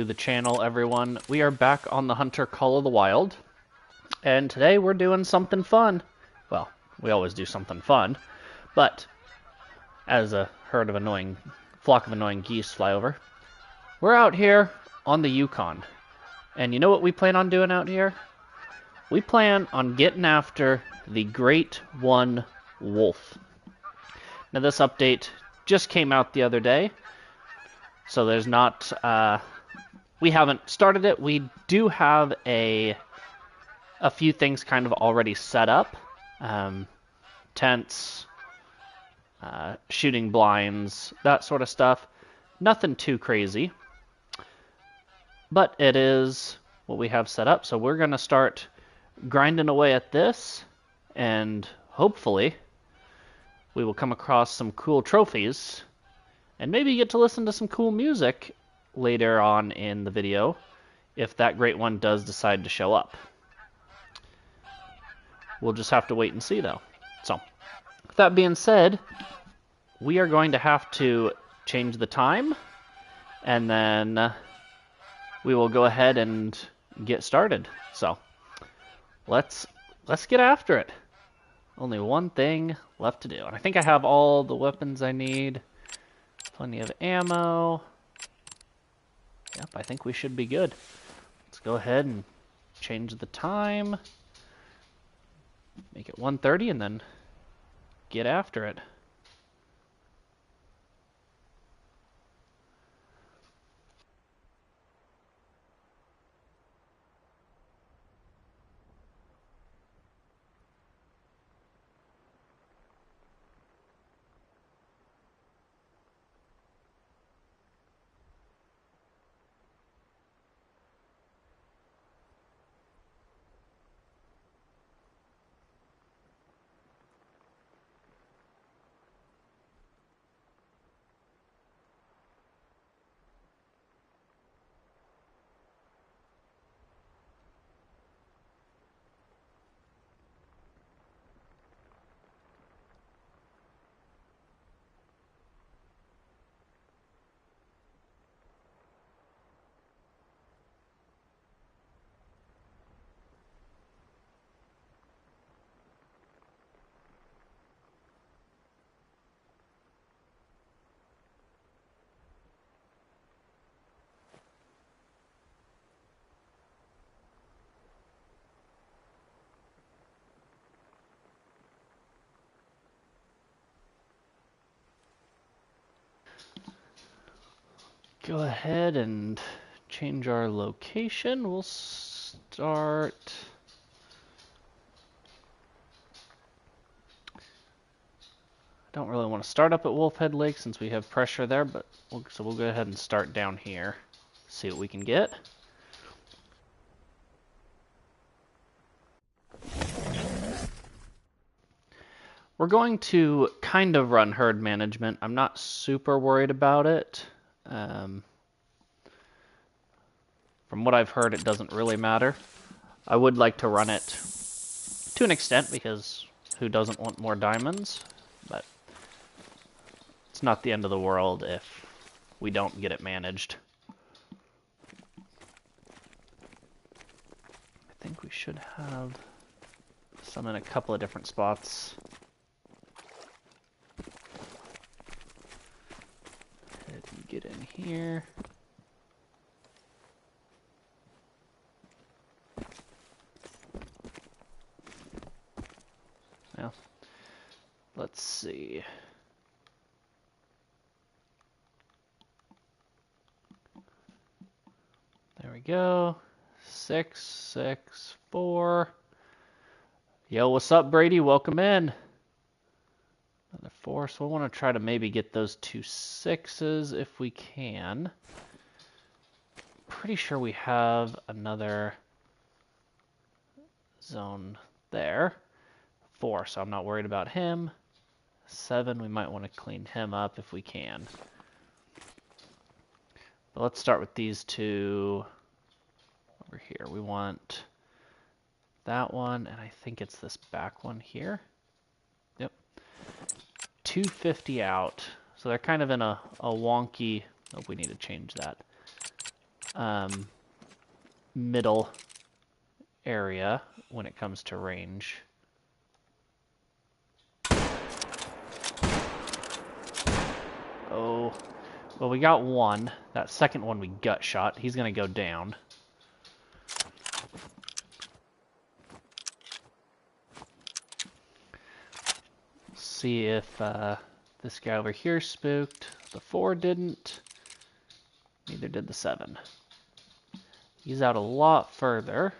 to the channel, everyone. We are back on the Hunter Call of the Wild, and today we're doing something fun. Well, we always do something fun, but as a flock of annoying geese fly over, we're out here on the Yukon. And you know what we plan on doing out here? We plan on getting after the Great One Wolf. Now this update just came out the other day, so there's not, we haven't started it. We do have a few things kind of already set up. Tents, shooting blinds, that sort of stuff. Nothing too crazy. But it is what we have set up, so we're going to start grinding away at this, and hopefully we will come across some cool trophies, and maybe get to listen to some cool music later on in the video, if that great one does decide to show up. We'll just have to wait and see, though. So, with that being said, we are going to have to change the time, and then we will go ahead and get started. So, let's get after it. Only one thing left to do, and I think I have all the weapons I need. Plenty of ammo. Yep, I think we should be good. Let's go ahead and change the time. Make it 1:30 and then get after it. Go ahead and change our location. We'll start... I don't really want to start up at Wolfhead Lake since we have pressure there, but so we'll go ahead and start down here. See what we can get. We're going to kind of run herd management. I'm not super worried about it. From what I've heard, it doesn't really matter. I would like to run it to an extent, because who doesn't want more diamonds? But it's not the end of the world if we don't get it managed. I think we should have some in a couple of different spots. Get in here. Now, let's see. There we go. 6, 6, 4. Yo, what's up, Brady? Welcome in. Another 4, so I want to try to maybe get those 2 6s if we can. Pretty sure we have another zone there. 4, so I'm not worried about him. 7, we might want to clean him up if we can. But let's start with these 2 over here. We want that one, and I think it's this back one here. Yep. 250 out. So they're kind of in a wonky... Oh, we need to change that. middle area when it comes to range. Oh, well, we got one. That second one we gut shot. He's gonna go down. See if this guy over here spooked. The 4 didn't. Neither did the 7. He's out a lot further.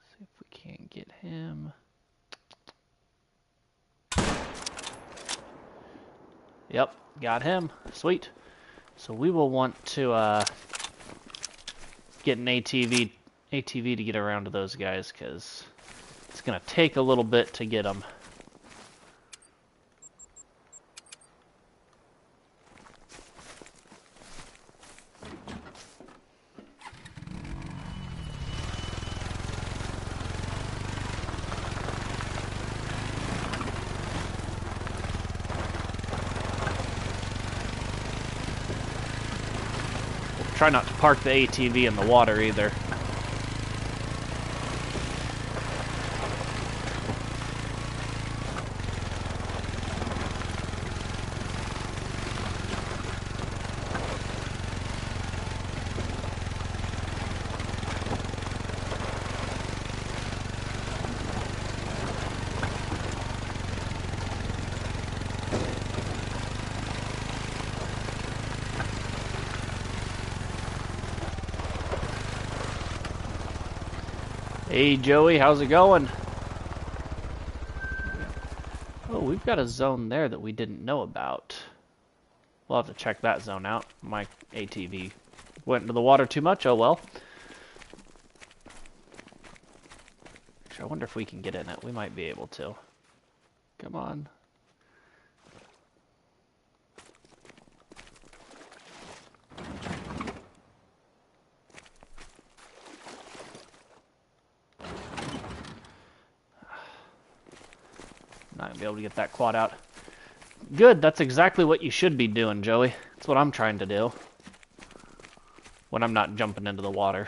See if we can't get him. Yep, got him. Sweet. So we will want to get an ATV to get around to those guys, because it's going to take a little bit to get them. Try not to park the ATV in the water either. Hey Joey, how's it going? Oh, we've got a zone there that we didn't know about. We'll have to check that zone out. My ATV went into the water too much, oh well. Actually, I wonder if we can get in it. We might be able to. Come on. Not gonna be able to get that quad out. Good, that's exactly what you should be doing, Joey. That's what I'm trying to do when I'm not jumping into the water.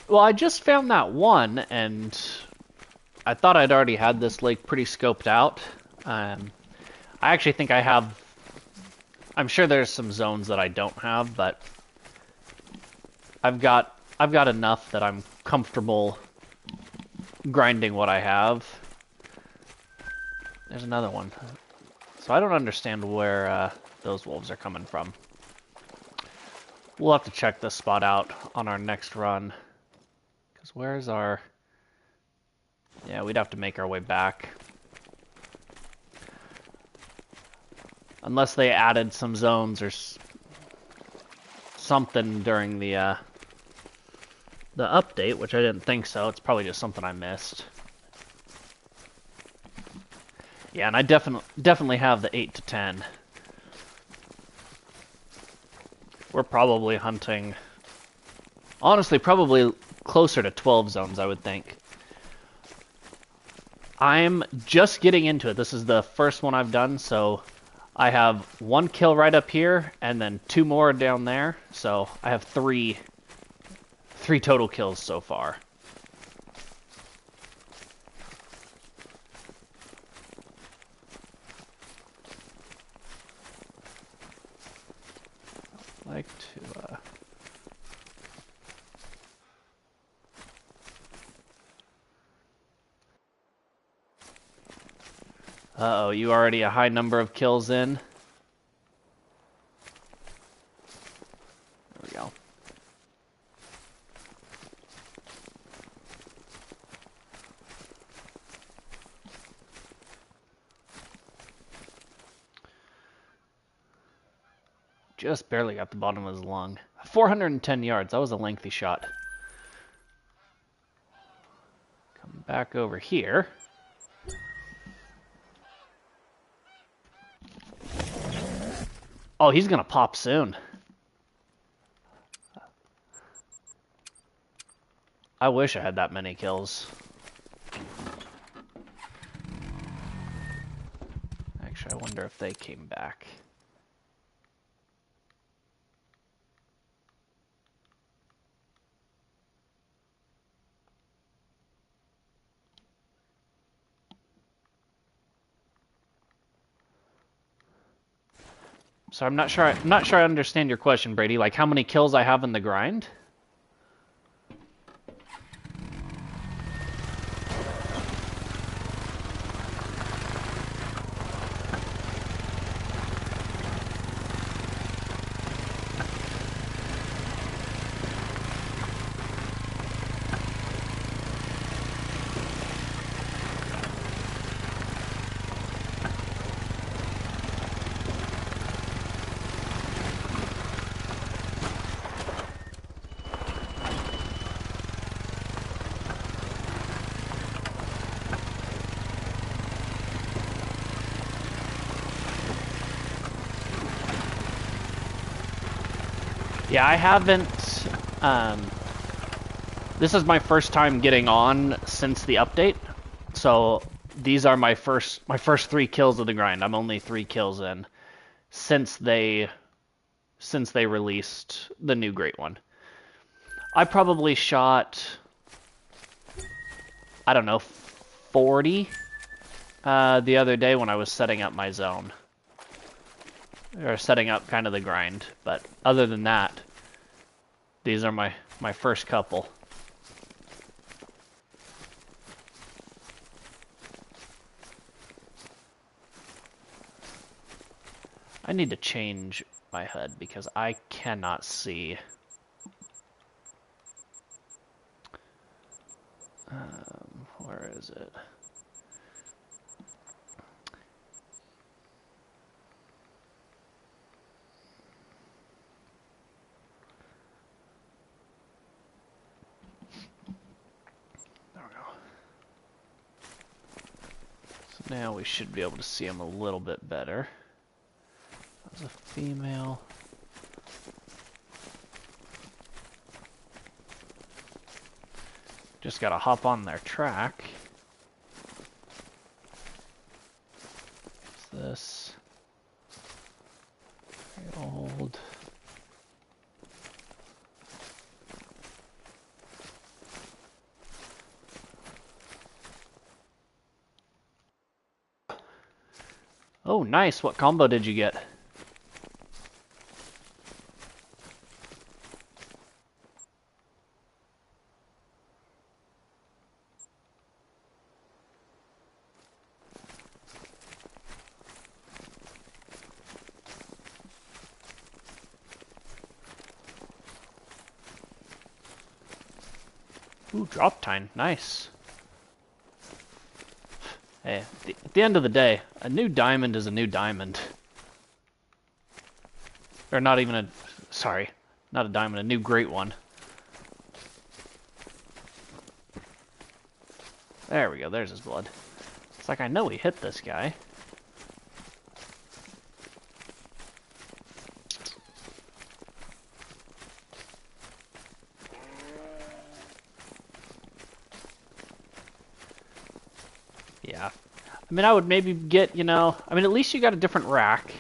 Well, I just found that one, and I thought I'd already had this lake pretty scoped out. I actually think I have... I'm sure there's some zones that I don't have, but I've got enough that I'm comfortable grinding what I have. There's another one. So I don't understand where those wolves are coming from. We'll have to check this spot out on our next run. Because where's our... Yeah, we'd have to make our way back. Unless they added some zones or something during the update, which I didn't think so. It's probably just something I missed. Yeah, and I definitely have the 8 to 10. We're probably hunting... Honestly, probably closer to 12 zones, I would think. I'm just getting into it. This is the first one I've done, so I have 1 kill right up here, and then 2 more down there. So I have three total kills so far. I'd like to. Uh-oh, you already a high number of kills in. There we go. Just barely got the bottom of his lung. 410 yards. That was a lengthy shot. Come back over here. Oh, he's gonna pop soon. I wish I had that many kills. Actually, I wonder if they came back. So I'm not sure I understand your question, Brady. Like how many kills I have in the grind? Yeah, I haven't. This is my first time getting on since the update, so these are my first 3 kills of the grind. I'm only 3 kills in since they released the new great one. I probably shot, I don't know, 40 the other day when I was setting up my zone. Or setting up kind of the grind, but other than that, these are my first couple. I need to change my HUD because I cannot see. Where is it? Now we should be able to see him a little bit better. That was a female. Just gotta hop on their track. What's this? Very old. Oh, nice. What combo did you get? Ooh, drop time. Nice. Hey, at the end of the day, a new diamond is a new diamond. Or not even a... Sorry. Not a diamond, a new great one. There we go, there's his blood. It's like I know he hit this guy. Yeah. I mean, I would maybe get, you know... I mean, at least you got a different rack.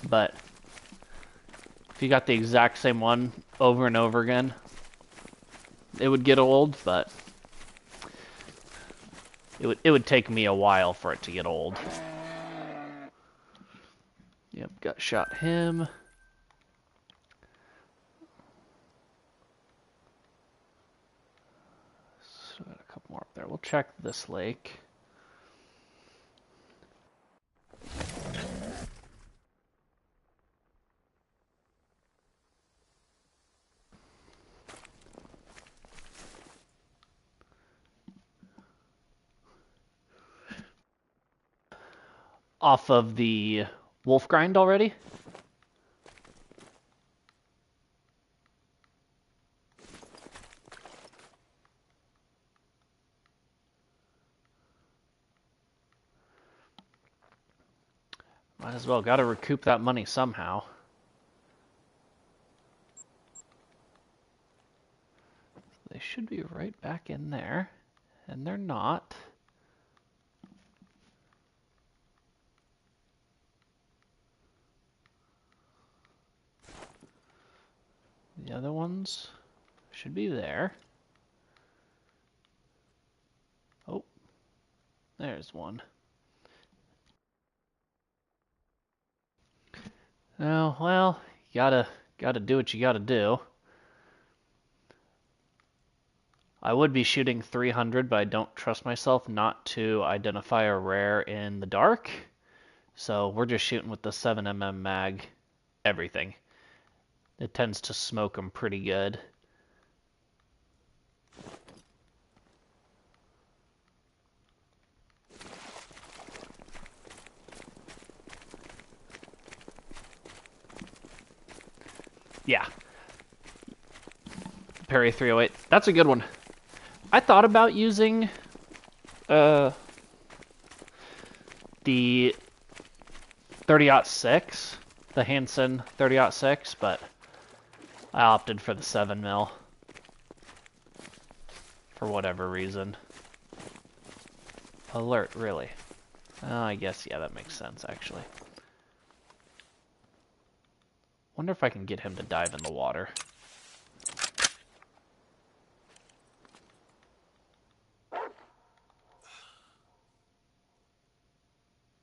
but if you got the exact same one over and over again, it would get old, but it would take me a while for it to get old. Yep, got shot him. So got a couple more up there. We'll check this lake. Off of the wolf grind already? Might as well. Gotta recoup that money somehow. They should be right back in there. And they're not. The other ones should be there. Oh, there's one. Oh, well, you gotta do what you gotta do. I would be shooting 300, but I don't trust myself not to identify a rare in the dark. So we're just shooting with the 7mm mag, everything. It tends to smoke them pretty good. Yeah. Perry 308. That's a good one. I thought about using the 30-06, the Hansen 30-06, but I opted for the 7mm for whatever reason. Alert, really? Oh, I guess, yeah, that makes sense, actually. Wonder if I can get him to dive in the water.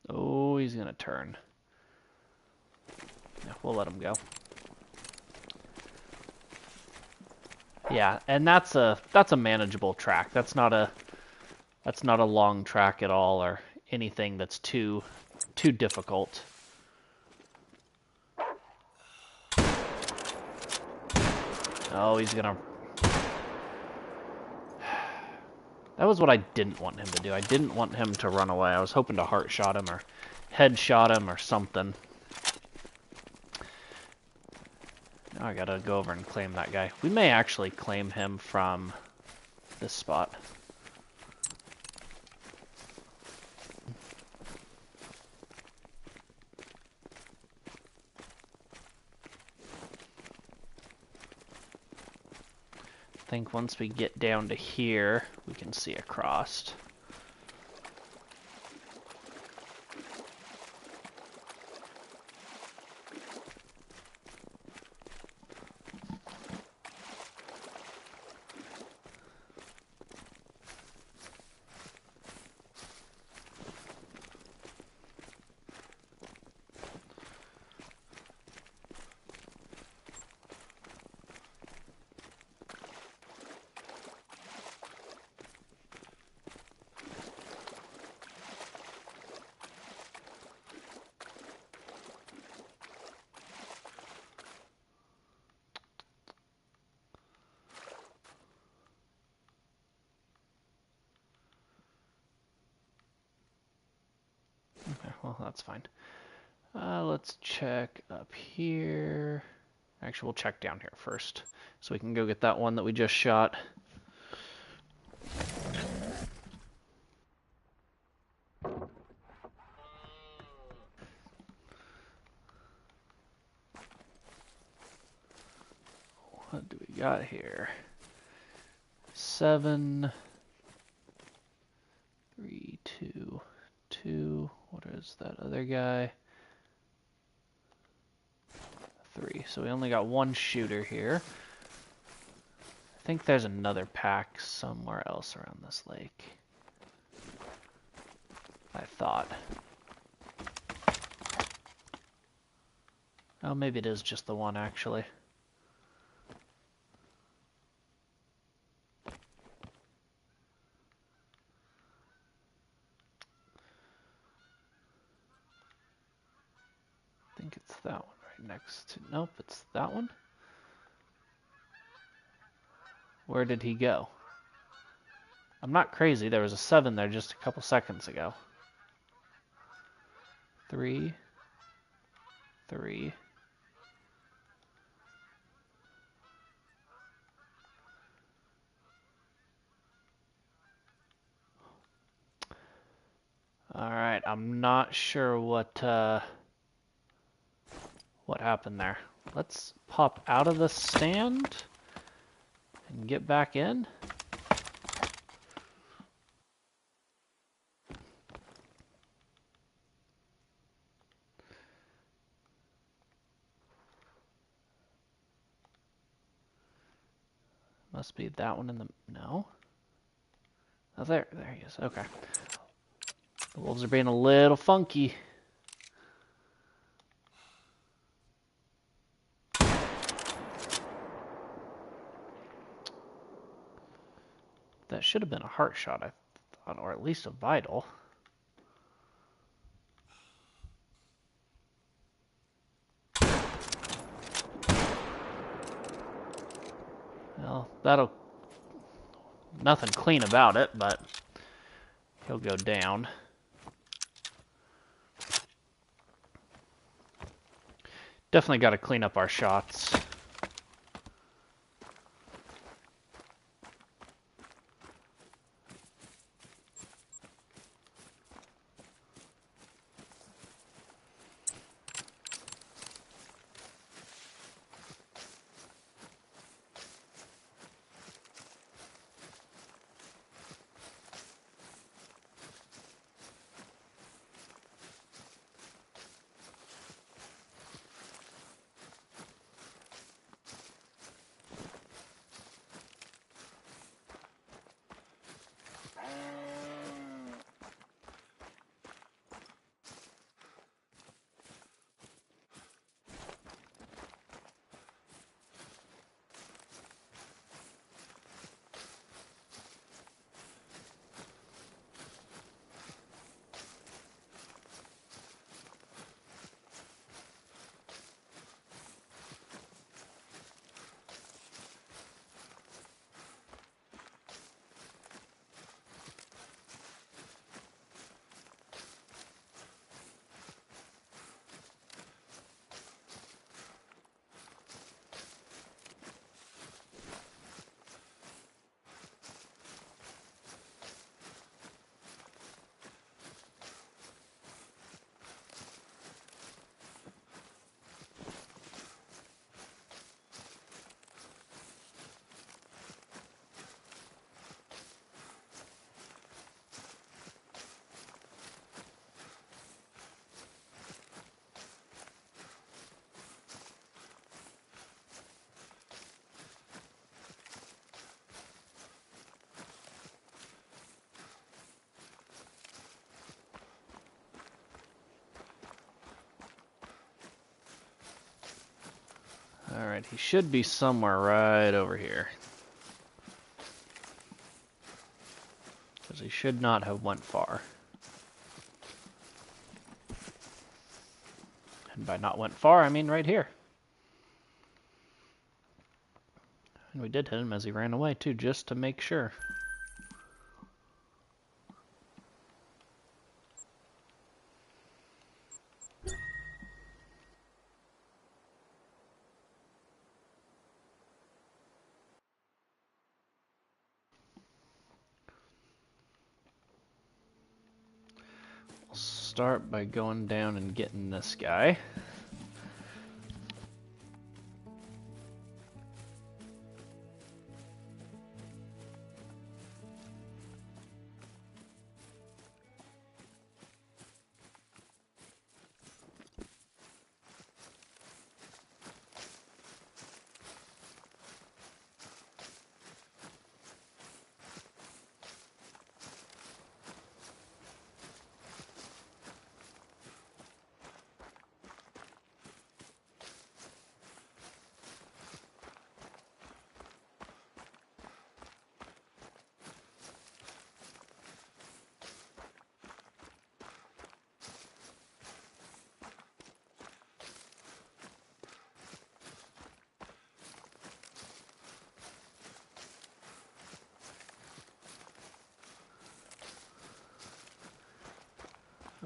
Oh, he's gonna turn. Yeah, we'll let him go. Yeah, and that's a manageable track. That's not a long track at all, or anything that's too difficult. Oh, he's gonna... That was what I didn't want him to do. I didn't want him to run away. I was hoping to heart shot him or head shot him or something. Now I gotta go over and claim that guy. We may actually claim him from this spot. I think once we get down to here, we can see across. Okay, well, that's fine. Let's check up here. Actually, we'll check down here first, so we can go get that one that we just shot. What do we got here? 7, 3, 2, 2. What is that other guy? 3. So we only got one shooter here. I think there's another pack somewhere else around this lake. I thought. Oh, maybe it is just the one, actually. I think it's that one right next to... Nope, it's that one. Where did he go? I'm not crazy. There was a 7 there just a couple seconds ago. 3. 3. Alright, I'm not sure what happened there. Let's pop out of the stand and get back in. Must be that one in the... No? Oh, there he is. Okay. The wolves are being a little funky. That should have been a heart shot, I thought, or at least a vital. Well, that'll... Nothing clean about it, but he'll go down. Definitely got to clean up our shots. Alright, he should be somewhere right over here. Because he should not have went far. And by not went far, I mean right here. And we did hit him as he ran away too, just to make sure. Start by going down and getting this guy.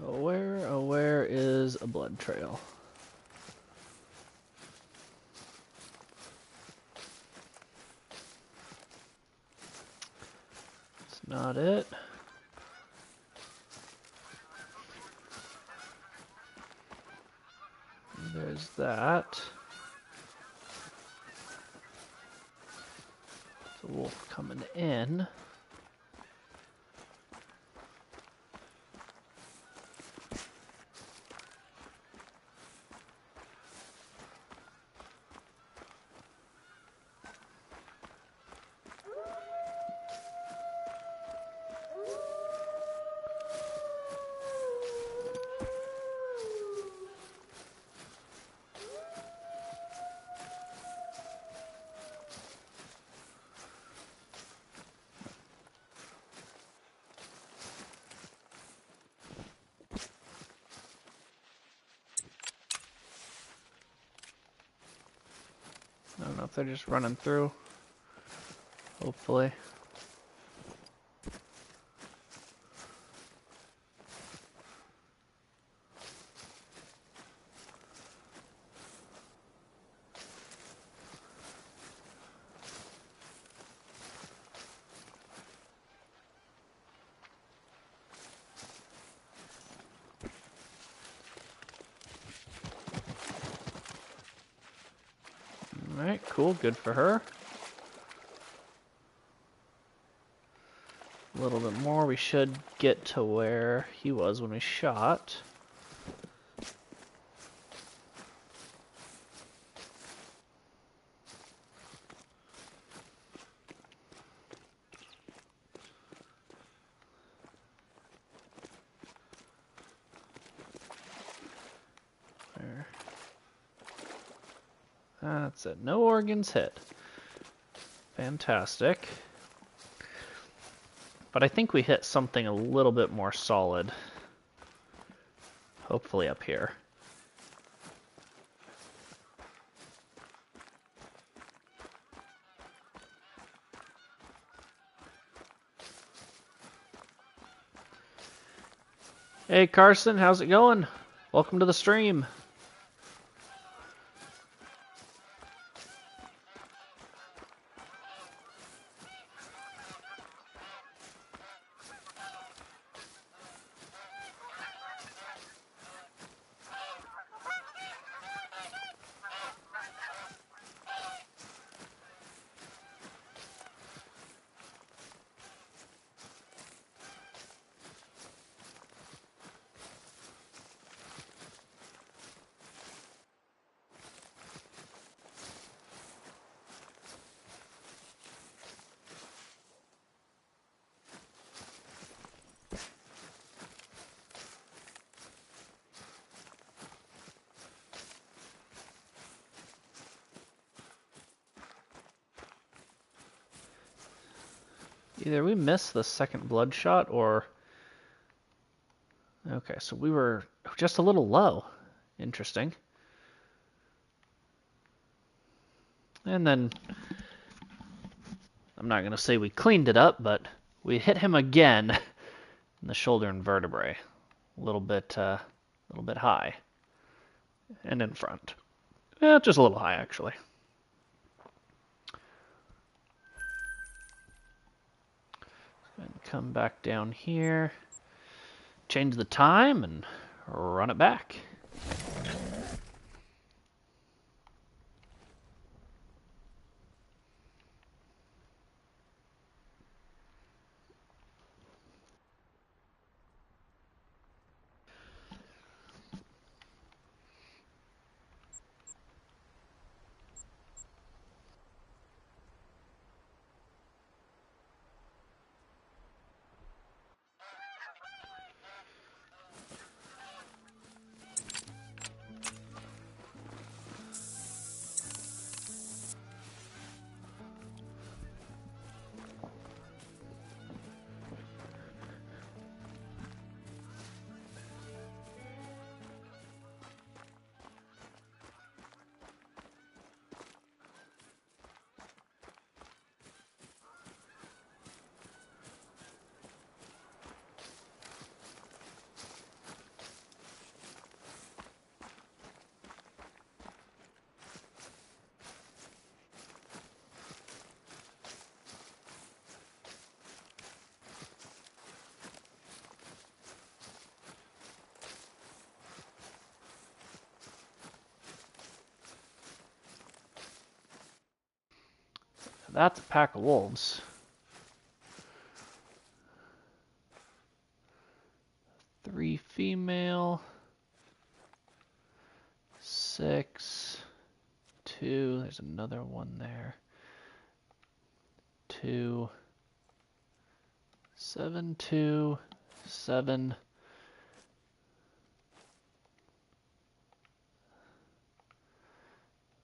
Where is a blood trail? It's not it. There's that. It's a wolf coming in. I don't know if they're just running through. Hopefully. Alright, cool, good for her. A little bit more, we should get to where he was when we shot. There. That's it, no organs hit. Fantastic. But I think we hit something a little bit more solid. Hopefully up here. Hey Carson, how's it going? Welcome to the stream. Either we missed the second bloodshot or... Okay, so we were just a little low. Interesting. And then... I'm not going to say we cleaned it up, but we hit him again in the shoulder and vertebrae. A little bit high. And in front. Just a little high, actually. And come back down here. Change the time and run it back. That's a pack of wolves. 3 female. 6. 2. There's another one there. 2. 7, 2, 7.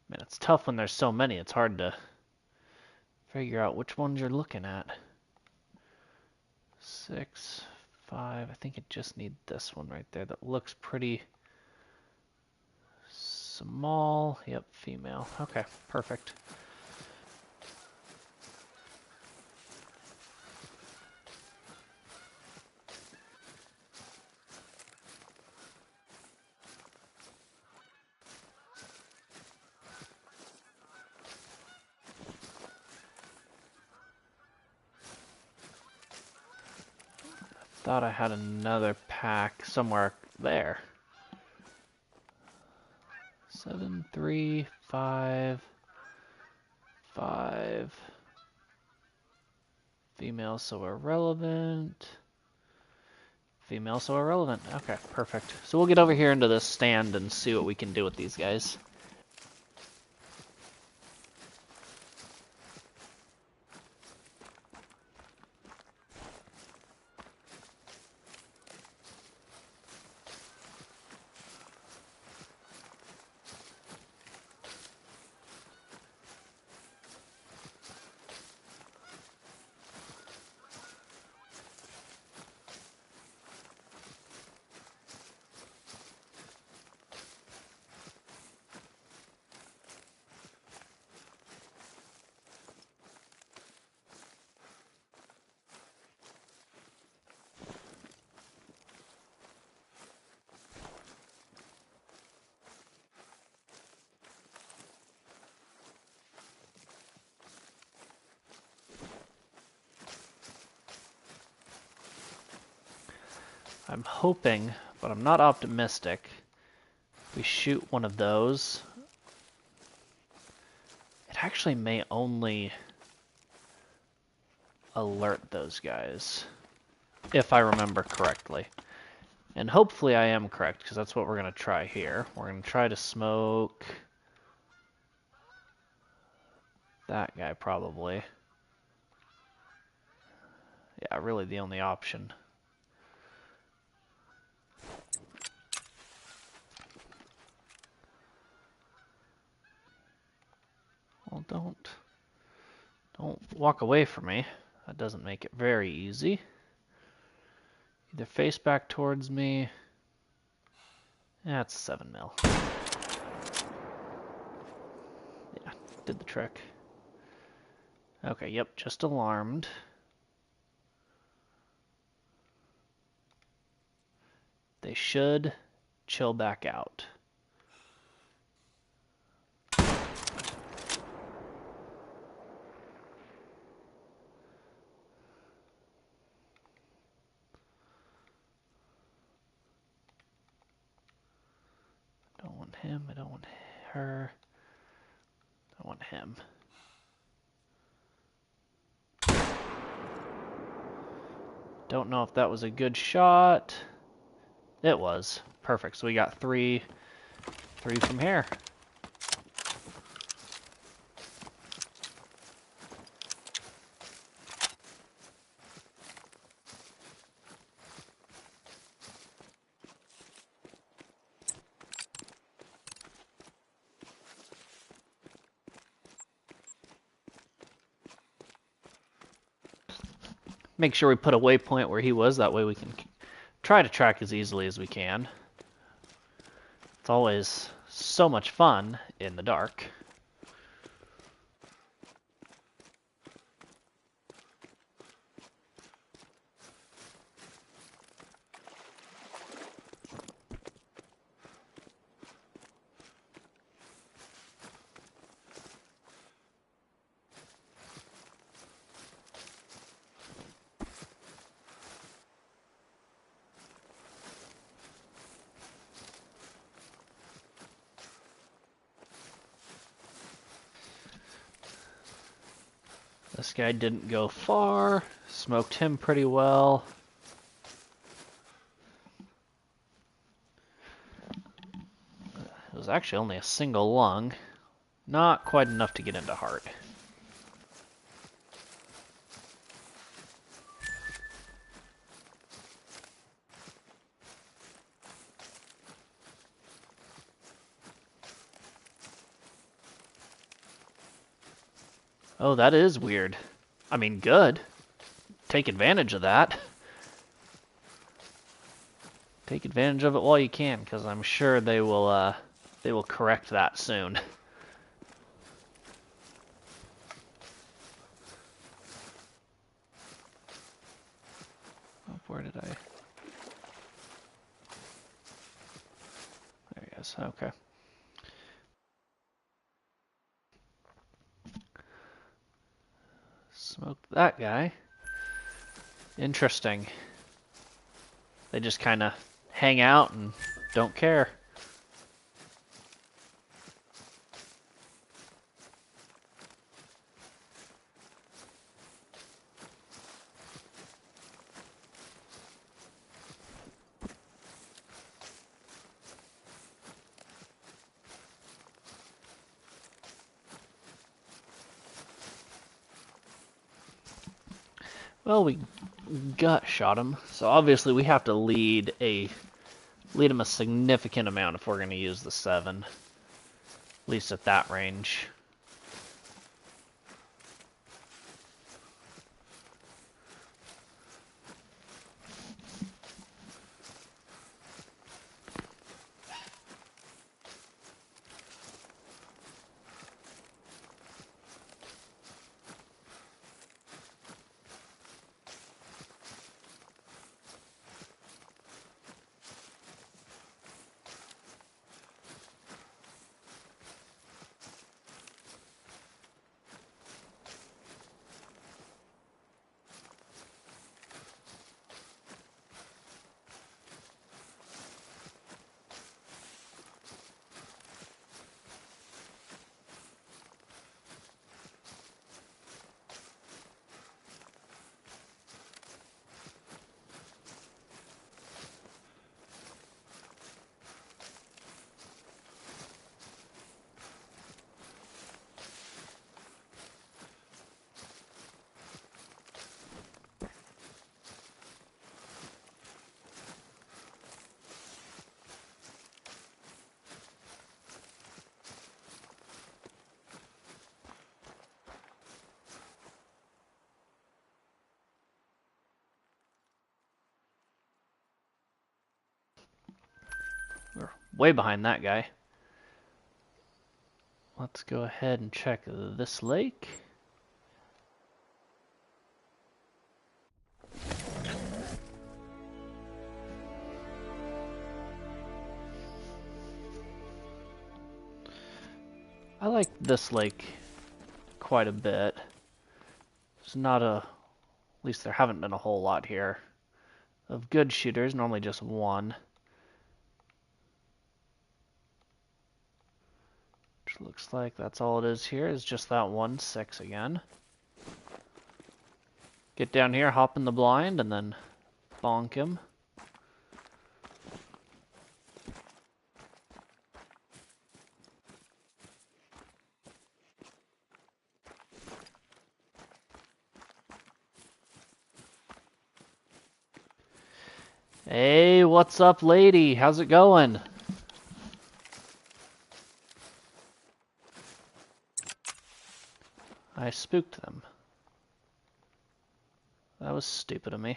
Man, it's tough when there's so many. It's hard to figure out which ones you're looking at. 6, 5. I think it just needs this one right there. That looks pretty small. Yep, female. Okay, perfect. Thought I had another pack somewhere there. 7, 3, 5, 5. Female, so irrelevant. Female, so irrelevant. Okay, perfect. So we'll get over here into this stand and see what we can do with these guys. I'm hoping, but I'm not optimistic, if we shoot one of those, it actually may only alert those guys, if I remember correctly. And hopefully I am correct, because that's what we're going to try here. We're going to try to smoke that guy, probably. Yeah, really the only option. Well, don't walk away from me. That doesn't make it very easy. Either face back towards me. That's 7 mil. Yeah, did the trick. Okay, yep, just alarmed. They should chill back out. I don't want him, I don't want her. I want him. Don't know if that was a good shot. It was. Perfect. So we got three from here. Make sure we put a waypoint where he was, that way we can try to track as easily as we can. It's always so much fun in the dark. This guy didn't go far. Smoked him pretty well. It was actually only a single lung. Not quite enough to get into heart. Oh, that is weird. I mean, good. Take advantage of that. Take advantage of it while you can, because I'm sure they will correct that soon. Oh, where did I? There he is. Okay. Smoked that guy. Interesting. They just kind of hang out and don't care. Well, we gut shot him, so obviously we have to lead him a significant amount if we're going to use the 7, at least at that range. We're way behind that guy. Let's go ahead and check this lake. I like this lake quite a bit. There's not at least there haven't been a whole lot here of good shooters, normally just one. Which looks like that's all it is here, is just that 1-6 again. Get down here, hop in the blind, and then bonk him. Hey, what's up, lady? How's it going? I spooked them. That was stupid of me.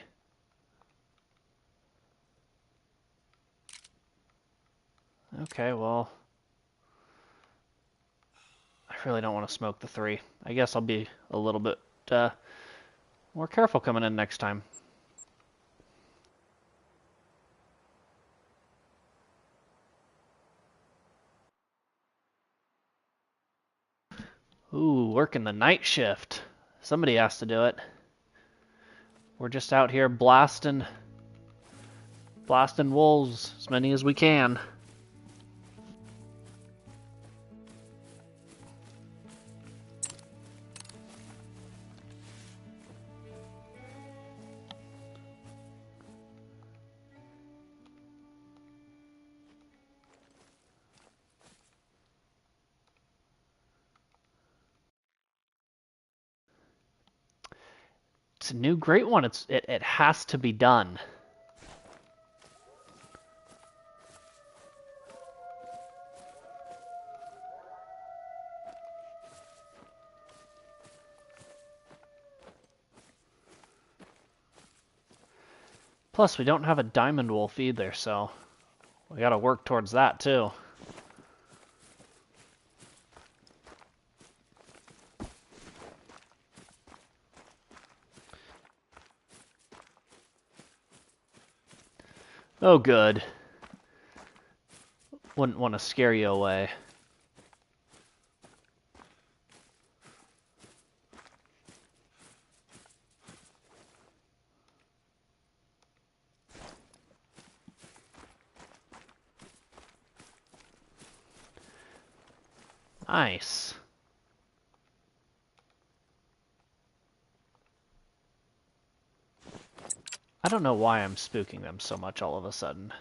Okay, well, I really don't want to smoke the 3. I guess I'll be a little bit more careful coming in next time. Ooh, working the night shift. Somebody has to do it. We're just out here blasting wolves, as many as we can. It's a new great one. It has to be done. Plus, we don't have a diamond wolf either, so we gotta work towards that too. Oh, good. Wouldn't want to scare you away. Nice. I don't know why I'm spooking them so much all of a sudden.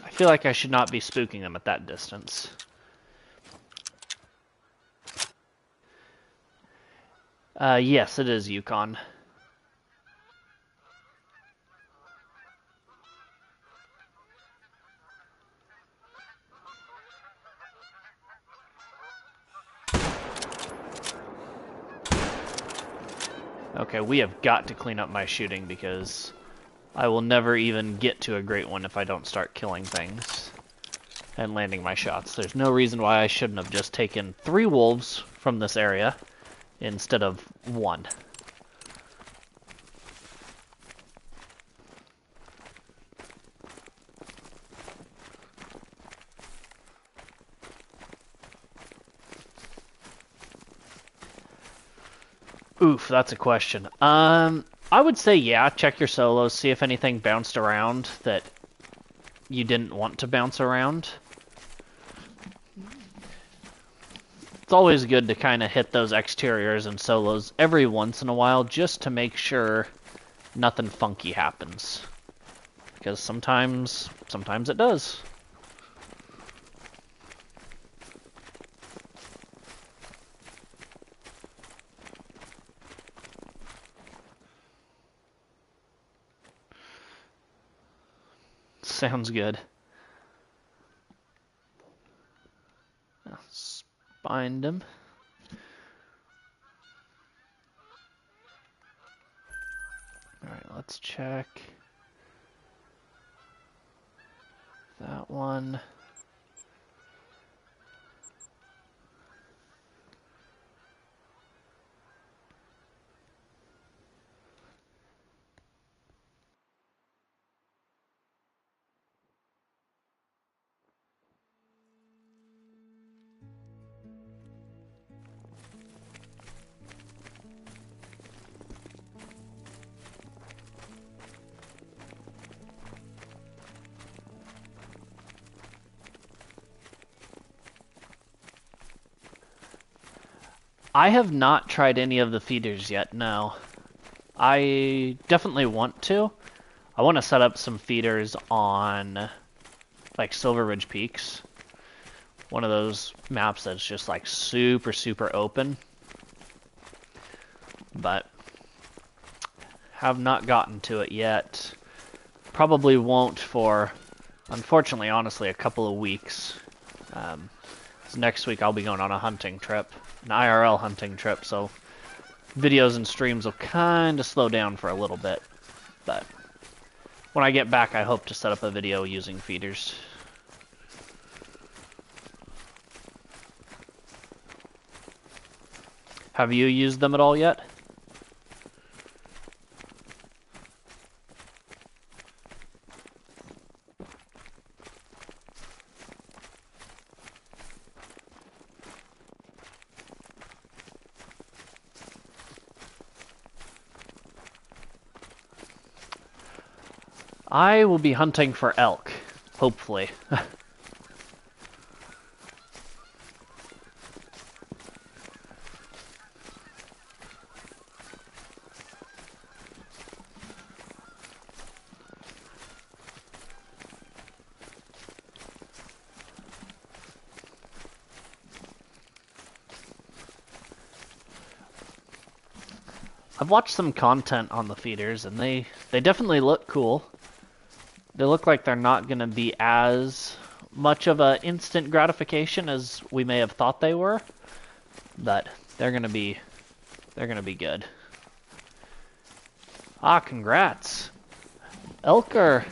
I feel like I should not be spooking them at that distance. Yes, it is Yukon. Okay, we have got to clean up my shooting because I will never even get to a great one if I don't start killing things and landing my shots. There's no reason why I shouldn't have just taken 3 wolves from this area instead of 1. Oof, that's a question. I would say yeah, check your solos, see if anything bounced around that you didn't want to bounce around. It's always good to kind of hit those exteriors and solos every once in a while just to make sure nothing funky happens. Because sometimes it does. Sounds good. Spined him. Alright, let's check that one. I have not tried any of the feeders yet, no. I definitely want to. I want to set up some feeders on, like, Silver Ridge Peaks. One of those maps that's just, like, super, super open. But have not gotten to it yet. Probably won't for, unfortunately, honestly, a couple of weeks. Next week I'll be going on a hunting trip. An IRL hunting trip, so videos and streams will kind of slow down for a little bit. But when I get back, I hope to set up a video using feeders. Have you used them at all yet? I will be hunting for elk. Hopefully. I've watched some content on the feeders, and they definitely look cool. They look like they're not going to be as much of a instant gratification as we may have thought they were, but they're going to be good. Ah, congrats. Elk are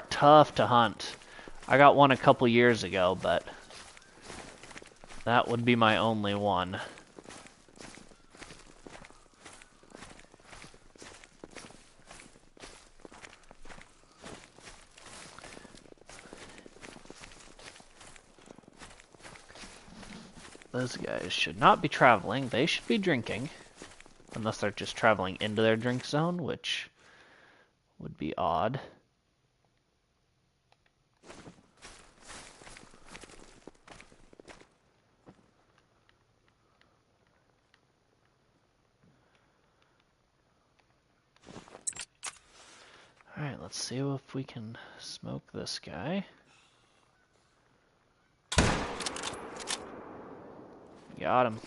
tough to hunt. I got one a couple years ago, but that would be my only one. Those guys should not be traveling. They should be drinking. Unless they're just traveling into their drink zone, which would be odd. Alright, let's see if we can smoke this guy. Got him.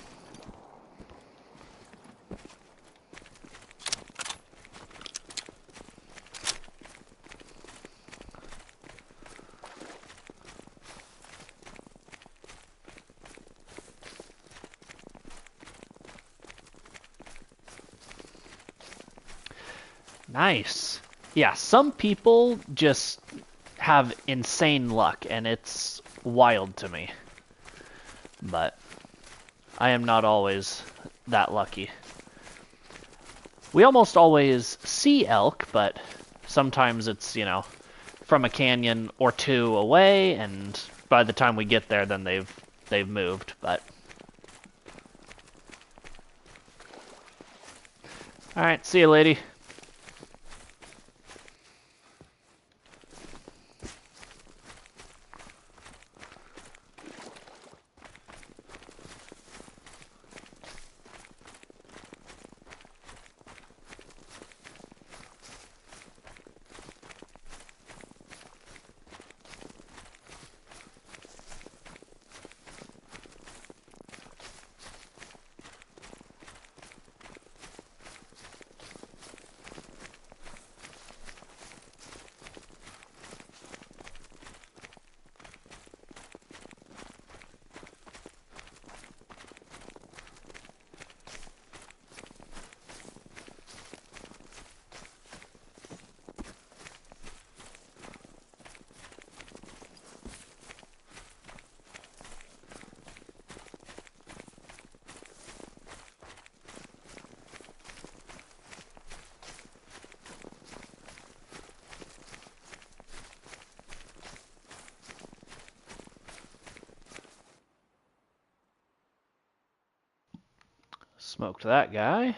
Nice. Yeah, some people just have insane luck, and it's wild to me. But I am not always that lucky. We almost always see elk, but sometimes it's, you know, from a canyon or two away, and by the time we get there, then they've moved. But all right, see you, lady. Smoked that guy.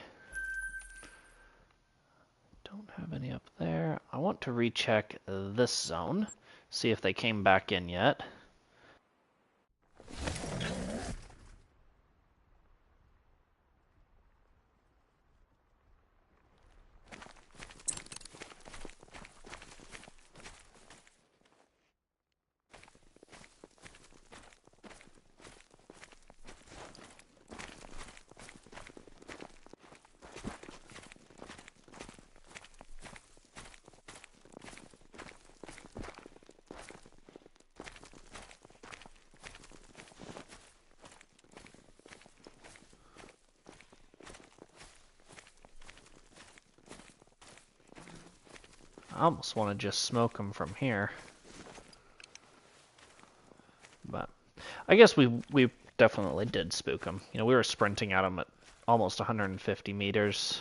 Don't have any up there. I want to recheck this zone, see if they came back in yet. I almost want to just smoke them from here. But I guess we definitely did spook them. You know, we were sprinting at them at almost 150 meters.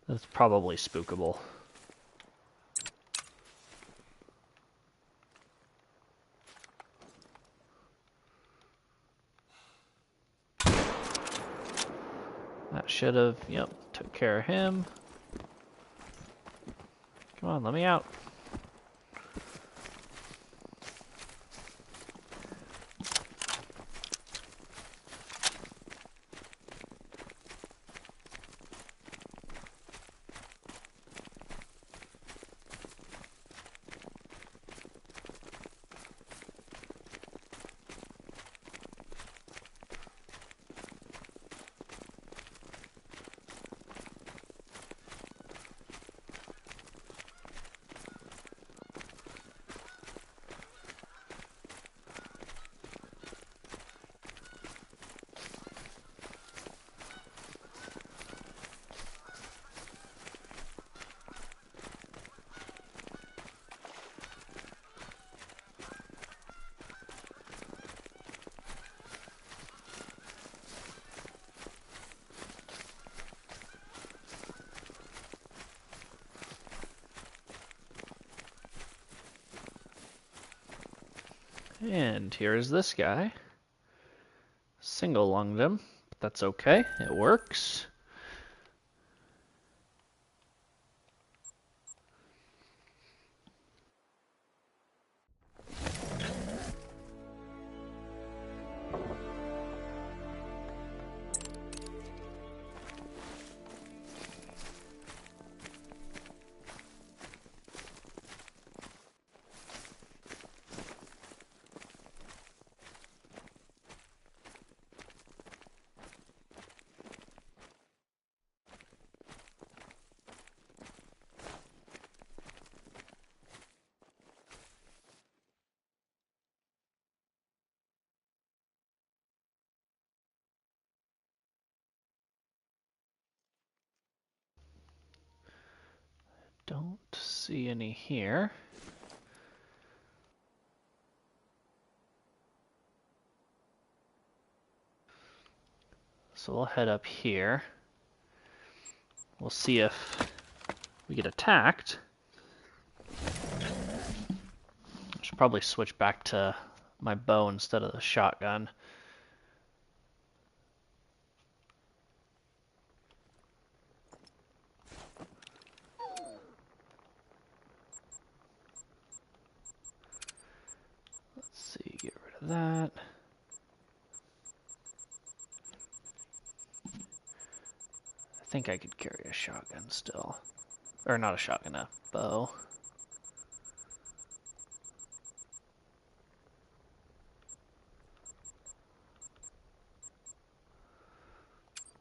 That's probably spookable. That should have, yep, took care of him. Come on, let me out. And here is this guy. Single lunged him, but that's okay. It works. Don't see any here. So we'll head up here. We'll see if we get attacked. I should probably switch back to my bow instead of the shotgun. Let's see, get rid of that. I think I could carry a shotgun still. Or not a shotgun, a bow.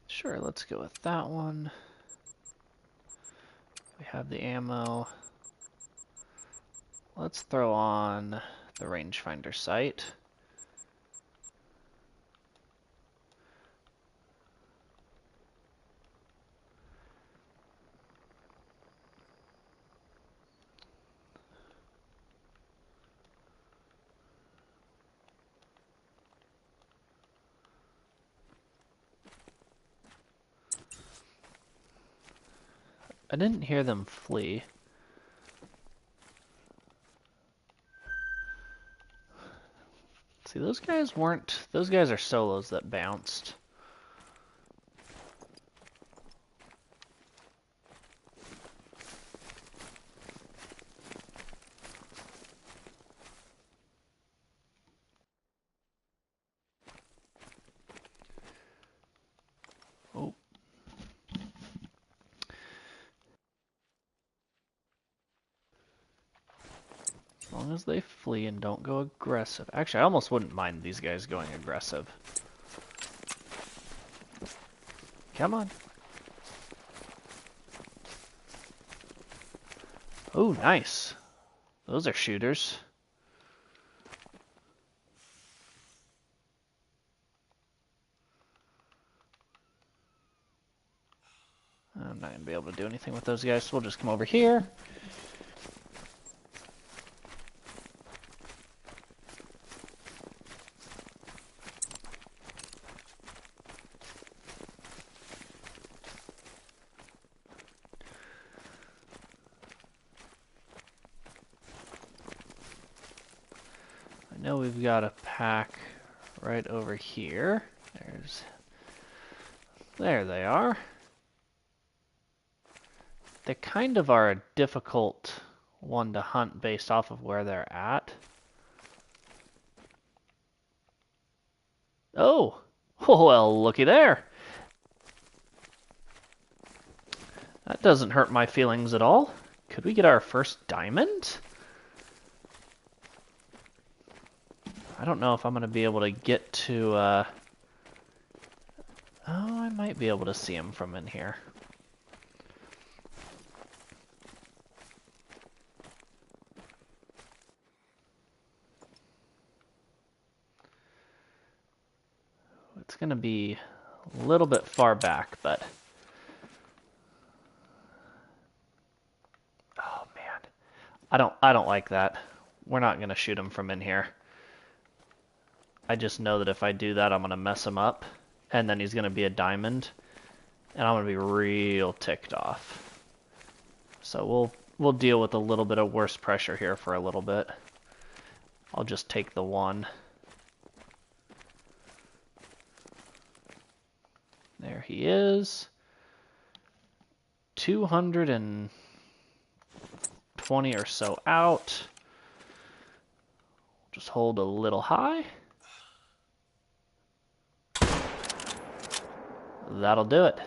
Sure, let's go with that one. We have the ammo. Let's throw on the rangefinder sight. I didn't hear them flee. See, those guys are solos that bounced. Oh. As long as they flee and don't go aggressive. Actually, I almost wouldn't mind these guys going aggressive. Come on. Oh, nice. Those are shooters. I'm not going to be able to do anything with those guys, so we'll just come over here. I know we've got a pack right over here. There they are. They kind of are a difficult one to hunt based off of where they're at. Oh, well, looky there. That doesn't hurt my feelings at all. Could we get our first diamond? I don't know if I'm going to be able to get to... Oh, I might be able to see him from in here. It's going to be a little bit far back, but... Oh, man. I don't like that. We're not going to shoot him from in here. I just know that if I do that, I'm going to mess him up, and then he's going to be a diamond, and I'm going to be real ticked off. So we'll deal with a little bit of worse pressure here for a little bit. I'll just take the one. There he is. 220 or so out. Just hold a little high. That'll do it.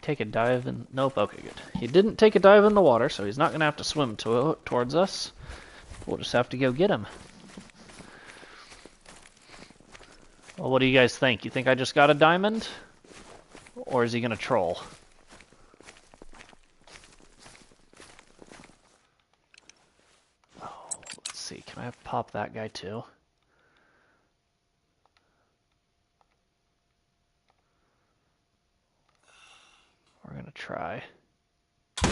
Take a dive in... Nope, okay, good. He didn't take a dive in the water, so he's not going to have to swim towards us. We'll just have to go get him. Well, what do you guys think? You think I just got a diamond? Or is he going to troll? Oh, let's see. Can I pop that guy too? We're going to try. I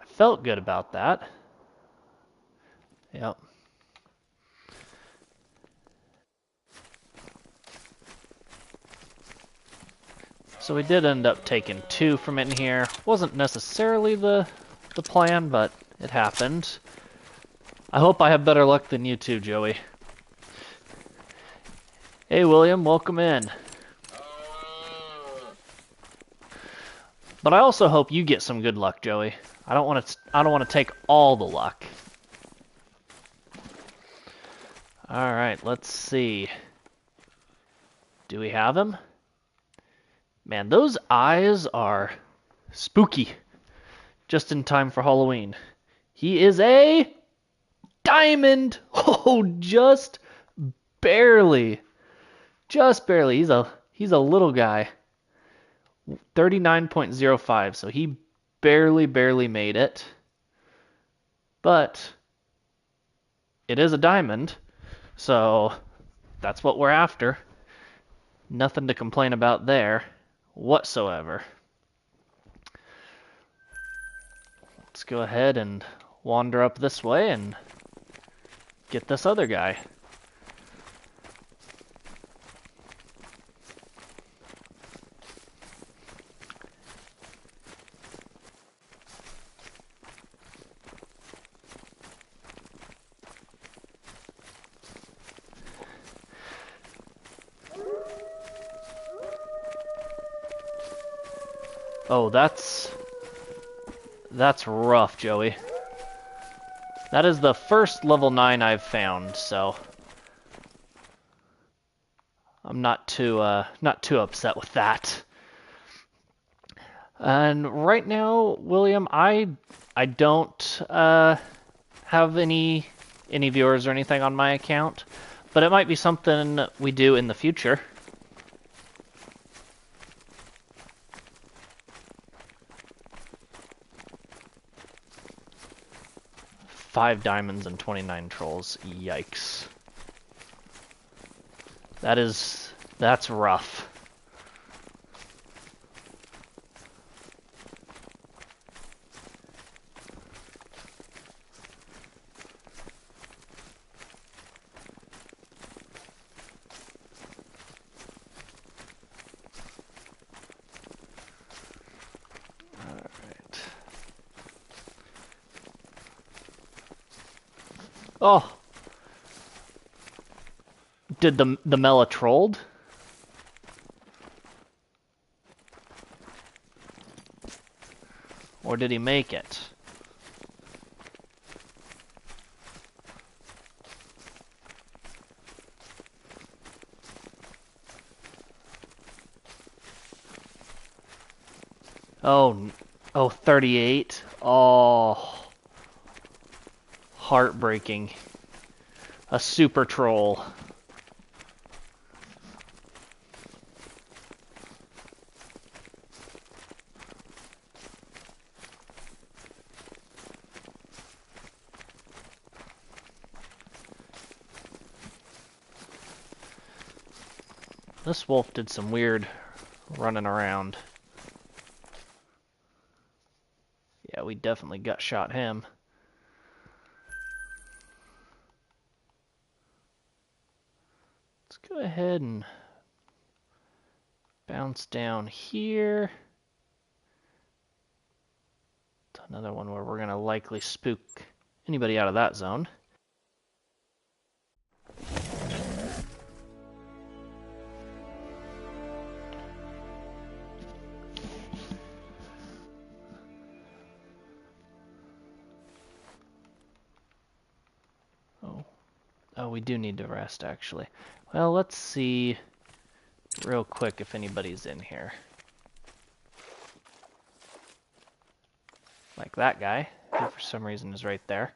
felt good about that. Yep. So we did end up taking 2 from in here. Wasn't necessarily the plan, but it happened. I hope I have better luck than you too, Joey. Hey, William, welcome in. But I also hope you get some good luck, Joey. I don't want to take all the luck. All right, let's see. Do we have him? Man, those eyes are spooky. Just in time for Halloween. He is a diamond. Oh, just barely. Just barely. He's a little guy. 39.05, so he barely made it. But it is a diamond, so that's what we're after. Nothing to complain about there whatsoever. Let's go ahead and wander up this way and get this other guy. Oh, that's rough, Joey. That is the first level 9 I've found, so I'm not too upset with that. And right now, William, I don't have any viewers or anything on my account, but it might be something we do in the future. Five diamonds and 29 trolls. Yikes. That's rough. Oh! Did the Mela trolled? Or did he make it? Oh, 38. Oh. Heartbreaking. A super troll. This wolf did some weird running around. Yeah, we definitely gut shot him. Let's go ahead and Bounce down here. It's another one where we're going to likely spook anybody out of that zone. Oh, we do need to rest, actually. Well, let's see real quick if anybody's in here. Like that guy, who for some reason is right there.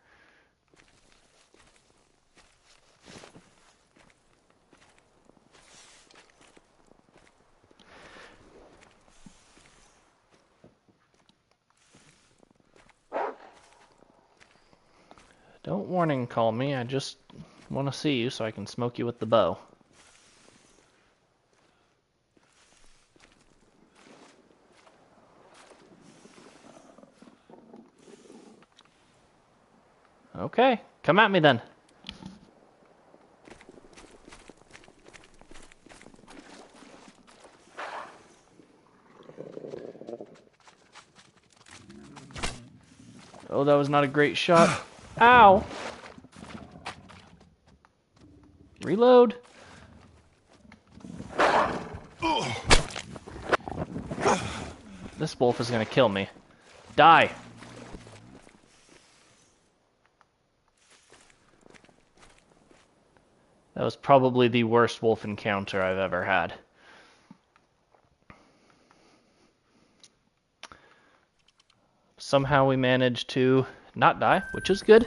Don't warning call me, I just want to see you so I can smoke you with the bow. Okay, come at me then. Oh, that was not a great shot. Ow! Reload. This wolf is gonna kill me. Die! That was probably the worst wolf encounter I've ever had. Somehow we managed to not die, which is good.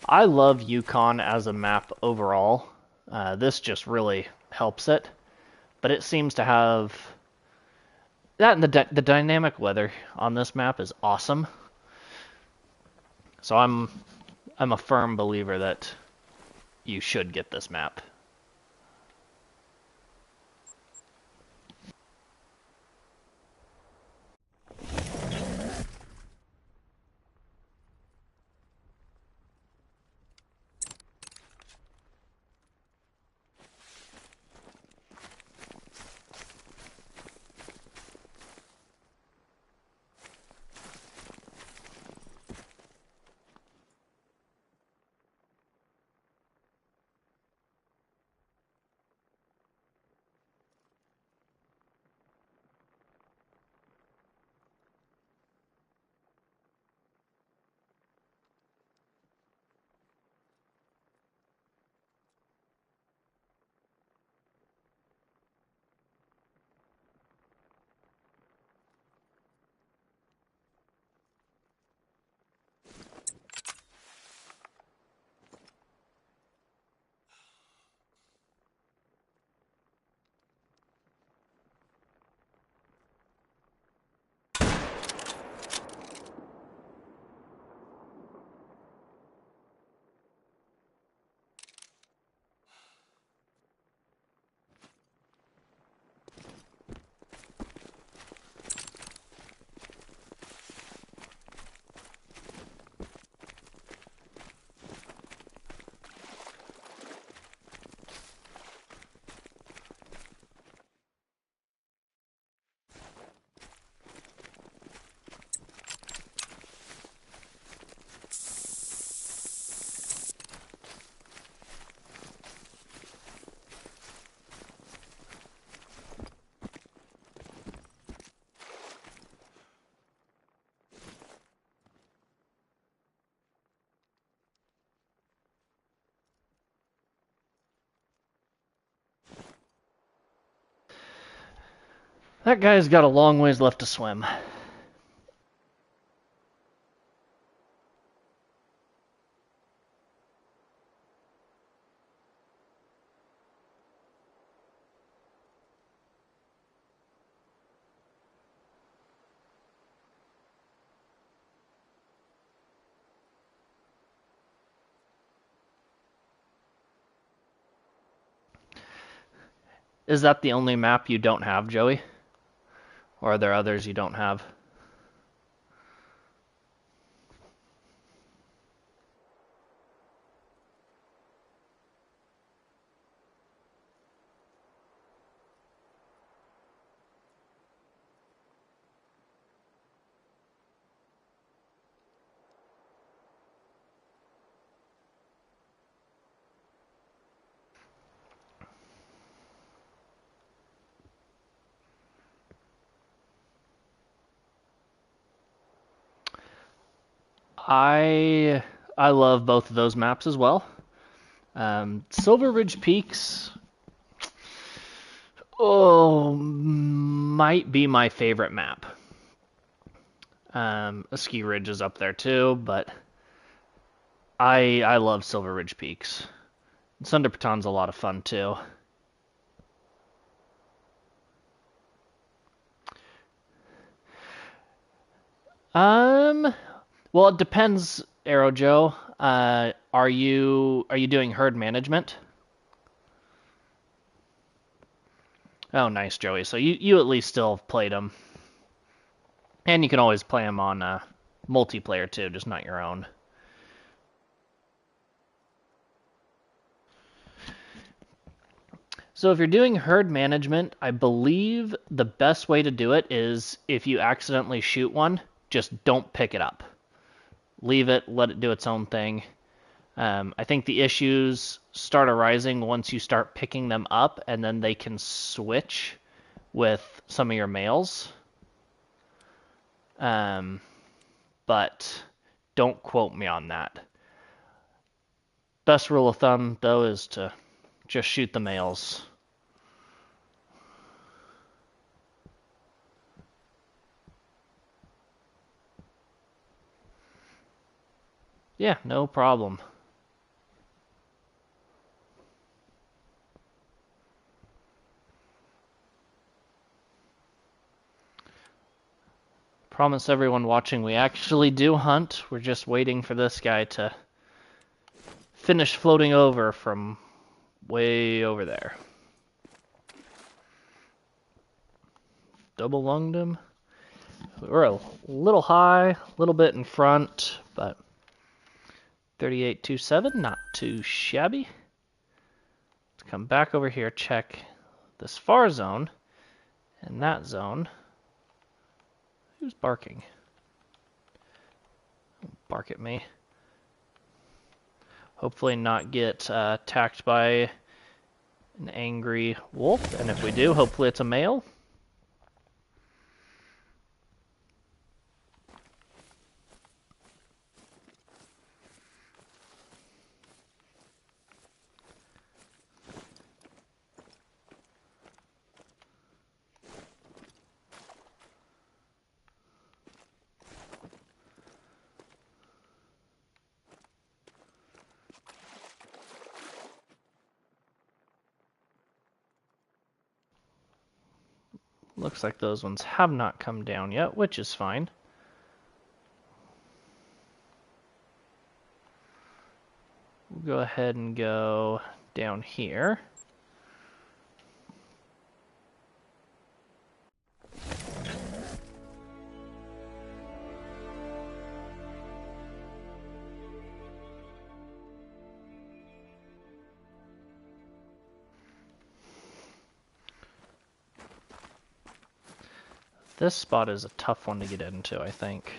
I love Yukon as a map overall. This just really helps it. But it seems to have... that and the dynamic weather on this map is awesome. So I'm a firm believer that you should get this map. That guy's got a long ways left to swim. Is that the only map you don't have, Joey? Or are there others you don't have? I love both of those maps as well. Silver Ridge Peaks, might be my favorite map. A Ski Ridge is up there too, but I love Silver Ridge Peaks. Sunder Paton's a lot of fun too. Well, it depends, Arrow Joe. Are you doing herd management? Oh, nice, Joey. So you at least still have played them, and you can always play them on multiplayer too, just not your own. So if you're doing herd management, I believe the best way to do it is if you accidentally shoot one, just don't pick it up. Leave it, let it do its own thing. I think the issues start arising once you start picking them up, and then they can switch with some of your males. But don't quote me on that. Best rule of thumb, though, is to just shoot the males. Yeah, no problem. Promise everyone watching we actually do hunt. We're just waiting for this guy to finish floating over from way over there. Double lunged him. We're a little high, a little bit in front, but 38.27, not too shabby. Let's come back over here, check this far zone and that zone. Who's barking? Bark at me. Hopefully not get attacked by an angry wolf, and if we do, hopefully it's a male. Looks like those ones have not come down yet, which is fine. We'll go ahead and go down here. This spot is a tough one to get into, I think.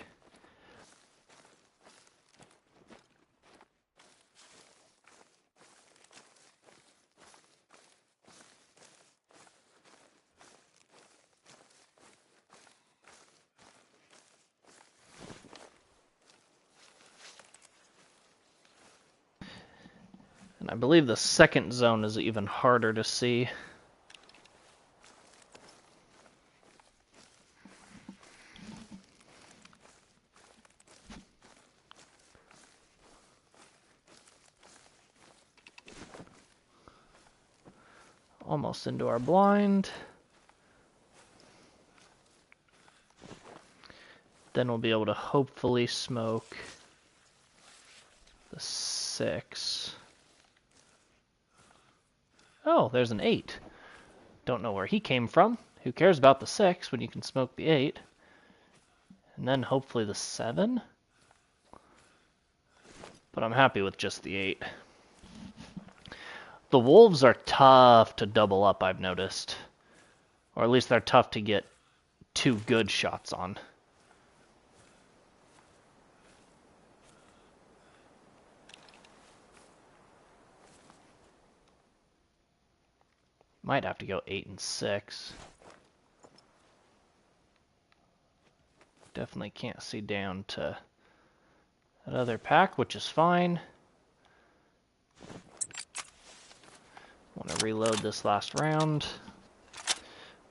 And I believe the second zone is even harder to see. Almost into our blind. Then we'll be able to hopefully smoke the 6. Oh, there's an 8. Don't know where he came from. Who cares about the 6 when you can smoke the 8? And then hopefully the 7. But I'm happy with just the 8. The wolves are tough to double up, I've noticed. Or at least they're tough to get 2 good shots on. Might have to go 8 and 6. Definitely can't see down to that other pack, which is fine. Want to reload this last round.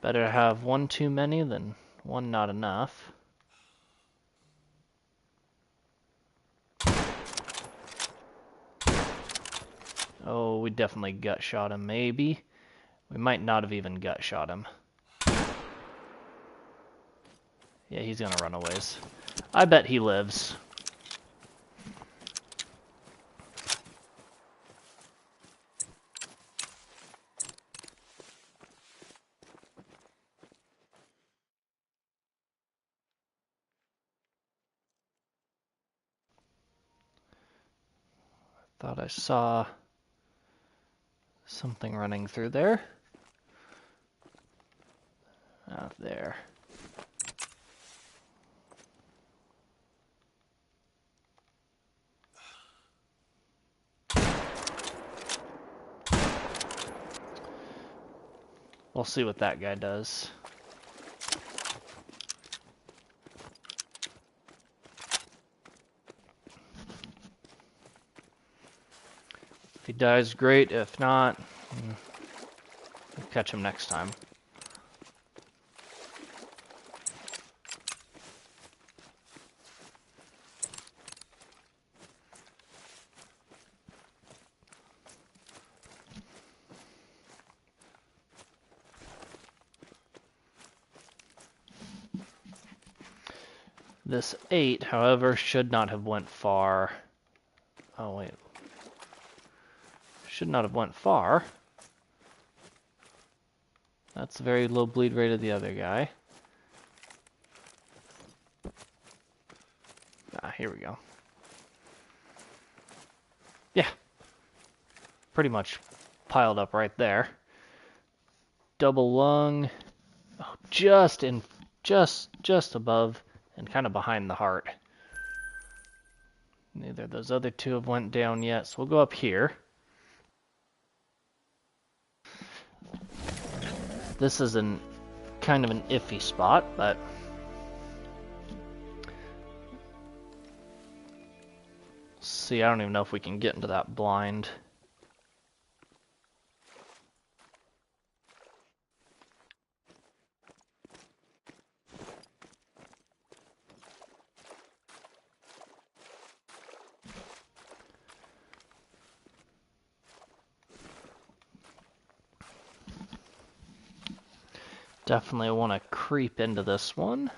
Better have 1 too many than 1 not enough. Oh, we definitely gut shot him, maybe. We might not have even gut shot him. Yeah, he's gonna run a ways. I bet he lives. Thought I saw something running through there. Out there. We'll see what that guy does. If he dies, great. If not, we'll catch him next time. This 8, however, should not have went far. Oh, wait. Should not have went far. That's a very low bleed rate of the other guy. Ah, here we go. Yeah. Pretty much piled up right there. Double lung. Oh, just above and kind of behind the heart. Neither of those other 2 have went down yet, so we'll go up here. This is kind of an iffy spot, but see, I don't even know if we can get into that blind. Definitely want to creep into this one.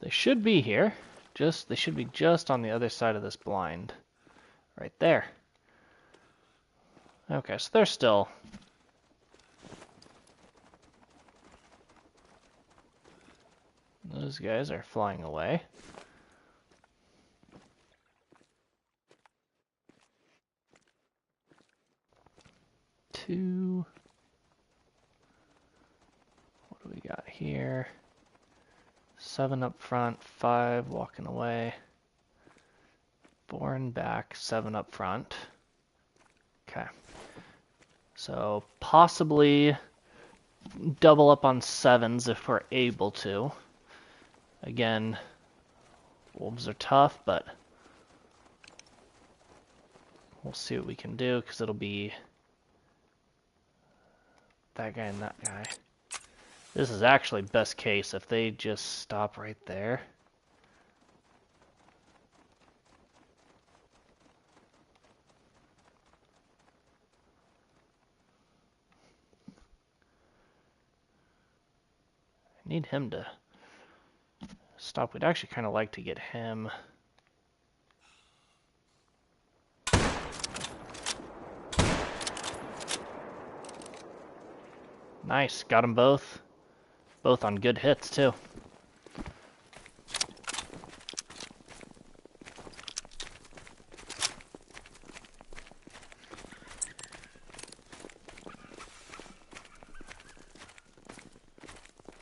They should be here. They should be just on the other side of this blind. Right there. Okay, so they're still... Those guys are flying away. Two. What do we got here? 7 up front, 5 walking away. 4 in back, 7 up front. Okay. So possibly double up on 7s if we're able to. Again, wolves are tough, but we'll see what we can do, because it'll be that guy and that guy. This is actually best case if they just stop right there. need him to stop. We'd actually kind of like to get him. Nice, got them both. Both on good hits, too.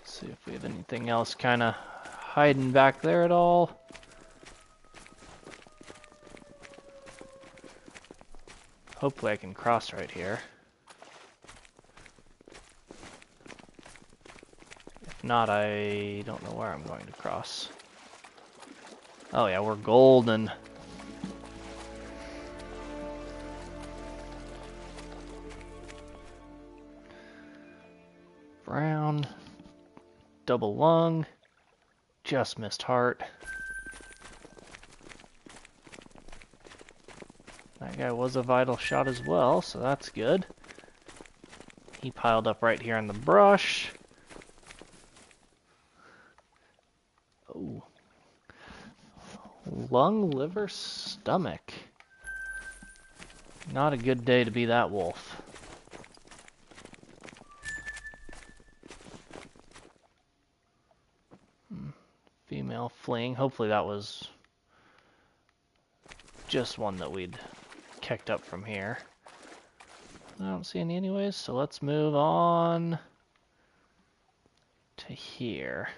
See if we have anything else kind of hiding back there at all. Hopefully I can cross right here. If not, I don't know where I'm going to cross. Oh yeah, we're golden. Brown. Double lung. Just missed heart. That guy was a vital shot as well, so that's good. He piled up right here in the brush. Oh. Lung, liver, stomach. Not a good day to be that wolf. Female fleeing. Hopefully that was just one that we'd kicked up from here. I don't see any anyways, so let's move on to here.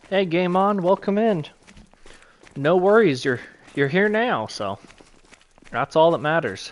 Hey, game on, welcome in. No worries, you're here now, so that's all that matters.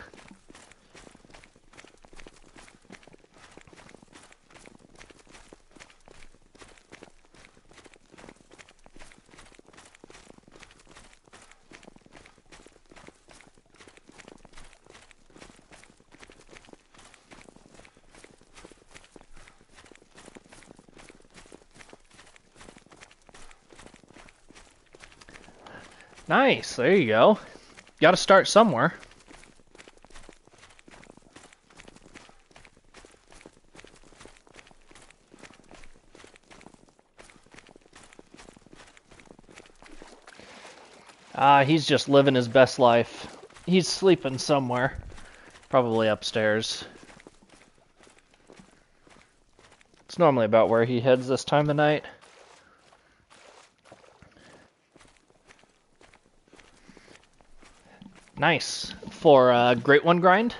Nice, there you go. Got to start somewhere. He's just living his best life. He's sleeping somewhere. Probably upstairs. It's normally about where he heads this time of night. Nice. For a Great One grind?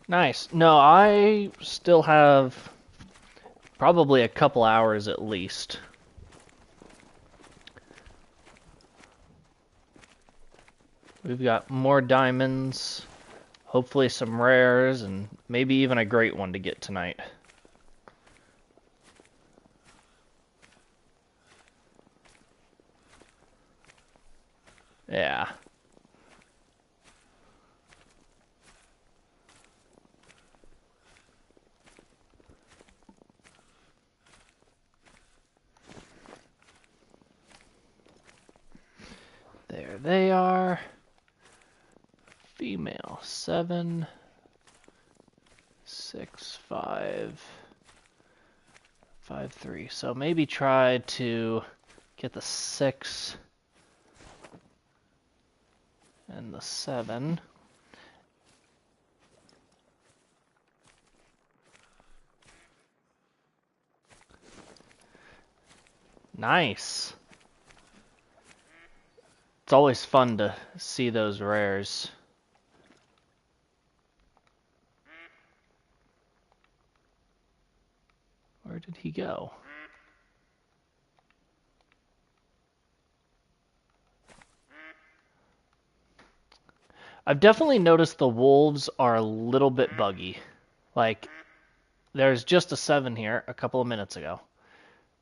Nice. No, I still have probably a couple hours at least. We've got more diamonds, hopefully some rares, and maybe even a great one to get tonight. Yeah. they are. Female, 7, 6, 5, 5, 3. So maybe try to get the 6 and the 7. Nice. It's always fun to see those rares. Where did he go? I've definitely noticed the wolves are a little bit buggy. Like, there's just a 7 here a couple of minutes ago.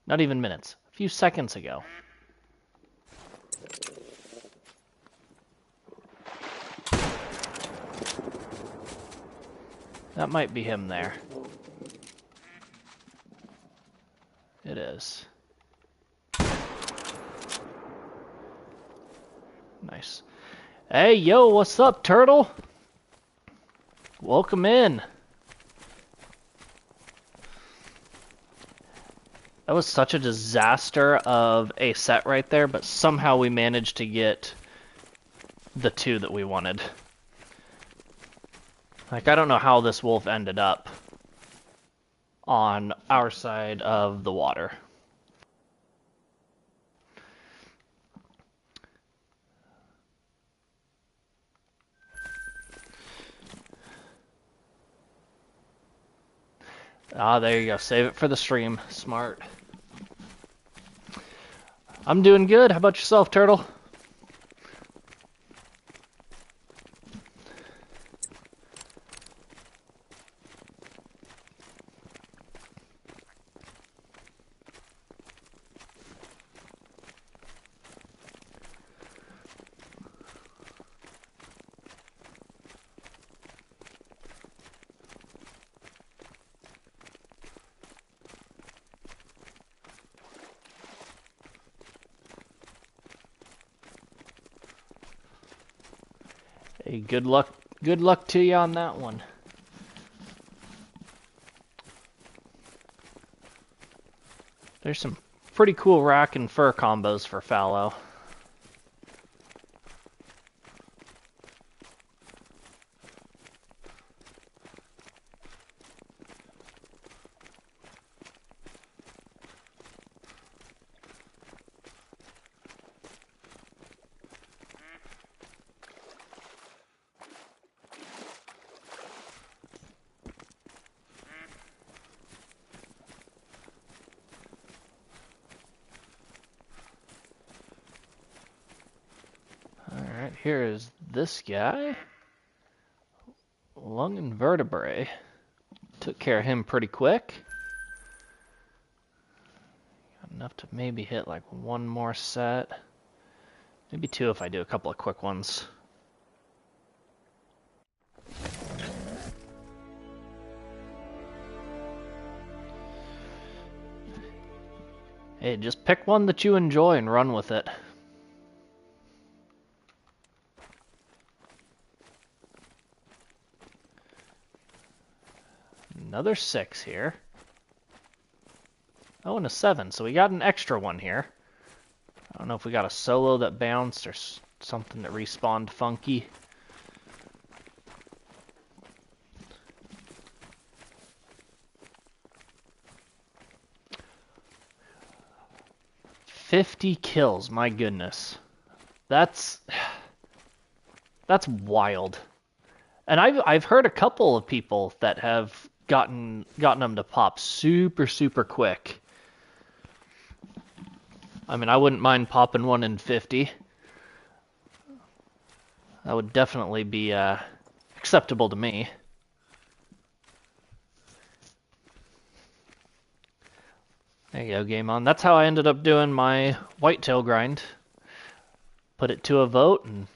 Not even minutes, a few seconds ago. That might be him there. It is. Nice. Hey, yo, what's up, turtle? Welcome in. That was such a disaster of a set right there, but somehow we managed to get the 2 that we wanted. Like, I don't know how this wolf ended up on our side of the water. Ah, there you go. Save it for the stream. Smart. I'm doing good. How about yourself, turtle? Hey, good luck to you on that one. There's some pretty cool rack and fur combos for fallow. Alright, here is this guy. Lung and vertebrae. Took care of him pretty quick. Got enough to maybe hit like one more set. Maybe 2 if I do a couple of quick ones. Hey, just pick one that you enjoy and run with it. Another 6 here. Oh, and a 7, so we got an extra one here. I don't know if we got a solo that bounced or something that respawned funky. "50 kills, my goodness. That's wild. And I've heard a couple of people that have gotten them to pop super quick. I mean, I wouldn't mind popping one in 50. That would definitely be acceptable to me. There you go, game on. That's how I ended up doing my whitetail grind. Put it to a vote, and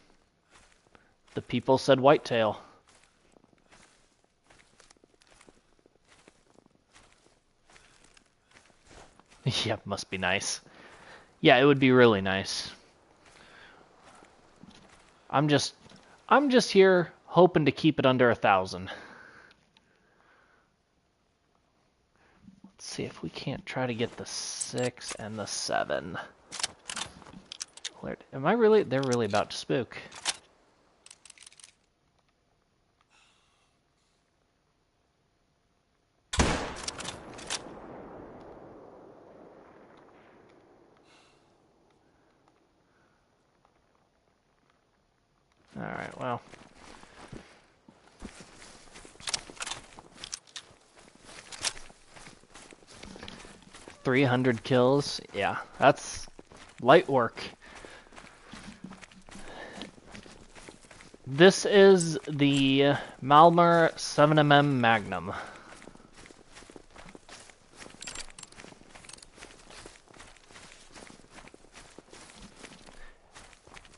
the people said whitetail. Yep, must be nice. Yeah, it would be really nice. I'm just here hoping to keep it under 1,000. Let's see if we can't try to get the 6 and the 7. Am I really? They're really about to spook. Alright, well. $300 kills? Yeah, that's light work. This is the Malmer 7mm Magnum.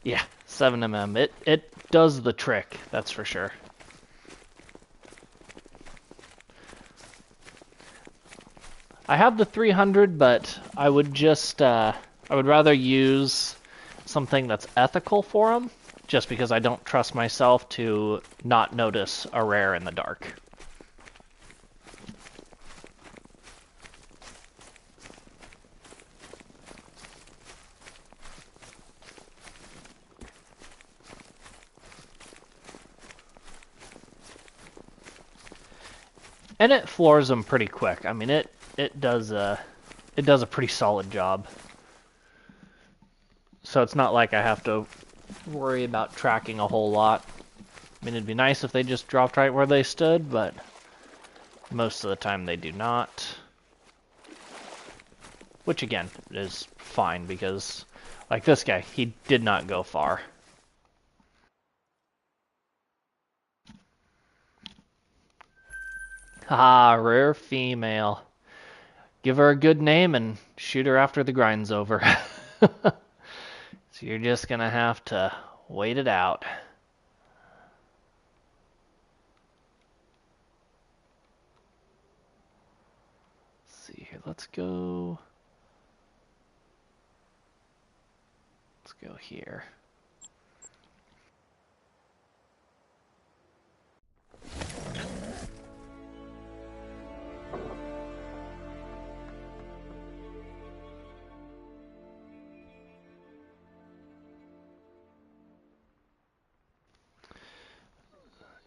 Yeah, 7mm. It does the trick, that's for sure. I have the 300, but I would just I would rather use something that's ethical for them, just because I don't trust myself to not notice a rare in the dark. And it floors them pretty quick. I mean, it does a pretty solid job. So it's not like I have to worry about tracking a whole lot. I mean, it'd be nice if they just dropped right where they stood, but most of the time they do not. Which again is fine because, like this guy, he did not go far. Ah, rare female. Give her a good name and shoot her after the grind's over. So you're just gonna have to wait it out. Let's see here, let's go here.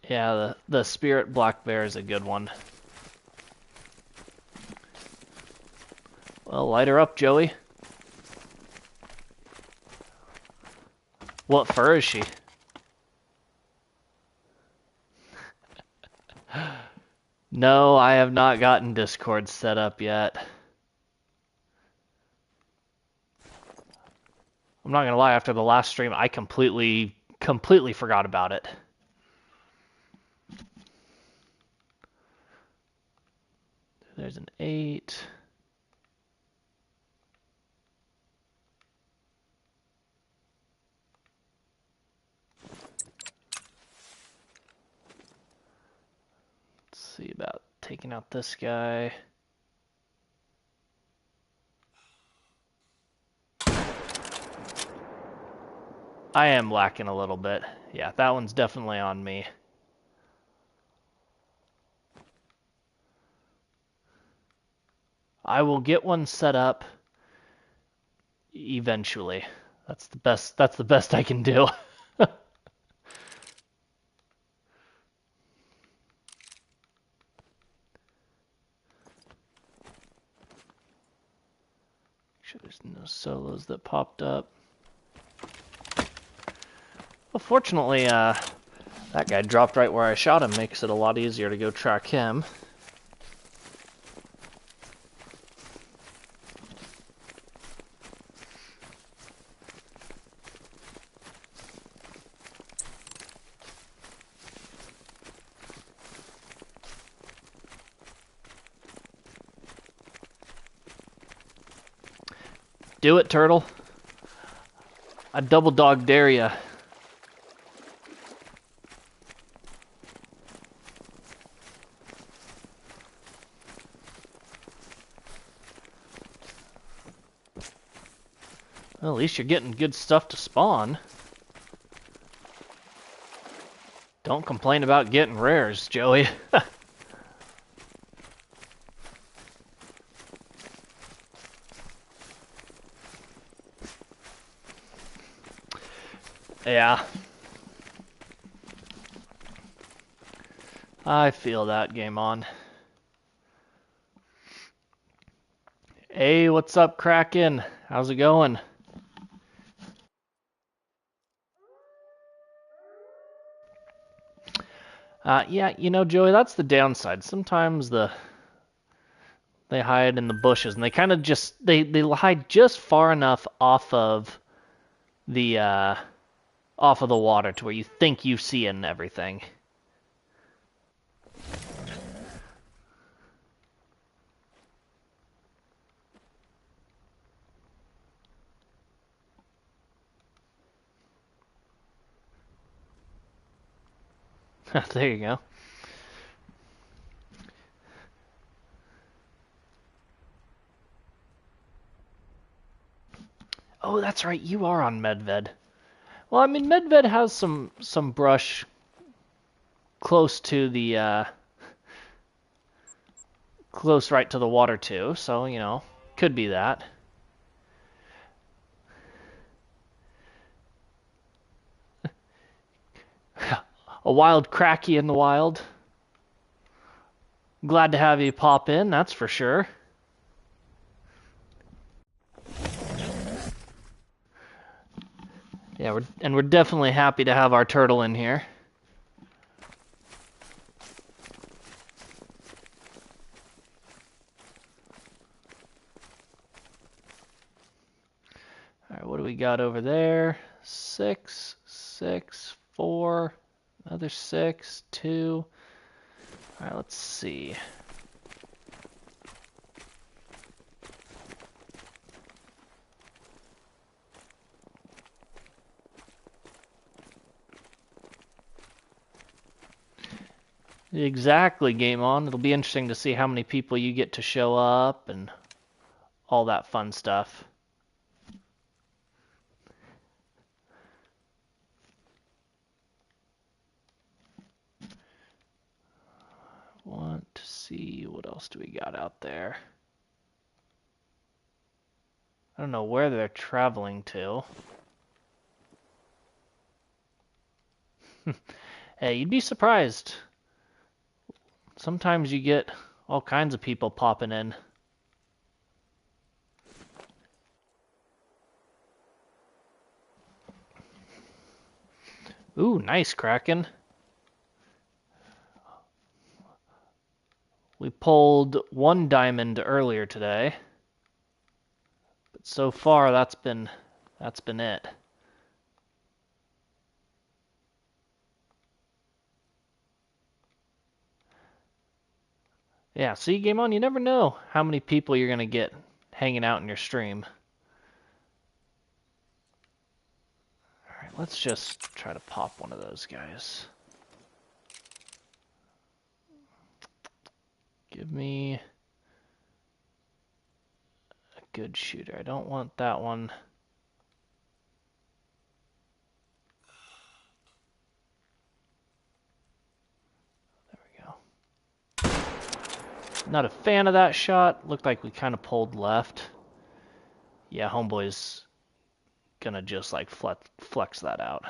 Yeah, the Spirit Black Bear is a good one. Well, light her up, Joey. What fur is she? No, I have not gotten Discord set up yet. I'm not gonna lie, after the last stream, I completely forgot about it. There's an 8. Let's see about taking out this guy. I am lacking a little bit. Yeah, that one's definitely on me. I will get one set up eventually. That's the best I can do. Make sure there's no solos that popped up. Well, fortunately, that guy dropped right where I shot him. Makes it a lot easier to go track him. Do it, turtle. I double dog dare ya. Well, at least you're getting good stuff to spawn. Don't complain about getting rares, Joey. Yeah. I feel that, Game On. Hey, what's up, Kraken? How's it going? Yeah, you know, Joey, that's the downside. Sometimes they hide in the bushes, and they kind of just they hide just far enough the off of the water to where you think you see it and everything. There you go. Oh, that's right. You are on Medved. Well, I mean, Medved has some brush close to the close right to the water too, so you know, could be that. A wild cracky in the wild. Glad to have you pop in, that's for sure. Yeah, we're definitely happy to have our turtle in here. All right, what do we got over there? 6, 6, 4, another 6, 2. All right, let's see. Exactly, Game On. It'll be interesting to see how many people you get to show up and all that fun stuff. Want to see what else do we got out there. I don't know where they're traveling to. Hey, you'd be surprised. Sometimes you get all kinds of people popping in. Ooh, nice, Kraken. We pulled 1 diamond earlier today. But so far that's been it. Yeah, see, Game On, you never know how many people you're going to get hanging out in your stream. Alright, let's just try to pop one of those guys. Give me a good shooter. I don't want that one. There we go. Not a fan of that shot. Looked like we kind of pulled left. Yeah, homeboy's gonna just like flex that out.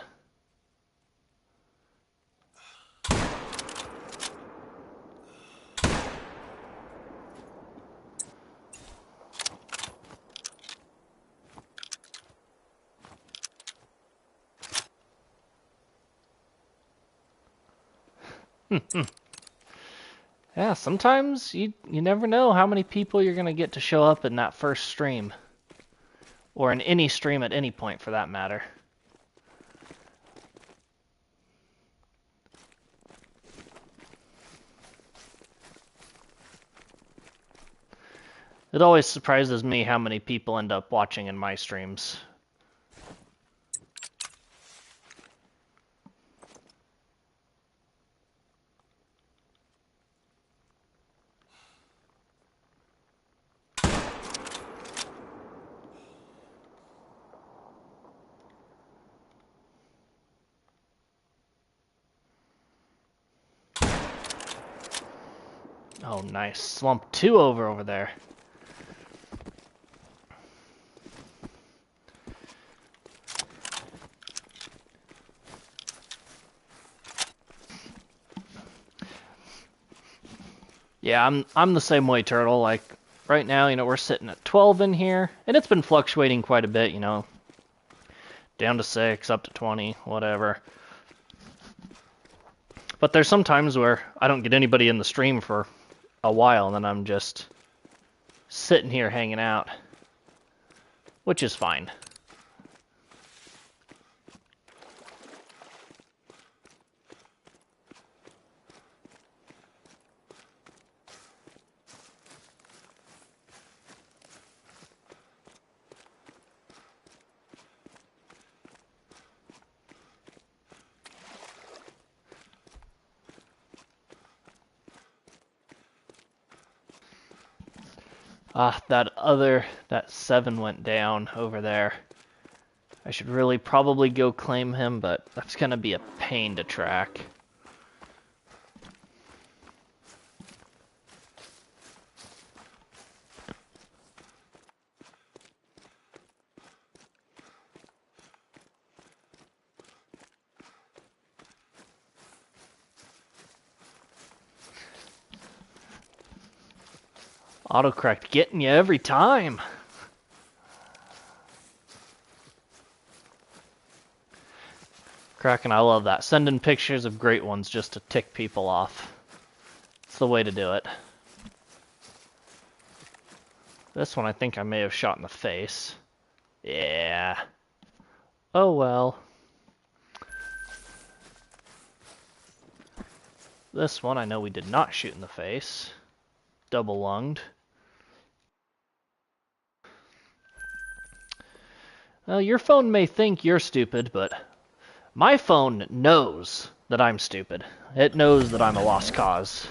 Yeah, sometimes you never know how many people you're gonna get to show up in that first stream. Or in any stream at any point for that matter. It always surprises me how many people end up watching in my streams. Oh, nice. Slump 2 over there. Yeah, I'm the same way, Turtle. Like, right now, we're sitting at 12 in here, and it's been fluctuating quite a bit, down to 6, up to 20, whatever. But there's some times where I don't get anybody in the stream for a while, and then I'm just sitting here hanging out, which is fine. That 7 went down over there. I should really probably go claim him, but that's gonna be a pain to track. Autocorrect getting you every time. Kraken, I love that. Sending pictures of great ones just to tick people off. It's the way to do it. This one I think I may have shot in the face. Yeah. Oh well. This one I know we did not shoot in the face. Double lunged. Well, your phone may think you're stupid, but my phone knows that I'm stupid. It knows that I'm a lost cause.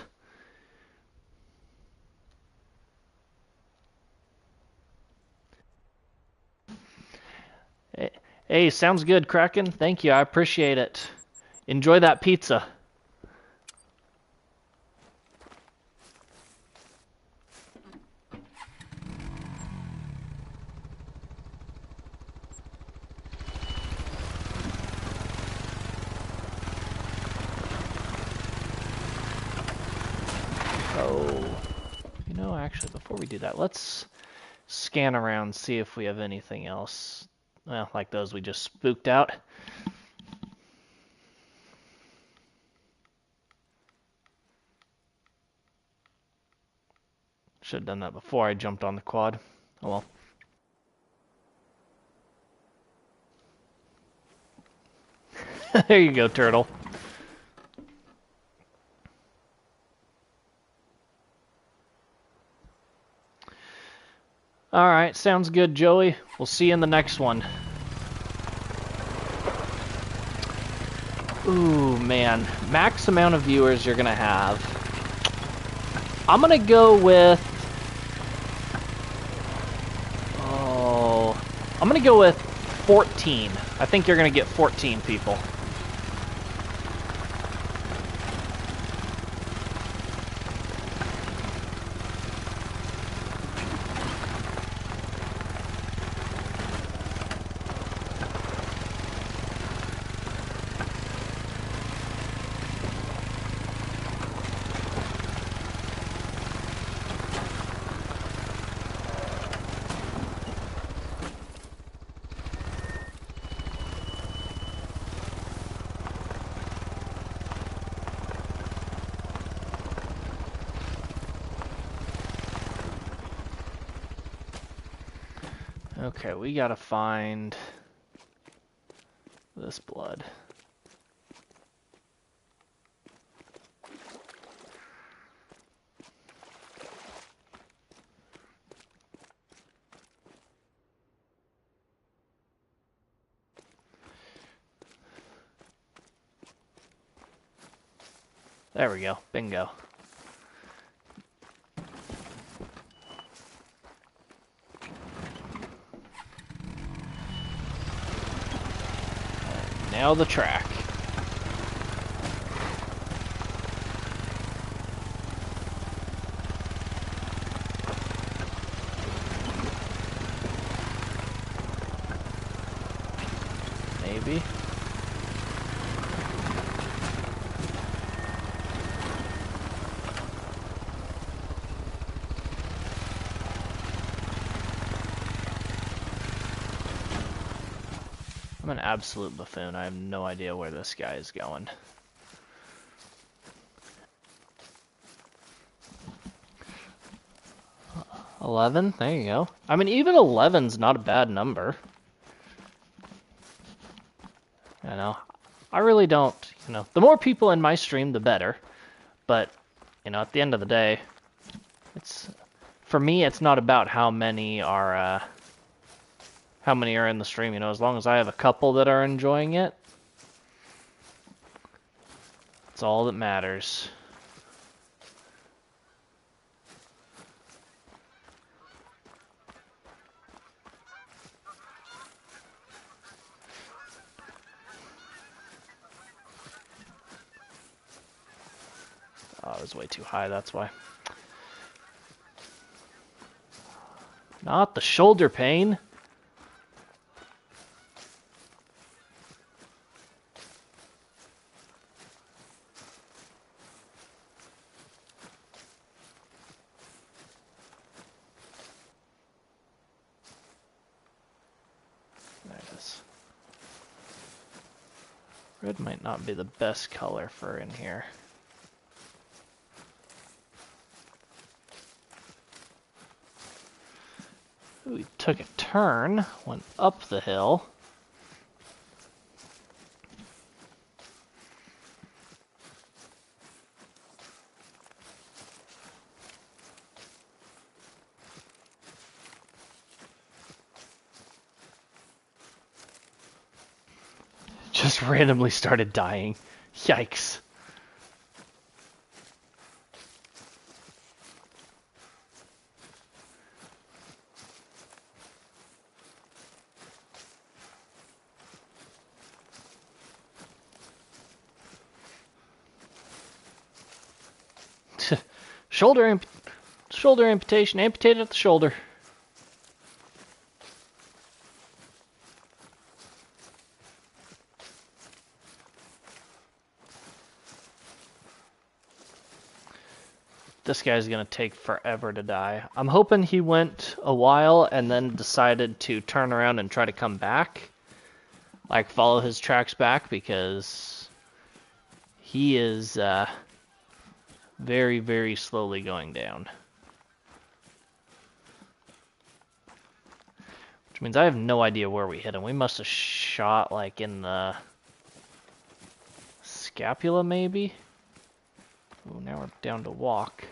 Hey, sounds good, Kraken. Thank you, I appreciate it. Enjoy that pizza. Actually, before we do that, let's scan around, see if we have anything else. Well, like those we just spooked out. Should have done that before I jumped on the quad. Oh well. There you go, Turtle. Alright, sounds good, Joey. We'll see you in the next one. Ooh, man. Max amount of viewers you're gonna have. I'm gonna go with... I'm gonna go with 14. I think you're gonna get 14 people. Okay, we gotta find this blood. There we go. Bingo. Now the track. maybe. I'm an absolute buffoon. I have no idea where this guy is going. $11? There you go. I mean, even 11's not a bad number. You know, I really don't, you know, the more people in my stream, the better. But, you know, at the end of the day, for me, it's not about how many are in the stream. You know, as long as I have a couple that are enjoying it, that's all that matters. Oh, it was way too high, that's why. Not the shoulder pain. There it is. Red might not be the best color for in here. We took a turn, went up the hill. Just randomly started dying. Yikes. Shoulder amputation, amputated at the shoulder. This guy's gonna take forever to die. I'm hoping he went a while and then decided to turn around and try to come back. Like, follow his tracks back, because he is very, very slowly going down. Which means I have no idea where we hit him. We must have shot, like, in the scapula, maybe? Oh, now we're down to walk.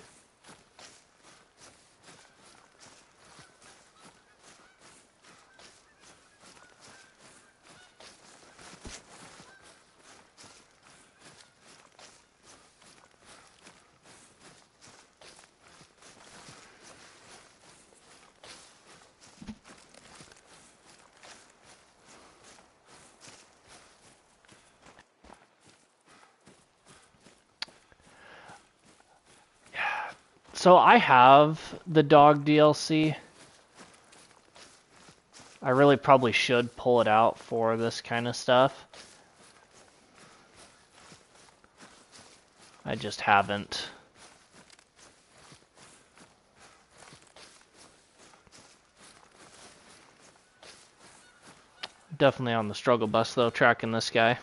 So I have the dog DLC. I really probably should pull it out for this kind of stuff. I just haven't. Definitely on the struggle bus though, tracking this guy.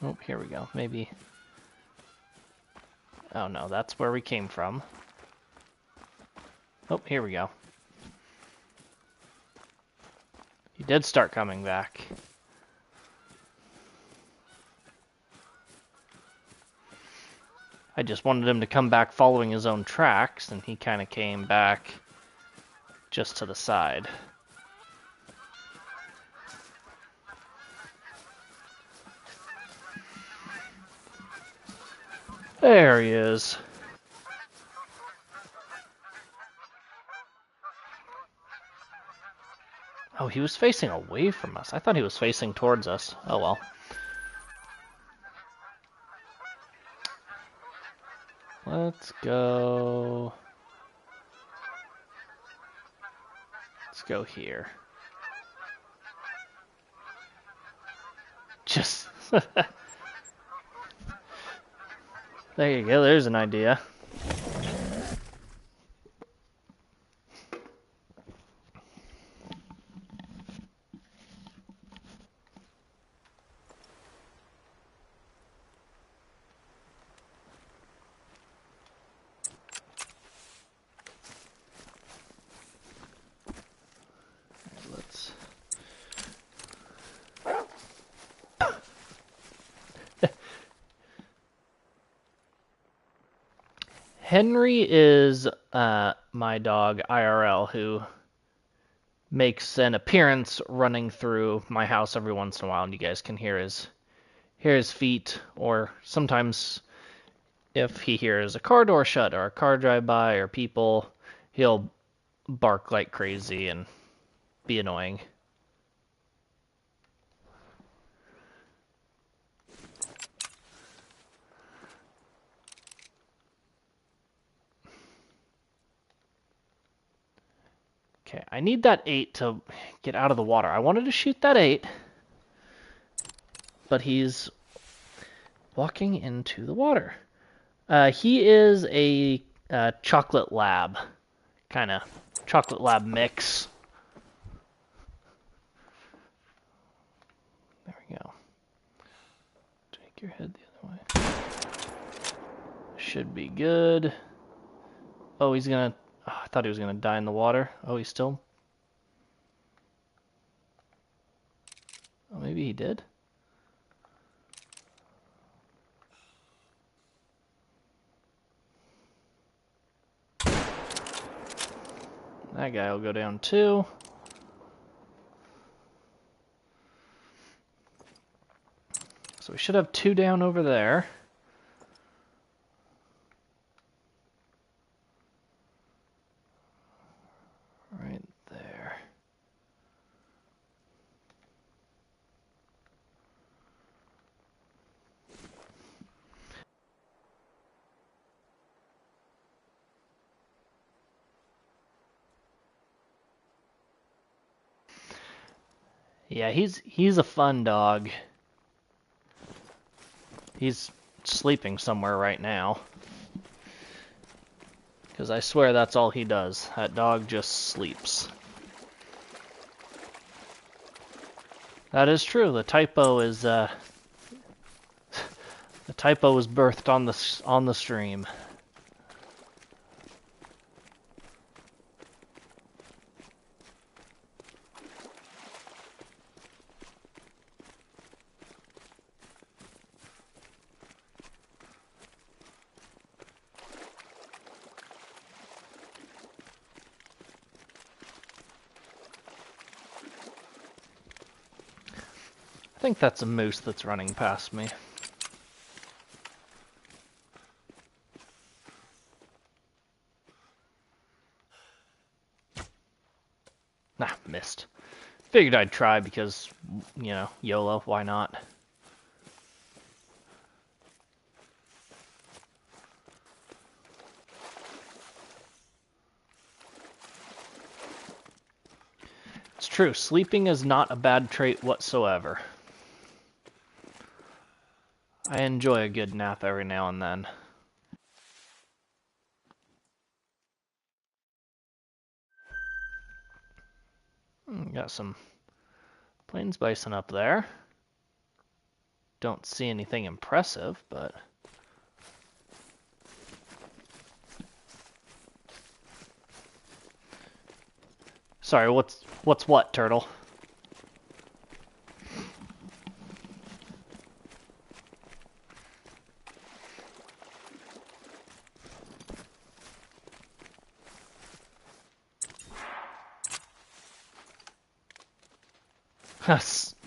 Oh, here we go. Maybe. Oh no, that's where we came from. Oh, here we go. He did start coming back. I just wanted him to come back following his own tracks, and he kind of came back just to the side. There he is. Oh, he was facing away from us. I thought he was facing towards us. Oh well. Let's go. Let's go here. Just... There you go, there's an idea. Let's... Henry is my dog IRL who makes an appearance running through my house every once in a while, and you guys can hear his feet, or sometimes if he hears a car door shut or a car drive by or people, he'll bark like crazy and be annoying. Okay, I need that 8 to get out of the water. I wanted to shoot that 8, but he's walking into the water. He is a chocolate lab, kind of chocolate lab mix. There we go. Take your head the other way. Should be good. Oh, he's gonna... Oh, I thought he was going to die in the water. Oh, he's still... Oh, maybe he did? That guy will go down too. So we should have 2 down over there. Right there. Yeah, he's a fun dog. He's sleeping somewhere right now. Because I swear that's all he does. That dog just sleeps. That is true. The typo is the typo was birthed on the stream. I think that's a moose that's running past me. Nah, missed. Figured I'd try because, you know, YOLO, why not? It's true, sleeping is not a bad trait whatsoever. I enjoy a good nap every now and then. Got some plains bison up there. Don't see anything impressive, but... Sorry, what's what, Turtle?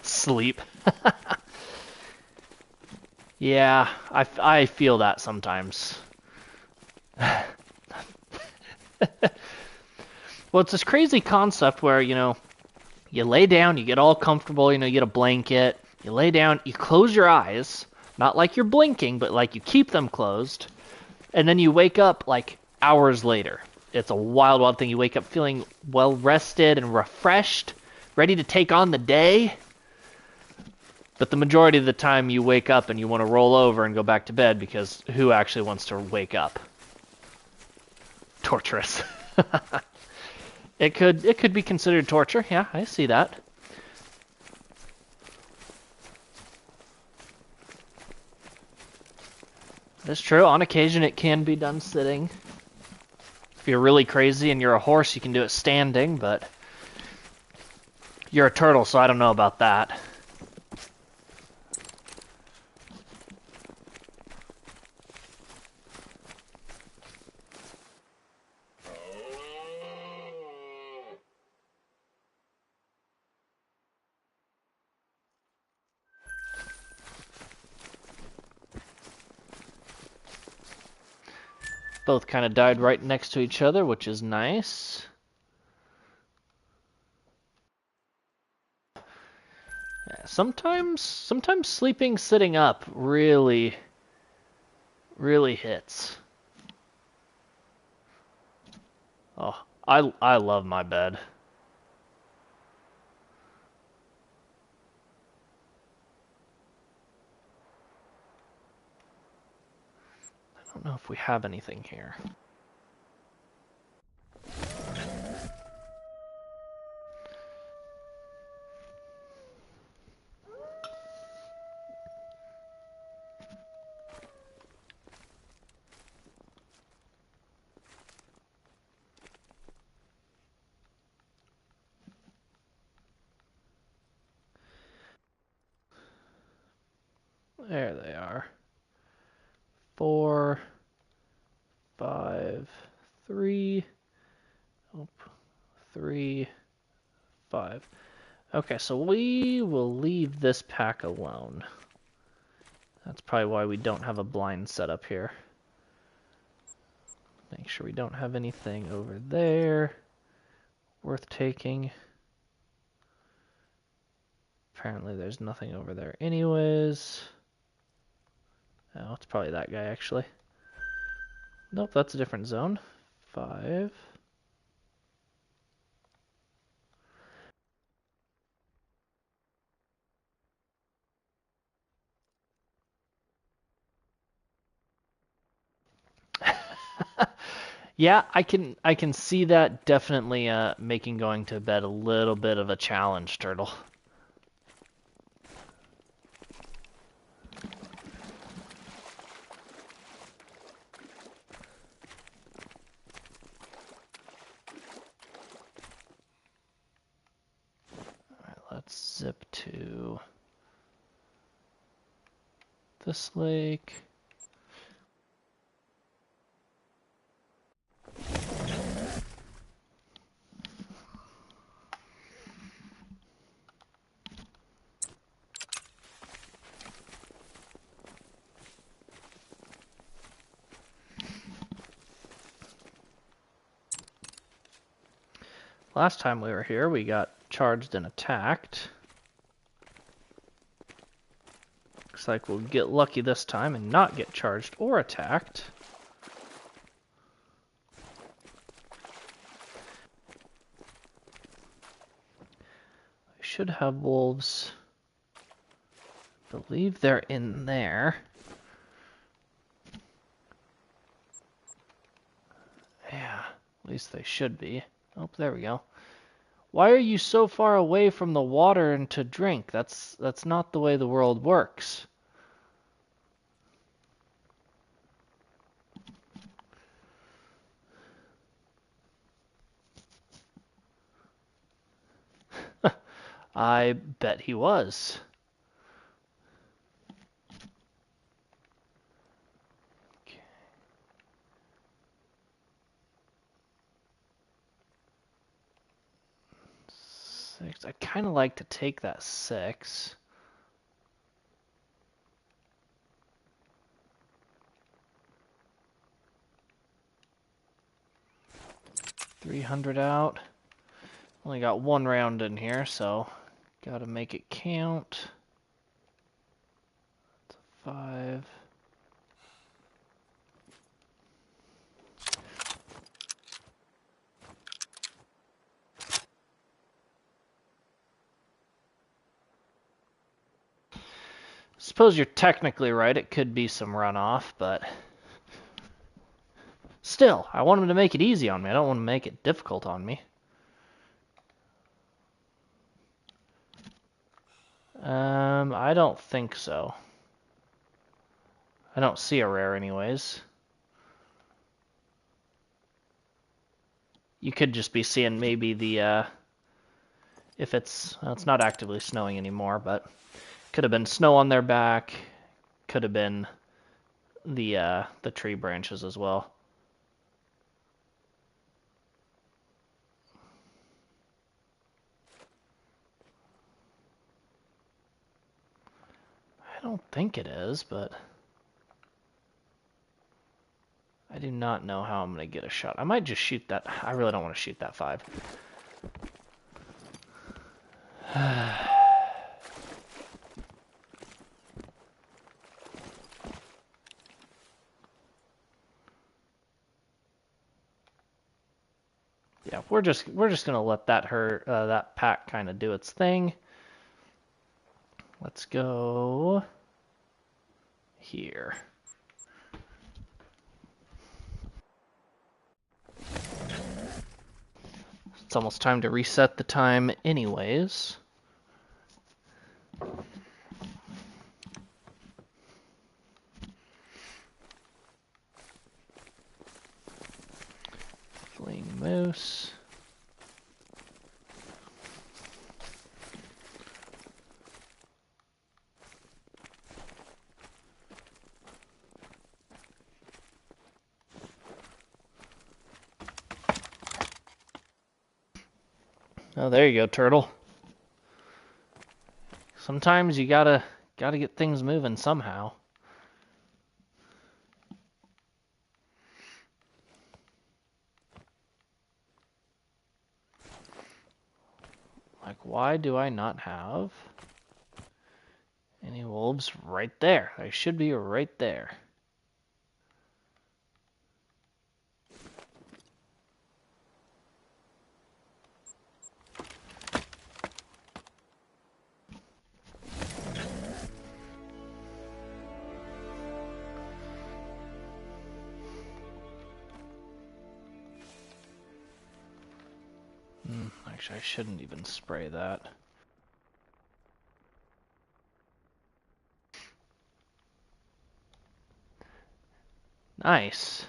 Sleep. Yeah, I feel that sometimes. Well, it's this crazy concept where, you know, you lay down, you get all comfortable, you know, you get a blanket, you lay down, you close your eyes, not like you're blinking, but like you keep them closed, and then you wake up like hours later. it's a wild, wild thing. You wake up feeling well rested and refreshed, ready to take on the day. But the majority of the time you wake up and you want to roll over and go back to bed because who actually wants to wake up? Torturous. It could be considered torture. Yeah, I see that. That's true. On occasion it can be done sitting. If you're really crazy and you're a horse, you can do it standing, but you're a turtle, so I don't know about that. Both kind of died right next to each other, which is nice. Yeah, sometimes sleeping sitting up really hits. Oh, I love my bed. I don't know if we have anything here. There they are. 4, 5, 3, 3, 5. Okay, so we will leave this pack alone. That's probably why we don't have a blind set up here. Make sure we don't have anything over there worth taking. Apparently there's nothing over there anyways. Oh, it's probably that guy actually. Nope, that's a different zone. 5. Yeah, I can see that definitely making going to bed a little bit of a challenge, Turtle. Alright, let's zip to this lake. Last time we were here, we got charged and attacked. Looks like we'll get lucky this time and not get charged or attacked. We should have wolves. I believe they're in there. Yeah, at least they should be. Oh, there we go. Why are you so far away from the water and to drink? That's not the way the world works. I bet he was. Okay. 6. I'd kind of like to take that 6. $300 out. Only got 1 round in here, so gotta make it count. That's a 5. Suppose you're technically right, it could be some runoff, but still, I want him to make it easy on me. I don't want to make it difficult on me. I don't think so. I don't see a rare anyways. You could just be seeing maybe the, if it's, well, it's not actively snowing anymore, but could have been snow on their back. Could have been the tree branches as well. I don't think it is, but I do not know how I'm going to get a shot. I might just shoot that. I really don't want to shoot that 5. Yeah, we're just gonna let that pack kind of do its thing. Let's go here. It's almost time to reset the time anyways. Fleeing moose. Oh, there you go, turtle. Sometimes you gotta get things moving somehow. Like, why do I not have any wolves right there? They should be right there. Actually, I shouldn't even spray that. Nice.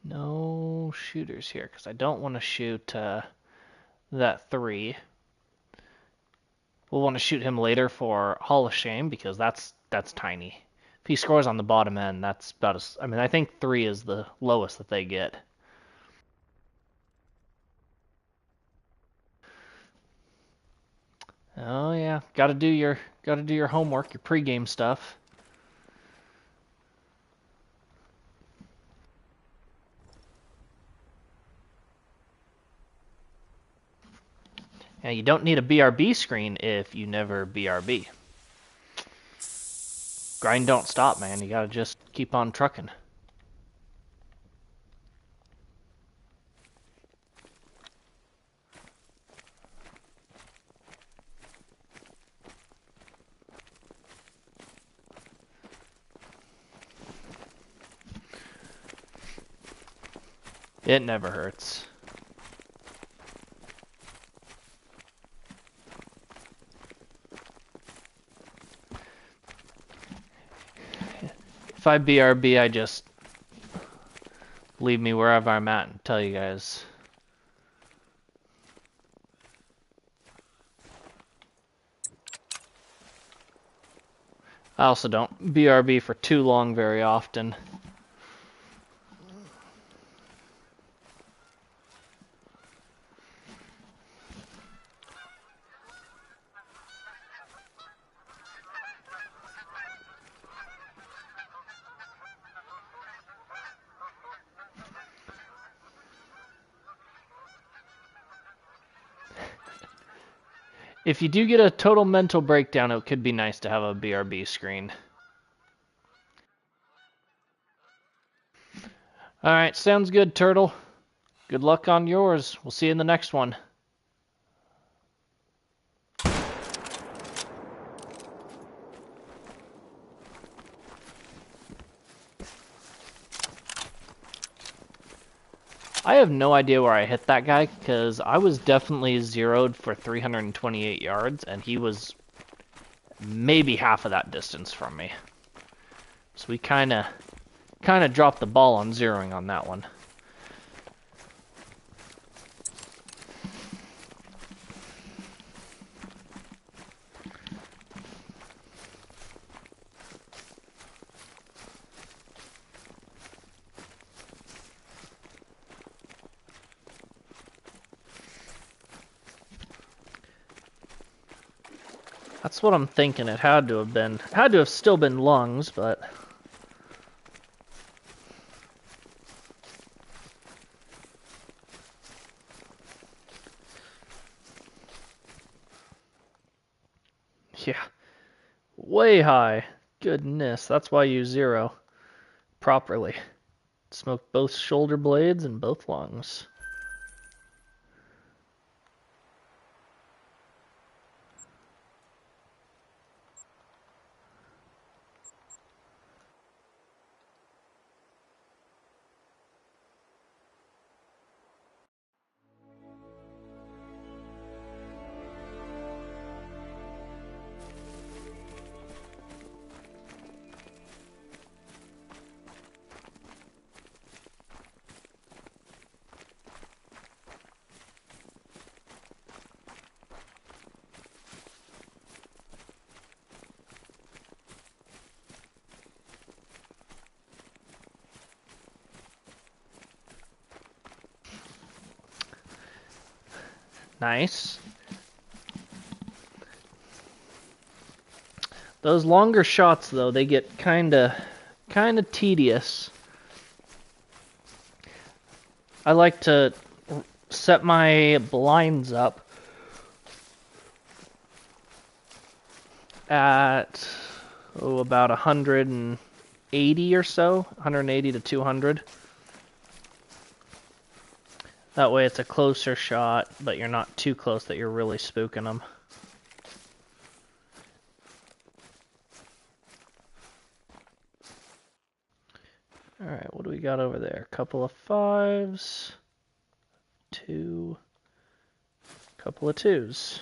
No shooters here, because I don't want to shoot that 3. We'll want to shoot him later for Hall of Shame, because that's tiny. If he scores on the bottom end, that's about as... I mean, I think 3 is the lowest that they get. Oh yeah, gotta do your homework, your pregame stuff. Now, you don't need a BRB screen if you never BRB. Grind don't stop, man. You gotta just keep on trucking. It never hurts. If I BRB, I just leave me wherever I'm at and tell you guys. I also don't BRB for too long very often. If you do get a total mental breakdown, it could be nice to have a BRB screen. Alright, sounds good, Turtle. Good luck on yours. We'll see you in the next one. I have no idea where I hit that guy, because I was definitely zeroed for 328 yards, and he was maybe half of that distance from me. So we kind of dropped the ball on zeroing on that one. That's what I'm thinking it had to have been. It had to have still been lungs, but... yeah. Way high. Goodness, that's why you zero properly. Smoke both shoulder blades and both lungs. Nice. Those longer shots, though, they get kinda tedious. I like to set my blinds up at about 180 or so, 180 to 200. That way it's a closer shot, but you're not too close that you're really spooking them. Alright, what do we got over there? A couple of 5s, 2, couple of 2s.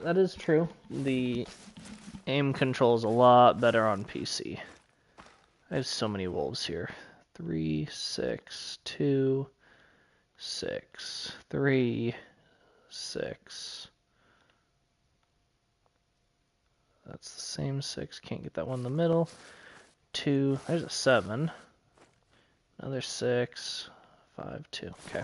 That is true. The aim control is a lot better on PC. I have so many wolves here. 3, 6, 2, 6, 3, 6. That's the same 6. Can't get that one in the middle. 2. There's a 7. Another 6. 5, 2. Okay.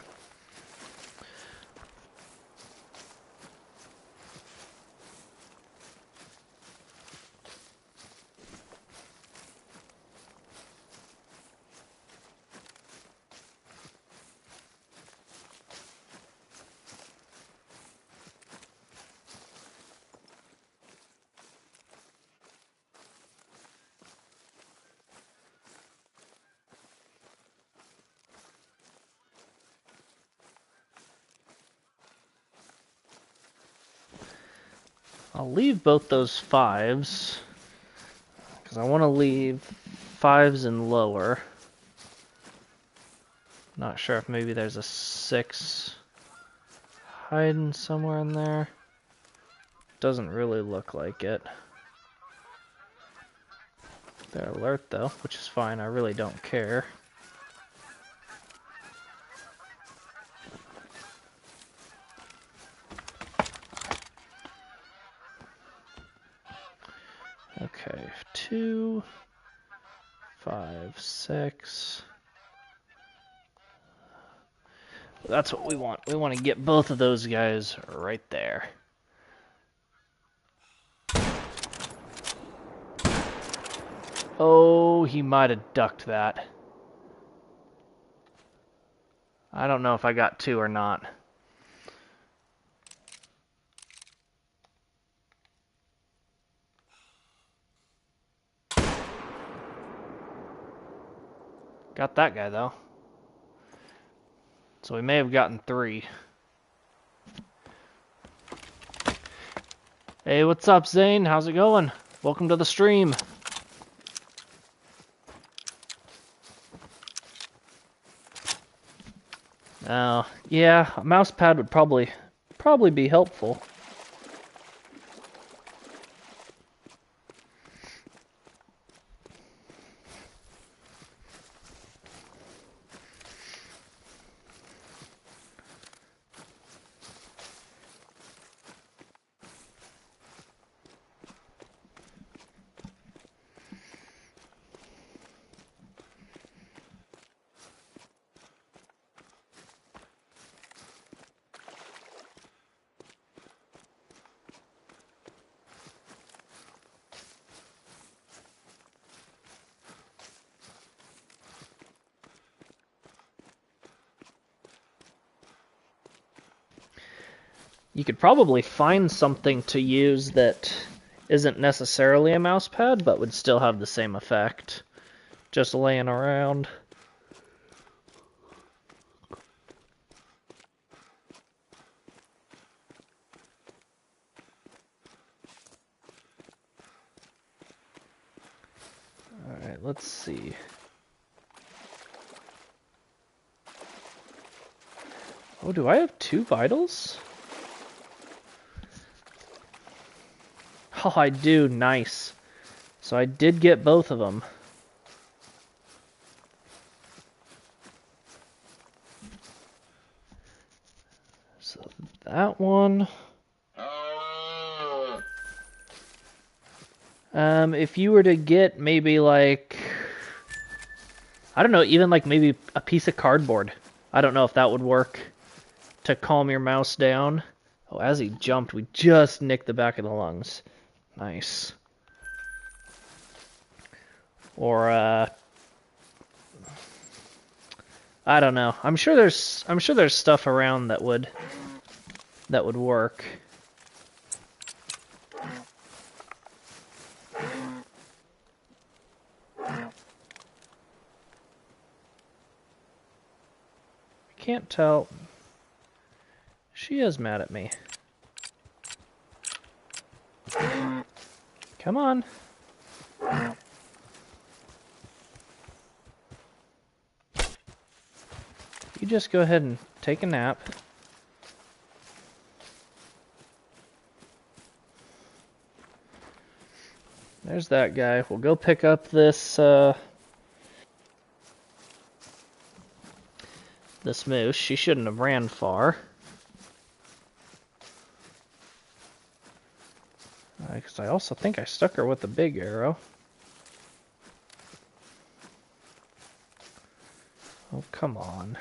I'll leave both those 5s, because I want to leave 5s and lower. Not sure if maybe there's a 6 hiding somewhere in there. Doesn't really look like it. They're alert though, which is fine. I really don't care. Okay, 2, 5, 6. That's what we want. We want to get both of those guys right there. Oh, he might have ducked that. I don't know if I got 2 or not. Got that guy, though. So we may have gotten 3. Hey, what's up, Zane? How's it going? Welcome to the stream. Yeah, a mouse pad would probably be helpful. You could probably find something to use that isn't necessarily a mouse pad, but would still have the same effect. Just laying around. Alright, let's see. Oh, do I have 2 vitals? Oh, I do. Nice. So I did get both of them. So that one... if you were to get maybe like... I don't know, even like maybe a piece of cardboard. I don't know if that would work to calm your mouse down. Oh, as he jumped, we just nicked the back of the lungs. Nice. Or, I don't know. I'm sure there's stuff around that would work. I can't tell. She is mad at me. Come on. You just go ahead and take a nap. There's that guy. We'll go pick up this, this moose. She shouldn't have ran far. Because I also think I stuck her with a big arrow. Oh, come on.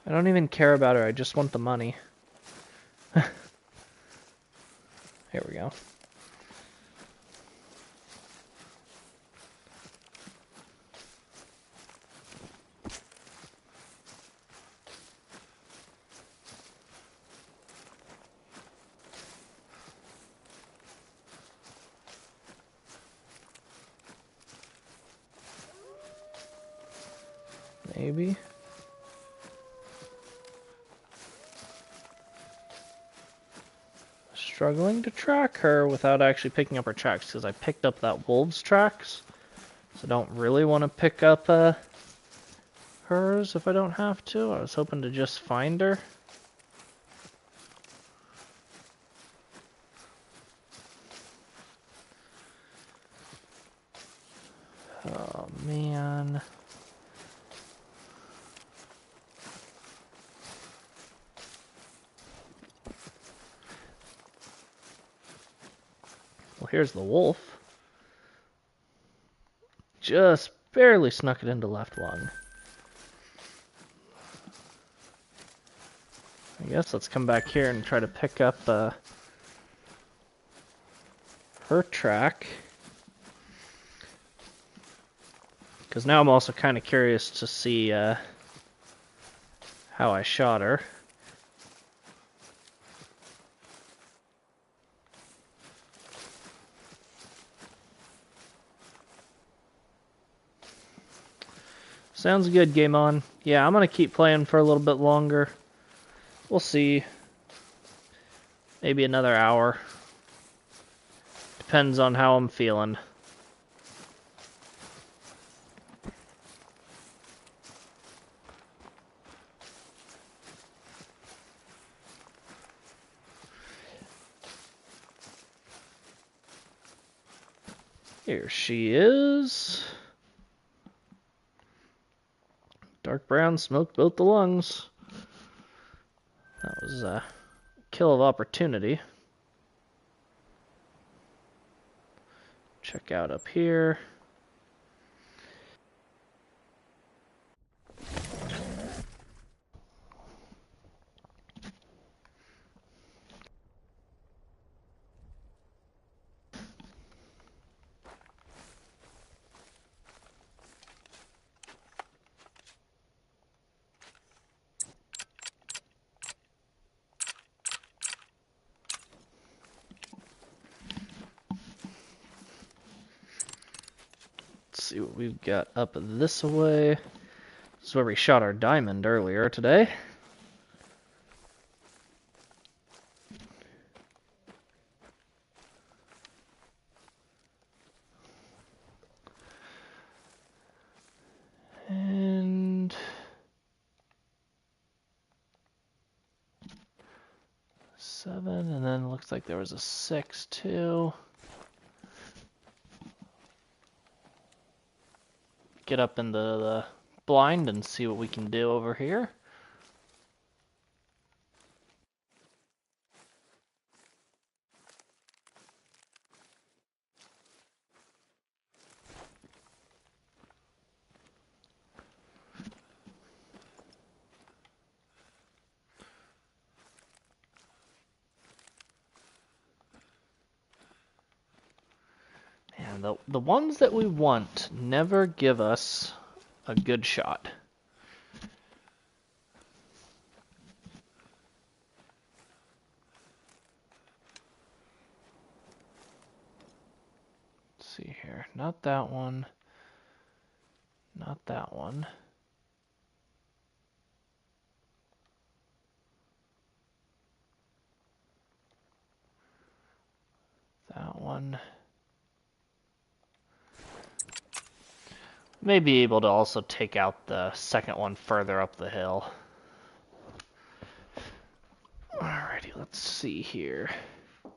I don't even care about her, I just want the money. Here we go. Maybe. Struggling to track her without actually picking up her tracks, because I picked up that wolf's tracks. So I don't really want to pick up hers if I don't have to. I was hoping to just find her. Oh, man. Well, here's the wolf. Just barely snuck it into left lung. I guess let's come back here and try to pick up her track. Because now I'm also kind of curious to see how I shot her. Sounds good, Game On. Yeah, I'm going to keep playing for a little bit longer. We'll see. Maybe another hour. Depends on how I'm feeling. Here she is. Dark brown, smoked both the lungs. That was a kill of opportunity. Check out up here. See what we've got up this way. This is where we shot our diamond earlier today. And 7, and then it looks like there was a 6 too. Get up into the blind and see what we can do over here. And the ones that we want never give us a good shot. Let's see here. Not that one. Not that one. That one. May be able to also take out the second one further up the hill. Alrighty, let's see here. I'm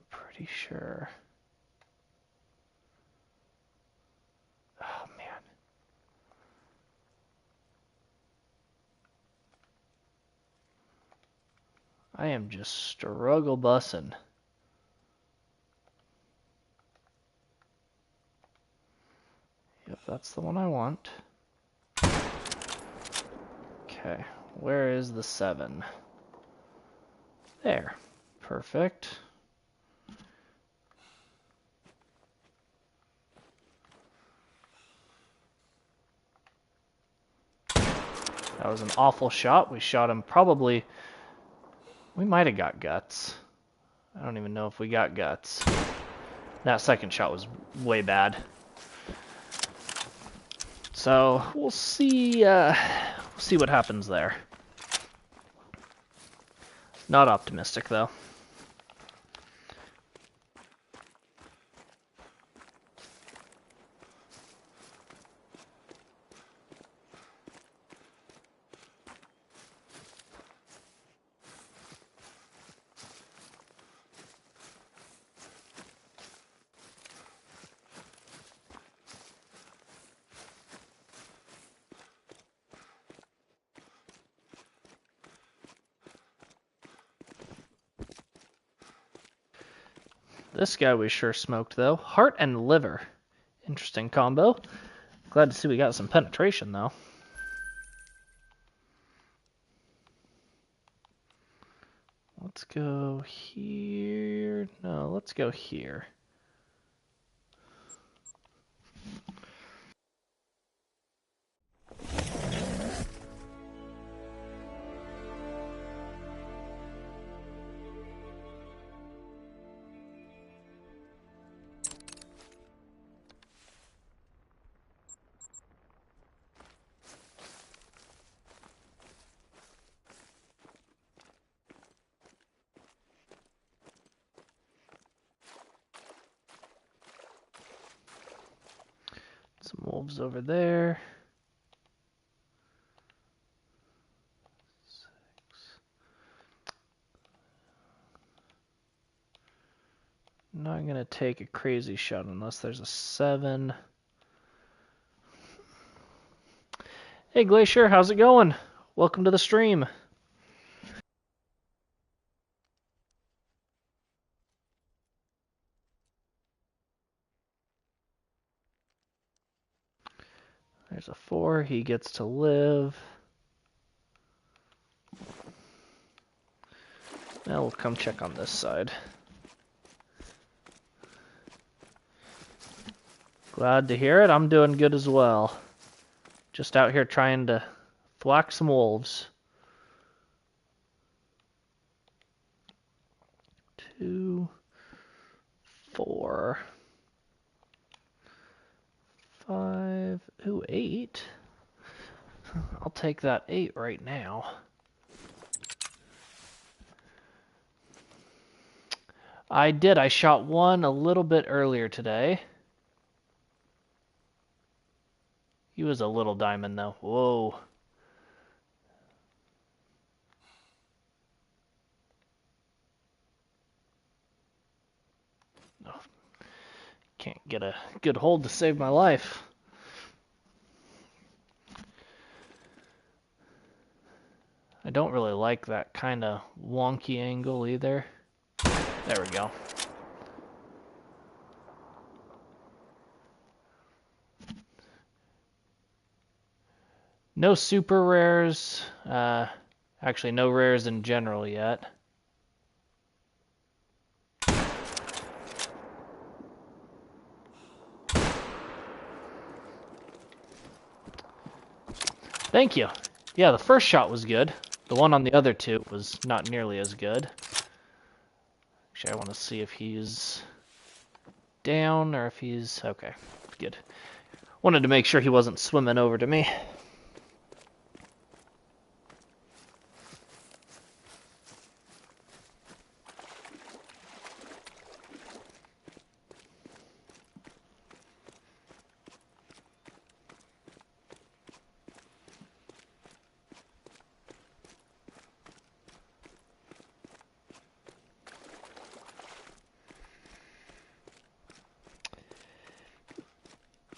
pretty sure. Oh, man. I am just struggle bussing. Yep, that's the one I want. Okay, where is the 7? There. Perfect. That was an awful shot. We shot him probably... We might have got guts. I don't even know if we got guts. That second shot was way bad. So we'll see what happens there. Not optimistic though. This guy we sure smoked, though. Heart and liver. Interesting combo. Glad to see we got some penetration, though. Let's go here. No, let's go here. wolves over there. 6. I'm not gonna take a crazy shot unless there's a 7. Hey Glacier, how's it going? Welcome to the stream. There's a 4, he gets to live. Now we'll come check on this side. Glad to hear it, I'm doing good as well. Just out here trying to thwack some wolves. 2, 4, 5, ooh, 8. I'll take that 8 right now. I did, I shot one a little bit earlier today. He was a little diamond though, whoa. Oh, can't get a good hold to save my life. I don't really like that kind of wonky angle either. There we go. No super rares. Actually, no rares in general yet. Thank you. Yeah, the first shot was good. The one on the other two was not nearly as good. Actually, I want to see if he's down or if he's... Okay, good. Wanted to make sure he wasn't swimming over to me.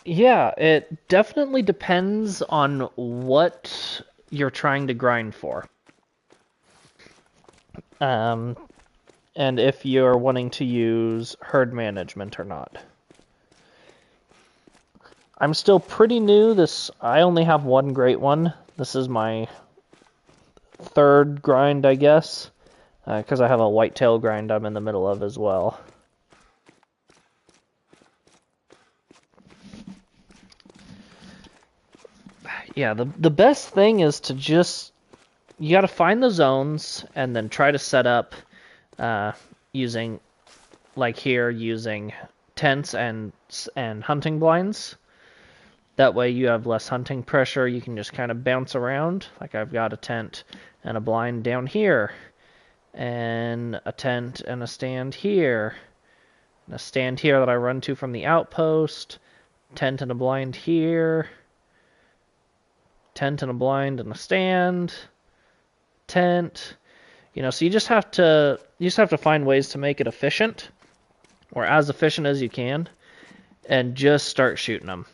Yeah, it definitely depends on what you're trying to grind for. And if you're wanting to use herd management or not. I'm still pretty new. I only have one great one. This is my 3rd grind, I guess, because I have a whitetail grind I'm in the middle of as well. Yeah, the best thing is to just, you got to find the zones and then try to set up using, like here, using tents and hunting blinds. That way you have less hunting pressure. You can just kind of bounce around. Like I've got a tent and a blind down here, and a tent and a stand here, and a stand here that I run to from the outpost, tent and a blind here, tent and a blind and a stand, tent. You know, so you just have to find ways to make it efficient, or as efficient as you can, and just start shooting them.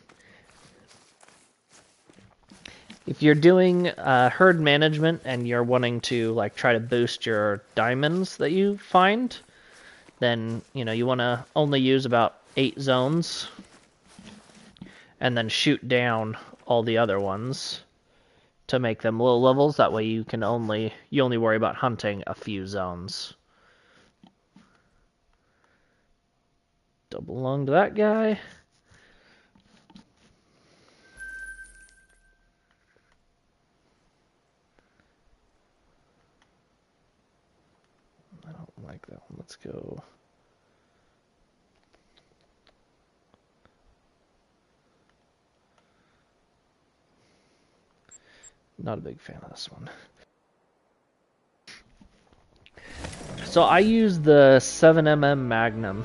If you're doing herd management and you're wanting to like try to boost your diamonds that you find, then you want to only use about 8 zones, and then shoot down all the other ones to make them low levels. That way you only worry about hunting a few zones. Double lung to that guy. I don't like that one. Let's go. Not a big fan of this one. So I use the 7mm Magnum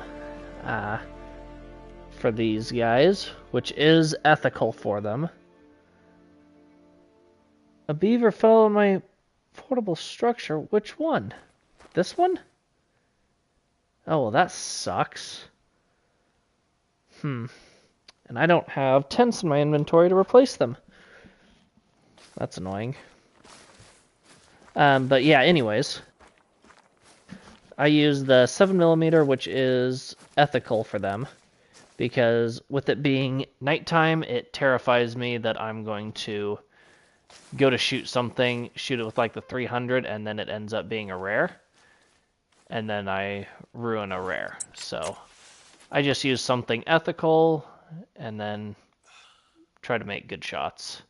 for these guys, which is ethical for them. A beaver fell on my portable structure. Which one? This one? Oh, well, that sucks. And I don't have tents in my inventory to replace them. That's annoying. But yeah, anyways. I use the 7mm, which is ethical for them. Because with it being nighttime, it terrifies me that I'm going to go to shoot something, shoot it with like the 300, and then it ends up being a rare. And then I ruin a rare. So I just use something ethical and then try to make good shots.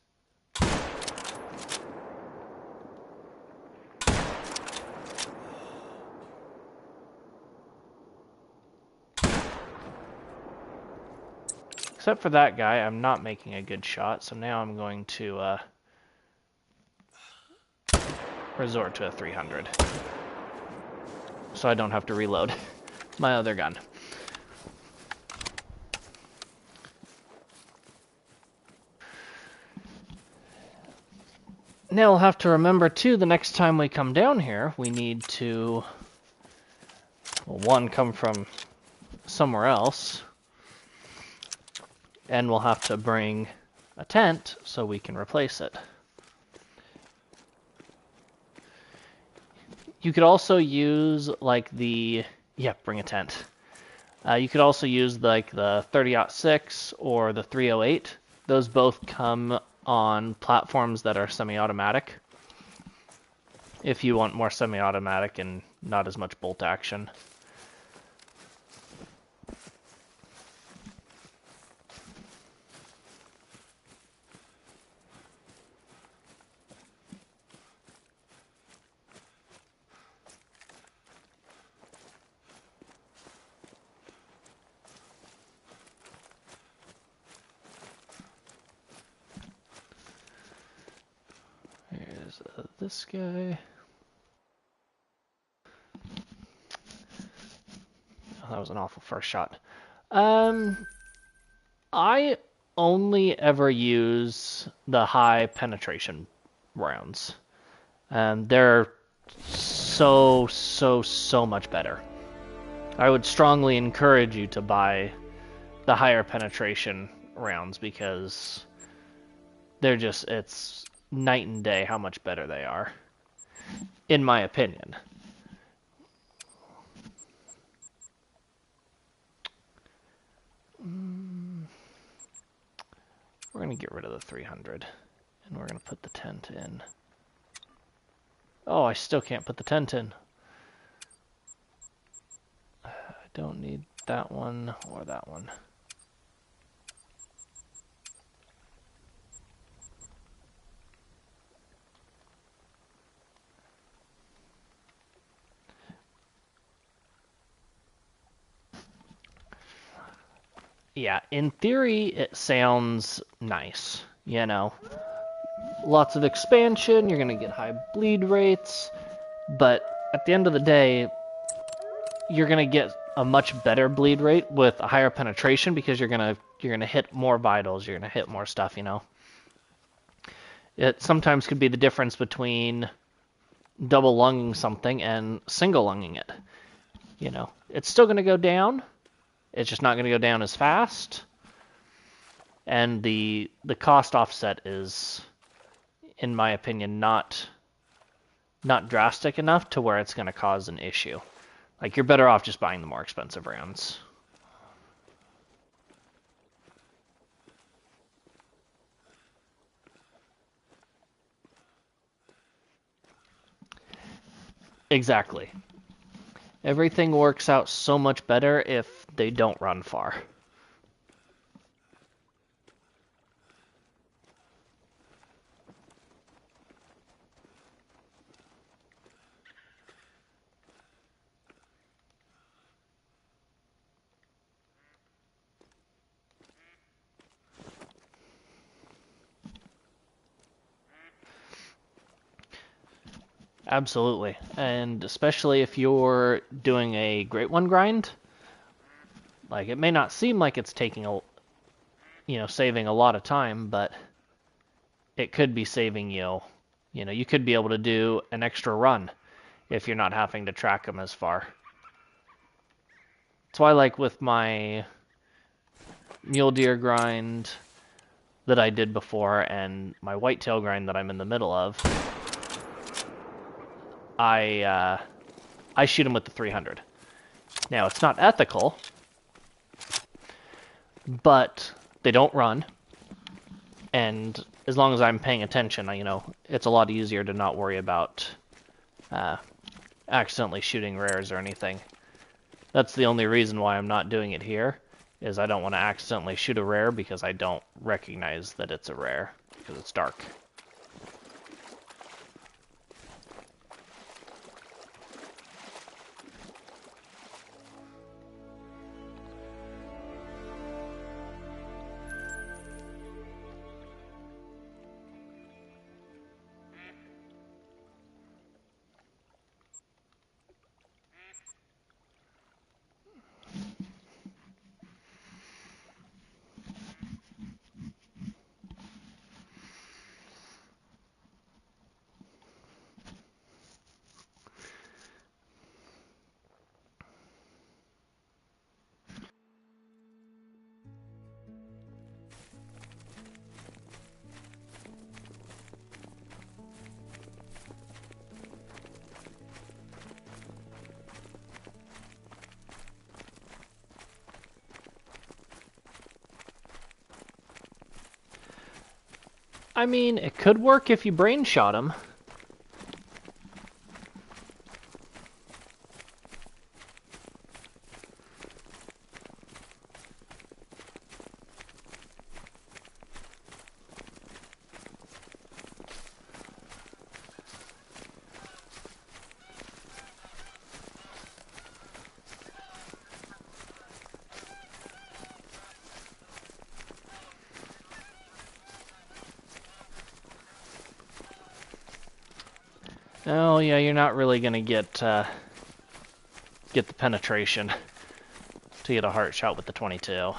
Except for that guy, I'm not making a good shot, so now I'm going to resort to a 300. So I don't have to reload my other gun. Now we'll have to remember, too, the next time we come down here, we need to, well, one, come from somewhere else, and we'll have to bring a tent so we can replace it. You could also use, like, bring a tent. You could also use, like, the 30-06 or the 308. Those both come on platforms that are semi-automatic. If you want more semi-automatic and not as much bolt action. Here's this guy. Oh, that was an awful first shot. I only ever use the high penetration rounds. They're so much better. I would strongly encourage you to buy the higher penetration rounds because they're just, it's night and day how much better they are, in my opinion. We're going to get rid of the 300, and we're going to put the tent in. Oh, I still can't put the tent in. I don't need that one or that one. Yeah, in theory, it sounds nice, you know. Lots of expansion, you're going to get high bleed rates, but at the end of the day, you're going to get a much better bleed rate with a higher penetration because you're going to hit more vitals, you're going to hit more stuff, you know. It sometimes could be the difference between double lunging something and single lunging it. You know, it's still going to go down. It's just not going to go down as fast. And the cost offset is, in my opinion, not drastic enough to where it's going to cause an issue. Like, you're better off just buying the more expensive rounds. Exactly. Everything works out so much better if they don't run far. Absolutely. And especially if you're doing a Great One grind, like, it may not seem like it's taking saving a lot of time, but it could be saving you, you could be able to do an extra run if you're not having to track them as far. That's why, like with my mule deer grind that I did before and my whitetail grind that I'm in the middle of, I shoot them with the 300. Now, it's not ethical, but they don't run, and as long as I'm paying attention, it's a lot easier to not worry about accidentally shooting rares or anything. That's the only reason why I'm not doing it here, is I don't want to accidentally shoot a rare because I don't recognize that it's a rare, because it's dark. I mean, it could work if you brain shot him. Oh yeah, you're not really gonna get the penetration to get a heart shot with the 22,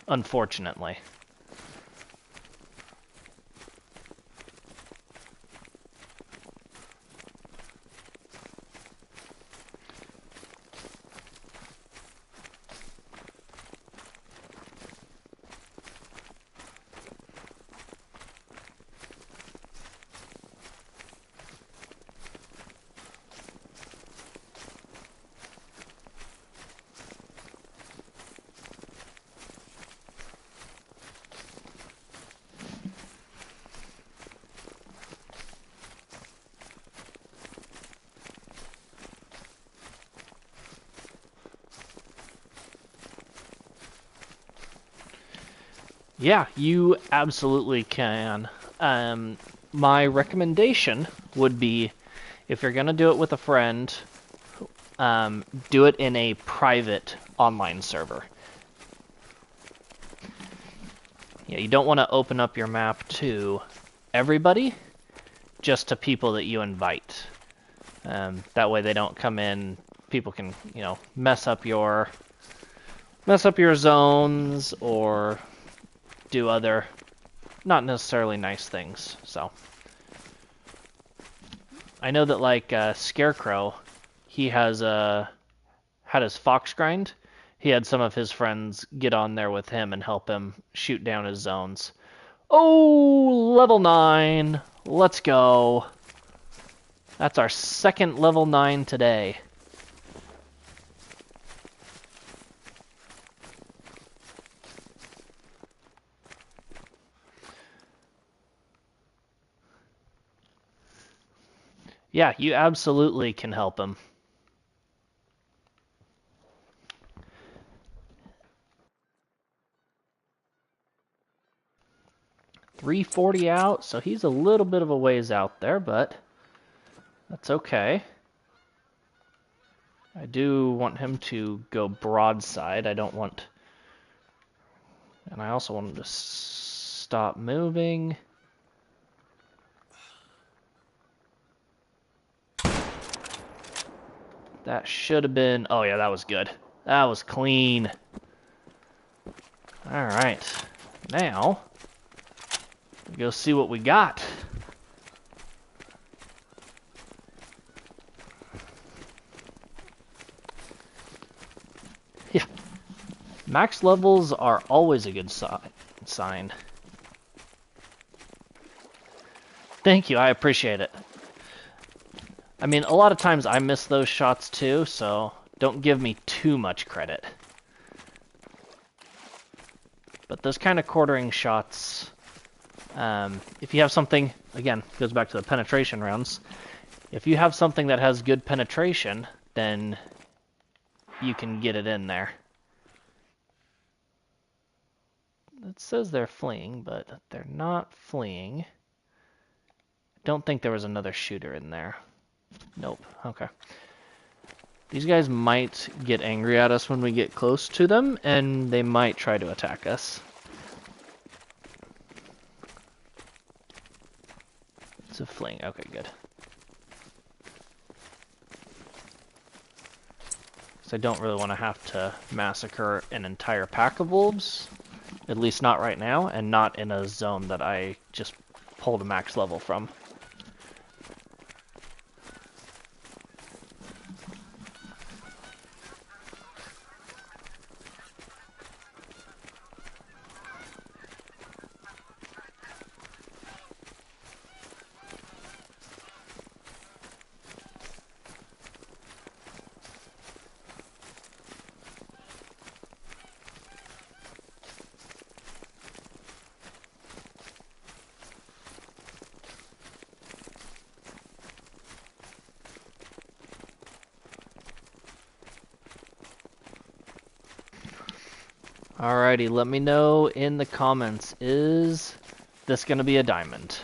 unfortunately. Yeah, you absolutely can. My recommendation would be, if you're going to do it with a friend, do it in a private online server. Yeah, you don't want to open up your map to everybody, just to people that you invite. That way they don't come in, people can, mess up your zones or do other not necessarily nice things. So I know that like Scarecrow, he had his fox grind. He had some of his friends get on there with him and help him shoot down his zones. Oh, level 9. Let's go. That's our second level 9 today. Yeah, you absolutely can help him. .340 out, so he's a little bit of a ways out there, but that's okay. I do want him to go broadside. I don't want... And I also want him to stop moving. That should have been... Oh yeah, that was good. That was clean. Alright. now, we go see what we got. Yeah. Max levels are always a good sign. Thank you, I appreciate it. I mean, a lot of times I miss those shots too, so don't give me too much credit. But those kind of quartering shots, if you have something, again, goes back to the penetration rounds, if you have something that has good penetration, then you can get it in there. It says they're fleeing, but they're not fleeing. Don't think there was another shooter in there. Nope. Okay. These guys might get angry at us when we get close to them, and they might try to attack us. It's a fling. Okay, good. So I don't really want to have to massacre an entire pack of wolves, at least not right now, and not in a zone that I just pulled a max level from. Alrighty, let me know in the comments, is this gonna be a diamond?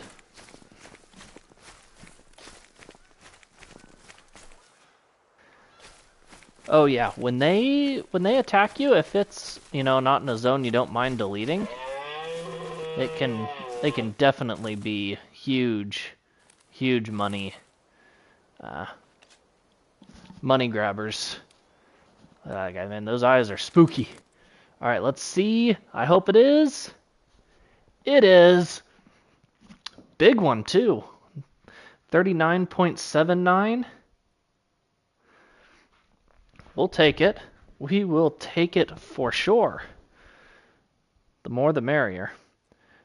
Oh yeah, when they attack you, if it's, you know, not in a zone you don't mind deleting, they can definitely be huge money money grabbers. Guy, man, those eyes are spooky. All right, let's see. I hope it is. It is. Big one, too. 39.79. We'll take it. We will take it for sure. The more the merrier.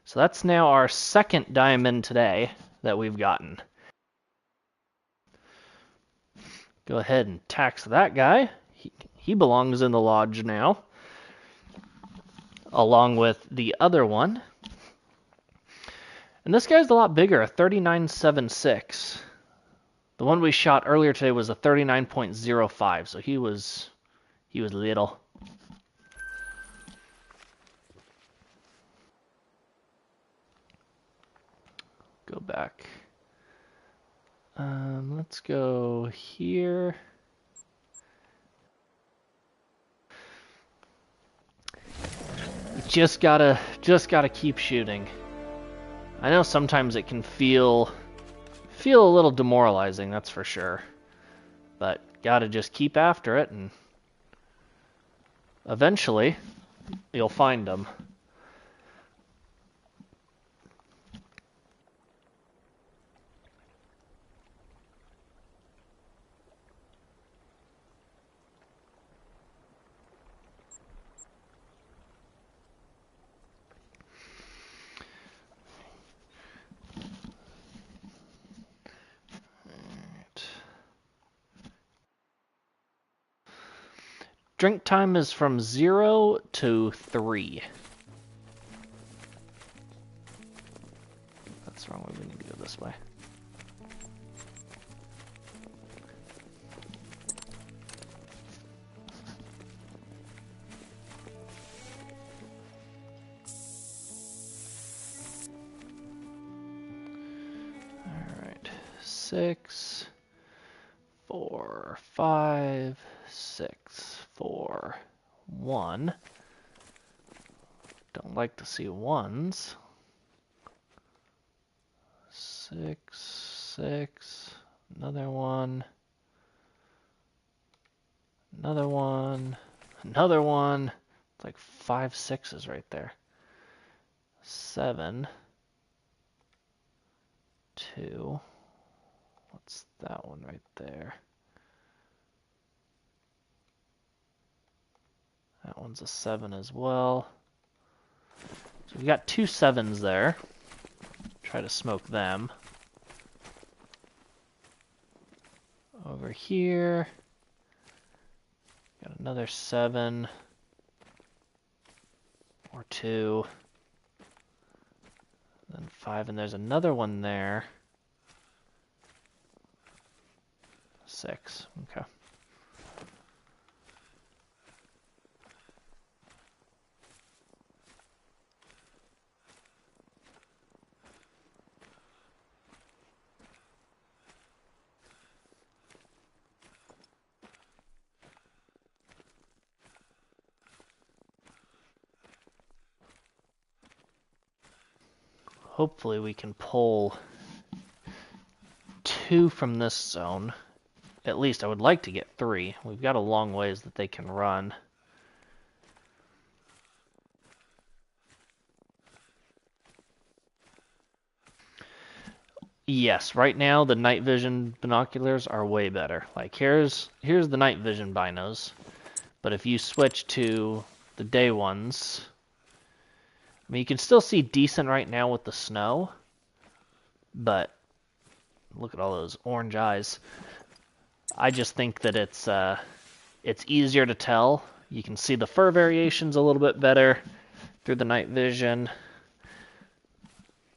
So that's now our second diamond today that we've gotten. Go ahead and tax that guy. He belongs in the lodge now, along with the other one. And this guy's a lot bigger, a 39.76. The one we shot earlier today was a 39.05, so he was little. Go back. Let's go here. Just gotta keep shooting. I know sometimes it can feel a little demoralizing, that's for sure. But gotta just keep after it, and eventually you'll find them. Drink time is from 0 to 3. That's the wrong way. We need to go this way. All right. 6, 4, 5, 6, 4, 1. Don't like to see ones. 6, 6, another one, another one, another one. It's like 5 6s right there. 7, 2. What's that one right there? That one's a 7 as well. So we got 2 7s there. Try to smoke them. Over here, got another 7 or 2. Then 5, and there's another one there. 6. Okay. Hopefully we can pull 2 from this zone. At least I would like to get 3. We've got a long ways that they can run. Yes, right now the night vision binoculars are way better. Like here's the night vision binos. But if you switch to the day ones, I mean, you can still see decent right now with the snow, but look at all those orange eyes. I just think that it's easier to tell. You can see the fur variations a little bit better through the night vision.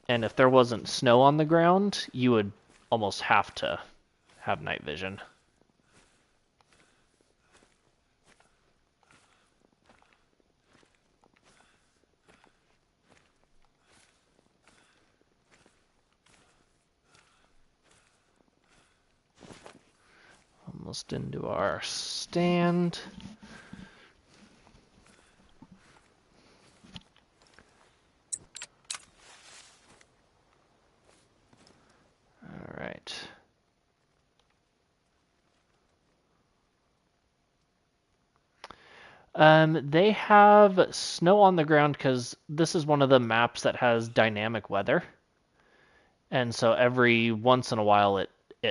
And if there wasn't snow on the ground, you would almost have to have night vision. Almost into our stand. All right. They have snow on the ground because this is one of the maps that has dynamic weather. And so every once in a while it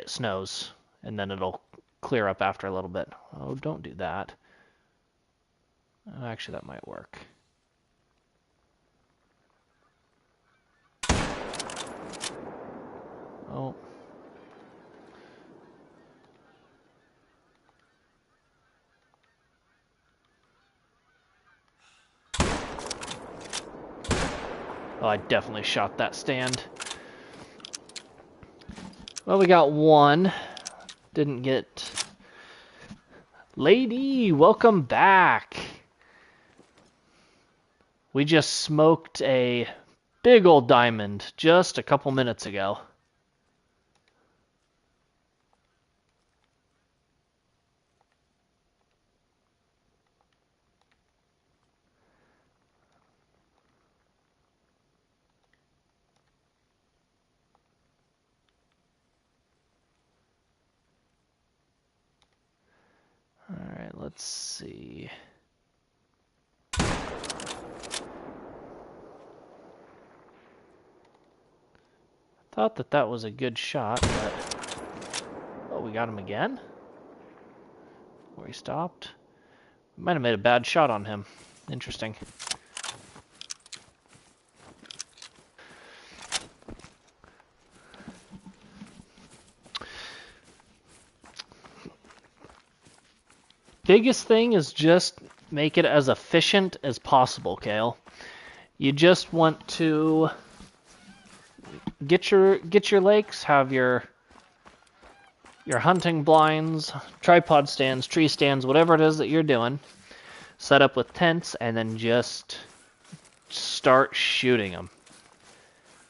snows, and then it'll clear up after a little bit. Oh, don't do that. Actually, that might work. Oh. Oh, I definitely shot that stand. Well, we got 1. Didn't get... Lady, welcome back. We just smoked a big old diamond just a couple minutes ago. Alright, let's see. Thought that was a good shot, but... Oh, we got him again? Where he stopped? Might have made a bad shot on him. Interesting. Biggest thing is just make it as efficient as possible, Kale. You just want to get your lakes, have your hunting blinds, tripod stands, tree stands, whatever it is that you're doing, set up with tents, and then just start shooting them.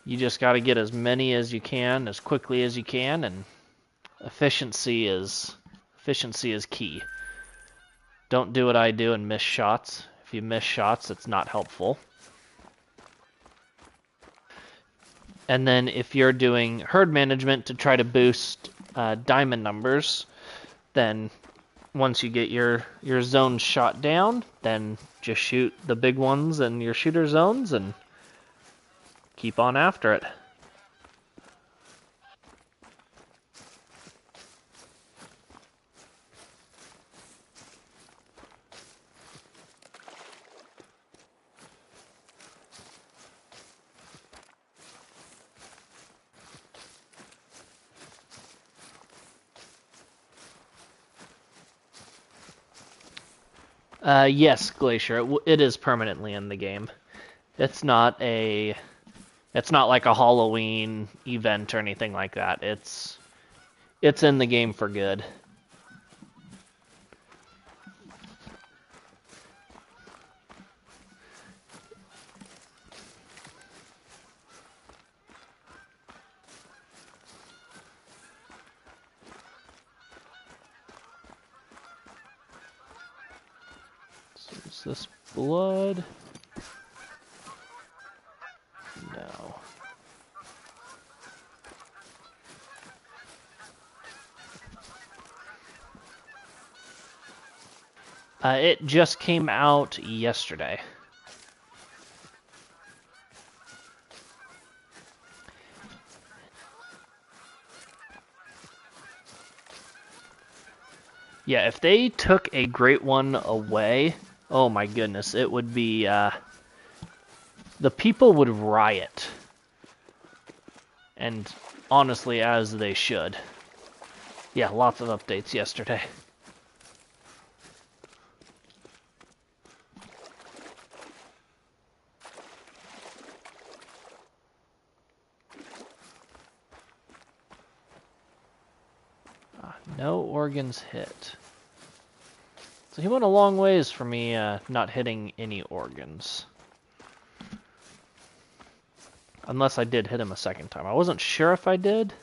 You just got to get as many as you can, as quickly as you can, and efficiency is key. Don't do what I do and miss shots. If you miss shots, it's not helpful. And then if you're doing herd management to try to boost diamond numbers, then once you get your zones shot down, then just shoot the big ones in your shooter zones and keep on after it. Yes, Glacier. It is permanently in the game. It's not like a Halloween event or anything like that. It's in the game for good. So is this blood? No. It just came out yesterday. Yeah, if they took a great one away, oh my goodness, it would be, the people would riot. And honestly, as they should. Yeah, lots of updates yesterday. No organs hit. So he went a long ways for me not hitting any organs. Unless I did hit him a second time. I wasn't sure if I did.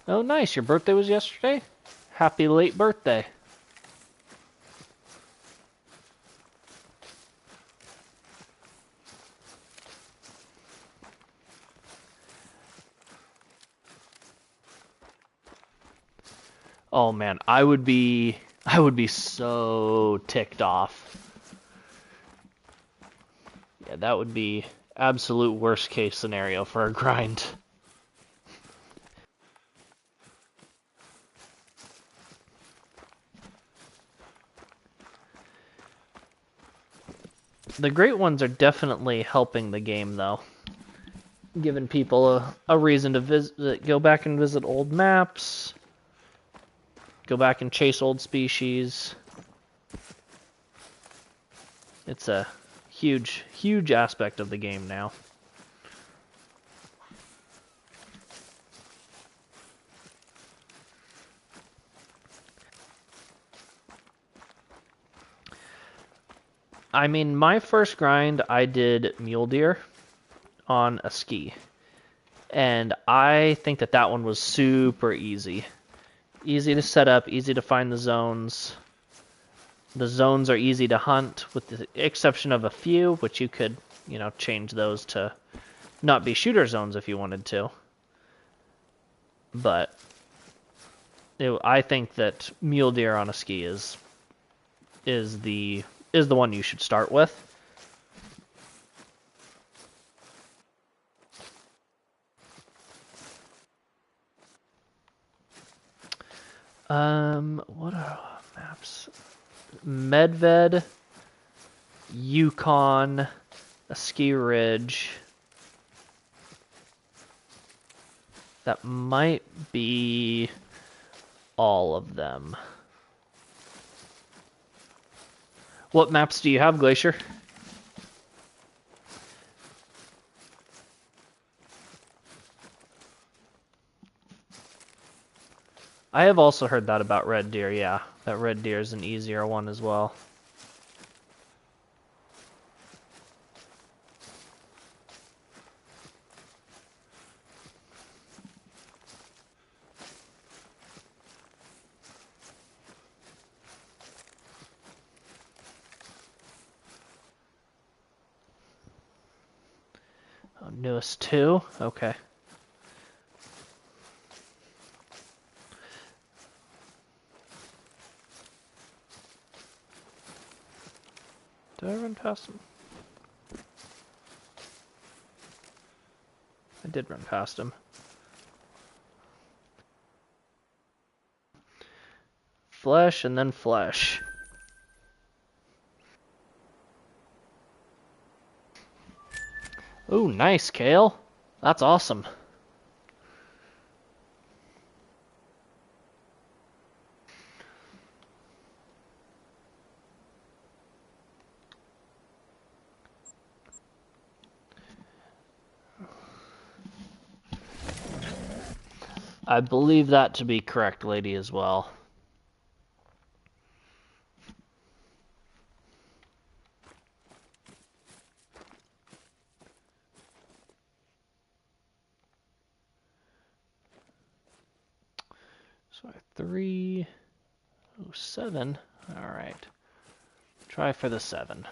Oh, nice. Your birthday was yesterday? Happy late birthday. Oh man, I would be so ticked off. Yeah, that would be absolute worst case scenario for a grind. The great ones are definitely helping the game though. Giving people a reason to visit, go back and visit old maps. Go back and chase old species. It's a huge, huge aspect of the game now. I mean, my first grind, I did mule deer on a ski. And I think that one was super easy. Easy to set up, easy to find the zones. The zones are easy to hunt, with the exception of a few, which you could, change those to not be shooter zones if you wanted to. But I think that mule deer on a ski is the one you should start with. What are maps? Medved, Yukon, a ski ridge. That might be all of them. What maps do you have, Glacier? I have also heard that about red deer, yeah. That red deer is an easier one as well. Oh, newest 2? Okay. Did I run past him? I did run past him. Flesh and then flesh. Ooh, nice, Kale. That's awesome. I believe that to be correct, lady, as well. So I have 307. All right. Try for the 7.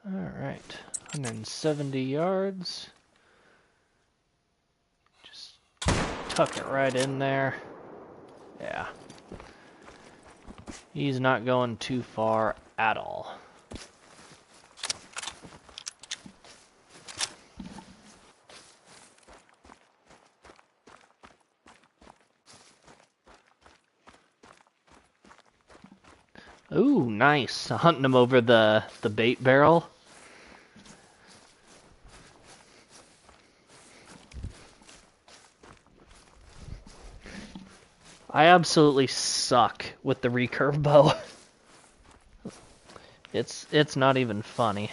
All right. 170 yards. Just tuck it right in there. Yeah. He's not going too far at all. Ooh, nice. Hunting him over the bait barrel. I absolutely suck with the recurve bow. It's not even funny.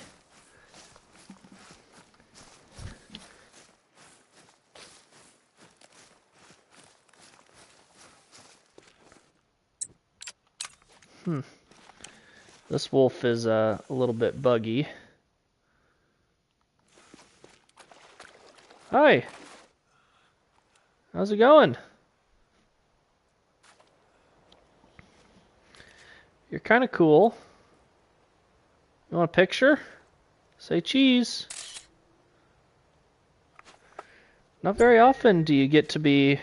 This wolf is a little bit buggy. Hi. How's it going? You're kind of cool. You want a picture? Say cheese. Not very often do you get to be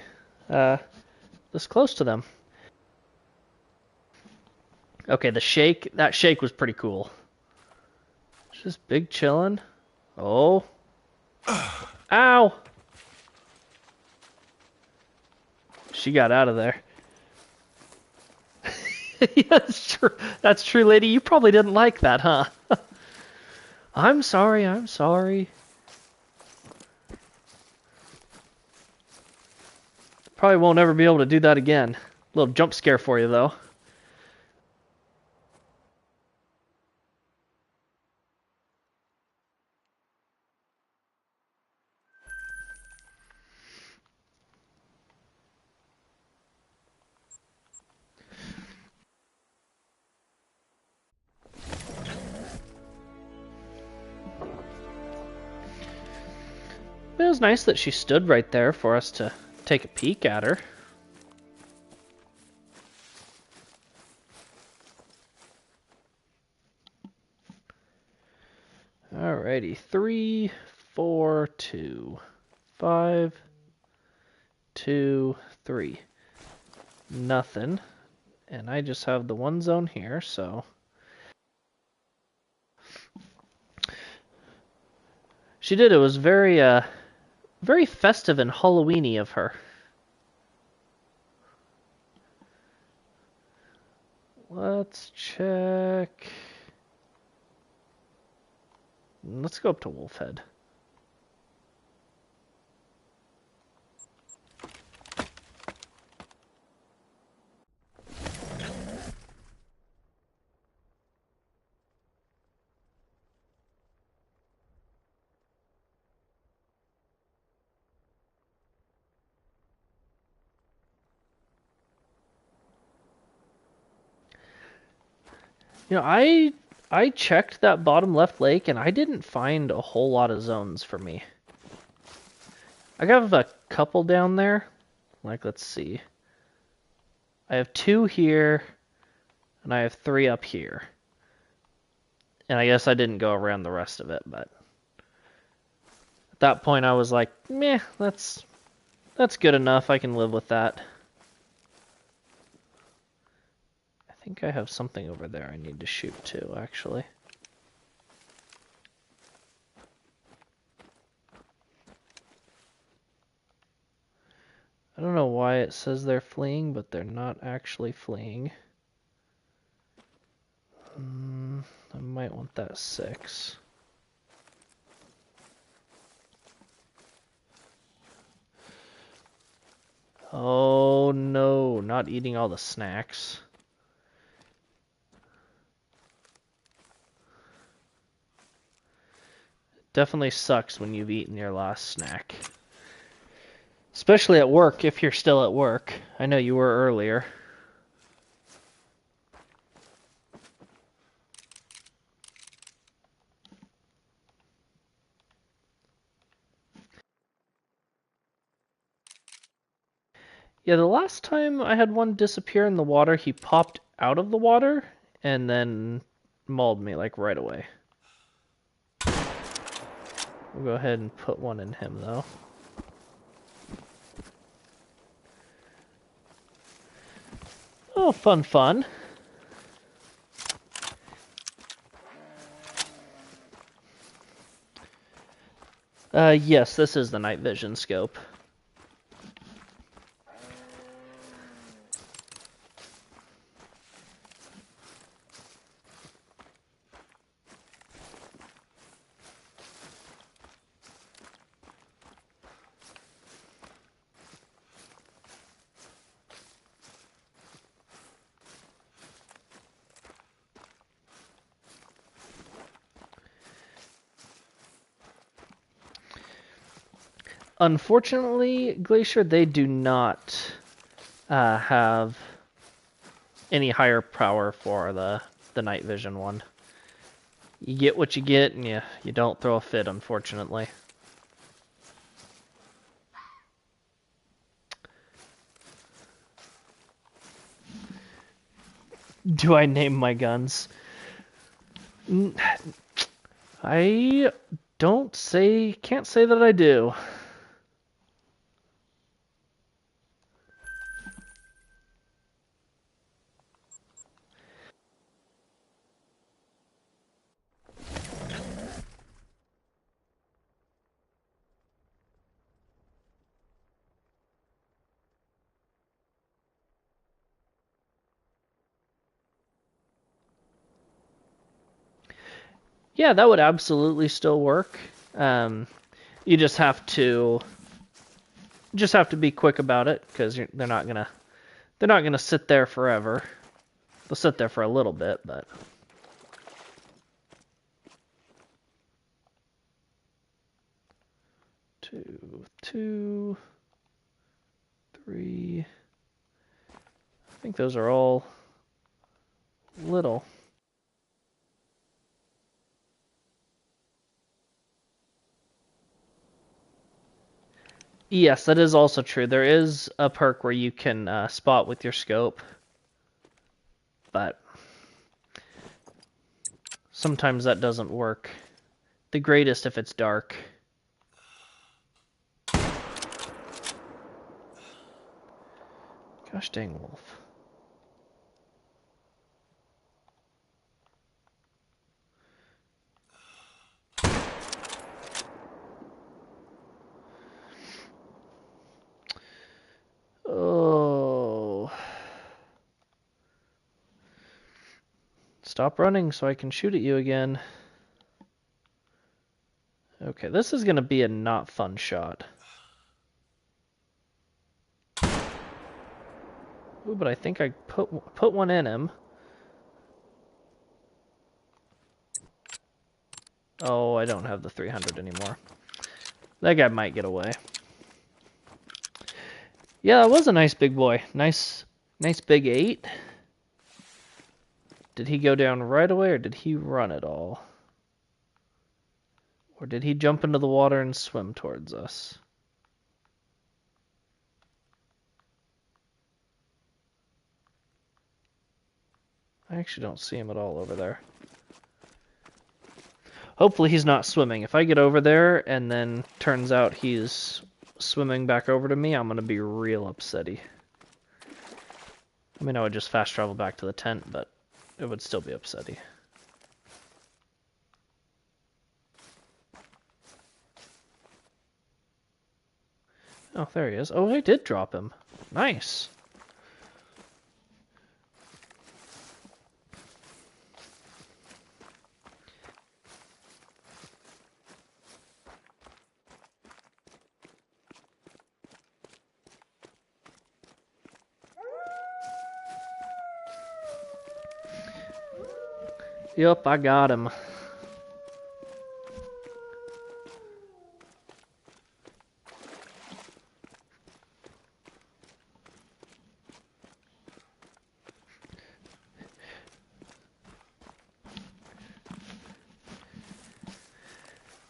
this close to them. Okay, that shake was pretty cool. Just big chillin'. Oh. Ow! She got out of there. Yeah, that's true. That's true, lady. You probably didn't like that, huh? I'm sorry, I'm sorry. Probably won't ever be able to do that again. Little jump scare for you, though. It was nice that she stood right there for us to take a peek at her. Alrighty, 3, 4, 2, 5, 2, 3. Nothing. And I just have the one zone here, so... She did. It was very, very festive and Halloween-y of her. Let's check... Let's go up to Wolfhead. You know, I checked that bottom left lake and I didn't find a whole lot of zones for me. I got a couple down there. Like, let's see. I have 2 here, and I have 3 up here. And I guess I didn't go around the rest of it, but at that point I was like, meh, that's good enough. I can live with that. I think I have something over there I need to shoot too, actually. I don't know why it says they're fleeing, but they're not actually fleeing. I might want that 6. Oh no, not eating all the snacks. Definitely sucks when you've eaten your last snack. Especially at work, if you're still at work. I know you were earlier. Yeah, the last time I had one disappear in the water, he popped out of the water and then mauled me like right away. We'll go ahead and put one in him though. Oh, fun, fun. Yes, this is the night vision scope. Unfortunately, Glacier, they do not have any higher power for the night vision one. You get what you get, and you don't throw a fit, unfortunately. Do I name my guns? I can't say that I do. Yeah, that would absolutely still work. You just have to be quick about it because they're not gonna sit there forever. They'll sit there for a little bit, but 2, 2, 3. I think those are all little. Yes, that is also true. There is a perk where you can spot with your scope, but sometimes that doesn't work the greatest if it's dark. Gosh dang wolf. Oh. Stop running so I can shoot at you again. Okay, this is going to be a not fun shot. Ooh, but I think I put one in him. Oh, I don't have the 300 anymore. That guy might get away. Yeah, that was a nice big boy. Nice big 8. Did he go down right away, or did he run at all? Or did he jump into the water and swim towards us? I actually don't see him at all over there. Hopefully he's not swimming. If I get over there and then turns out he's swimming back over to me, I'm going to be real upsetty. I mean, I would just fast travel back to the tent, but it would still be upsetty. Oh, there he is. Oh, I did drop him. Nice. Yep, I got him.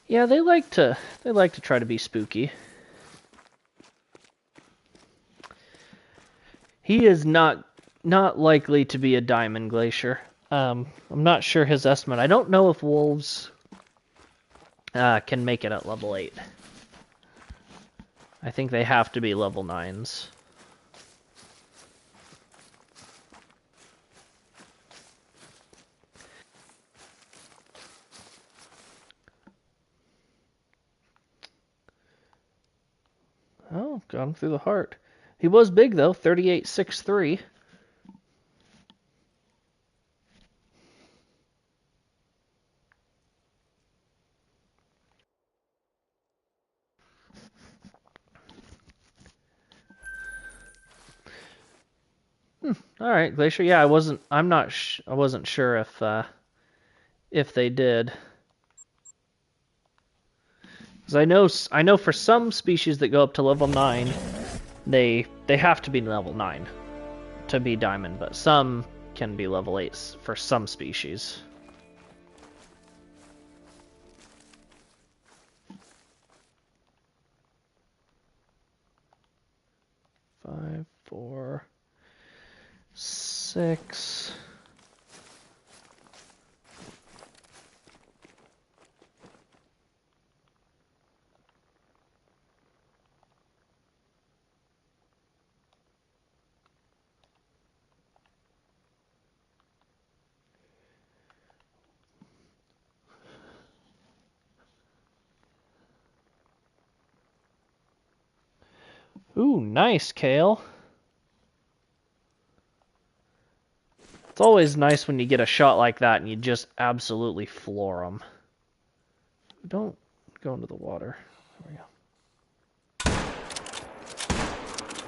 Yeah, they like to try to be spooky. He is not likely to be a diamond glacier. I'm not sure his estimate. I don't know if wolves can make it at level 8. I think they have to be level 9s. Oh, got him through the heart. He was big though, 38.63. All right, Glacier. Yeah, I wasn't sure if they did. Because I know for some species that go up to level 9, they have to be level 9 to be diamond, but some can be level 8 for some species. Five, 4, 6. Ooh, nice, Kale. It's always nice when you get a shot like that and you just absolutely floor them. Don't go into the water. There we go.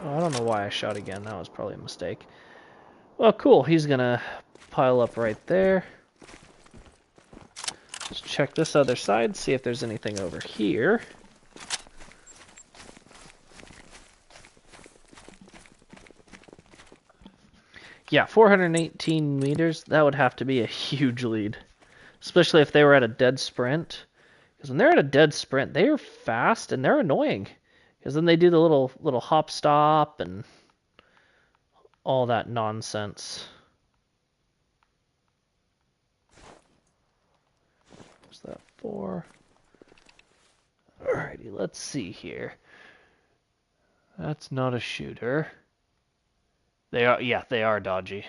Oh, I don't know why I shot again. That was probably a mistake. Well, cool. He's gonna pile up right there. Let's check this other side, see if there's anything over here. Yeah, 418 meters. That would have to be a huge lead. Especially if they were at a dead sprint. Because when they're at a dead sprint, they are fast and they're annoying. Because then they do the little hop stop and all that nonsense. What's that for? Alrighty, let's see here. That's not a shooter. They are, yeah, they are dodgy.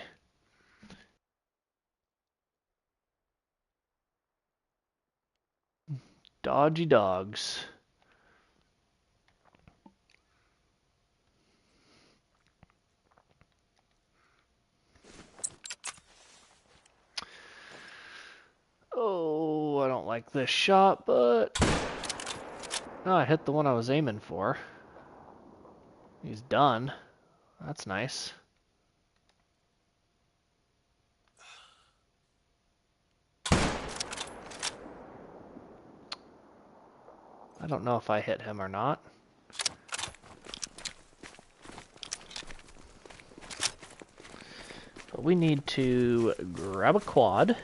Dodgy dogs. Oh, I don't like this shot, but... Oh, I hit the one I was aiming for. He's done. That's nice. I don't know if I hit him or not. But we need to grab a quad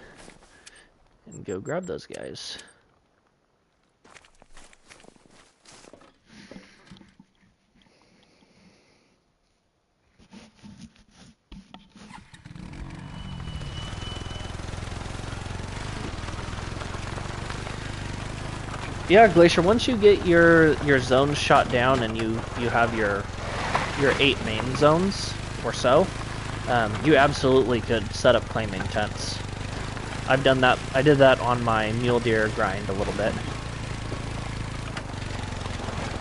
and go grab those guys. Yeah, Glacier, once you get your zones shot down and you have your 8 main zones or so, you absolutely could set up claiming tents. I've done that. I did that on my mule deer grind a little bit.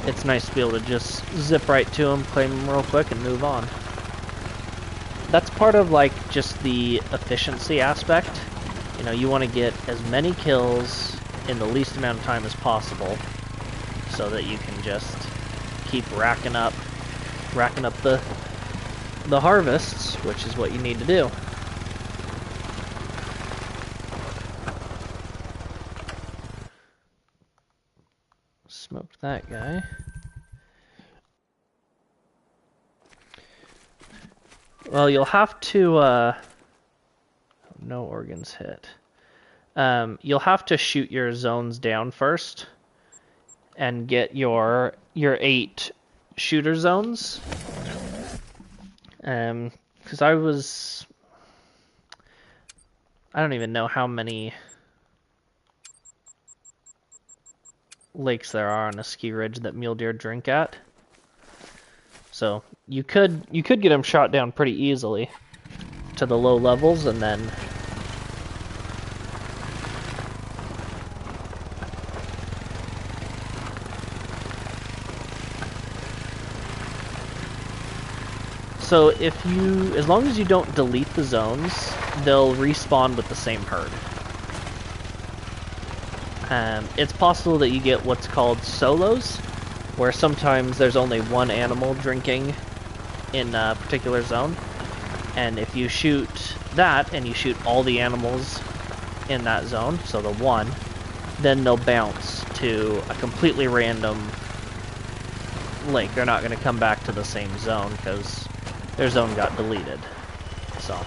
It's nice to be able to just zip right to them, claim them real quick, and move on. That's part of like just the efficiency aspect. You know, you want to get as many kills in the least amount of time as possible, so that you can just keep racking up the harvests, which is what you need to do. Smoked that guy. Well, you'll have to, no organs hit. You'll have to shoot your zones down first and get your 8 shooter zones. Because I don't even know how many lakes there are on a ski ridge that mule deer drink at. So you could get them shot down pretty easily to the low levels, and then so as long as you don't delete the zones, they'll respawn with the same herd. It's possible that you get what's called solos, where sometimes there's only one animal drinking in a particular zone, and if you shoot that and you shoot all the animals in that zone, so the one, then they'll bounce to a completely random lake. They're not going to come back to the same zone because their zone got deleted. So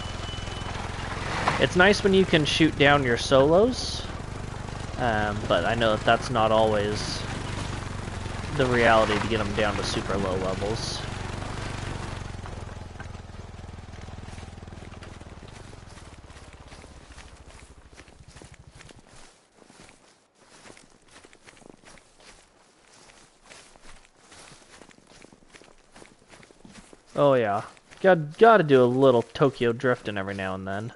it's nice when you can shoot down your solos, but I know that that's not always the reality to get them down to super low levels. Oh yeah, gotta do a little Tokyo drifting every now and then.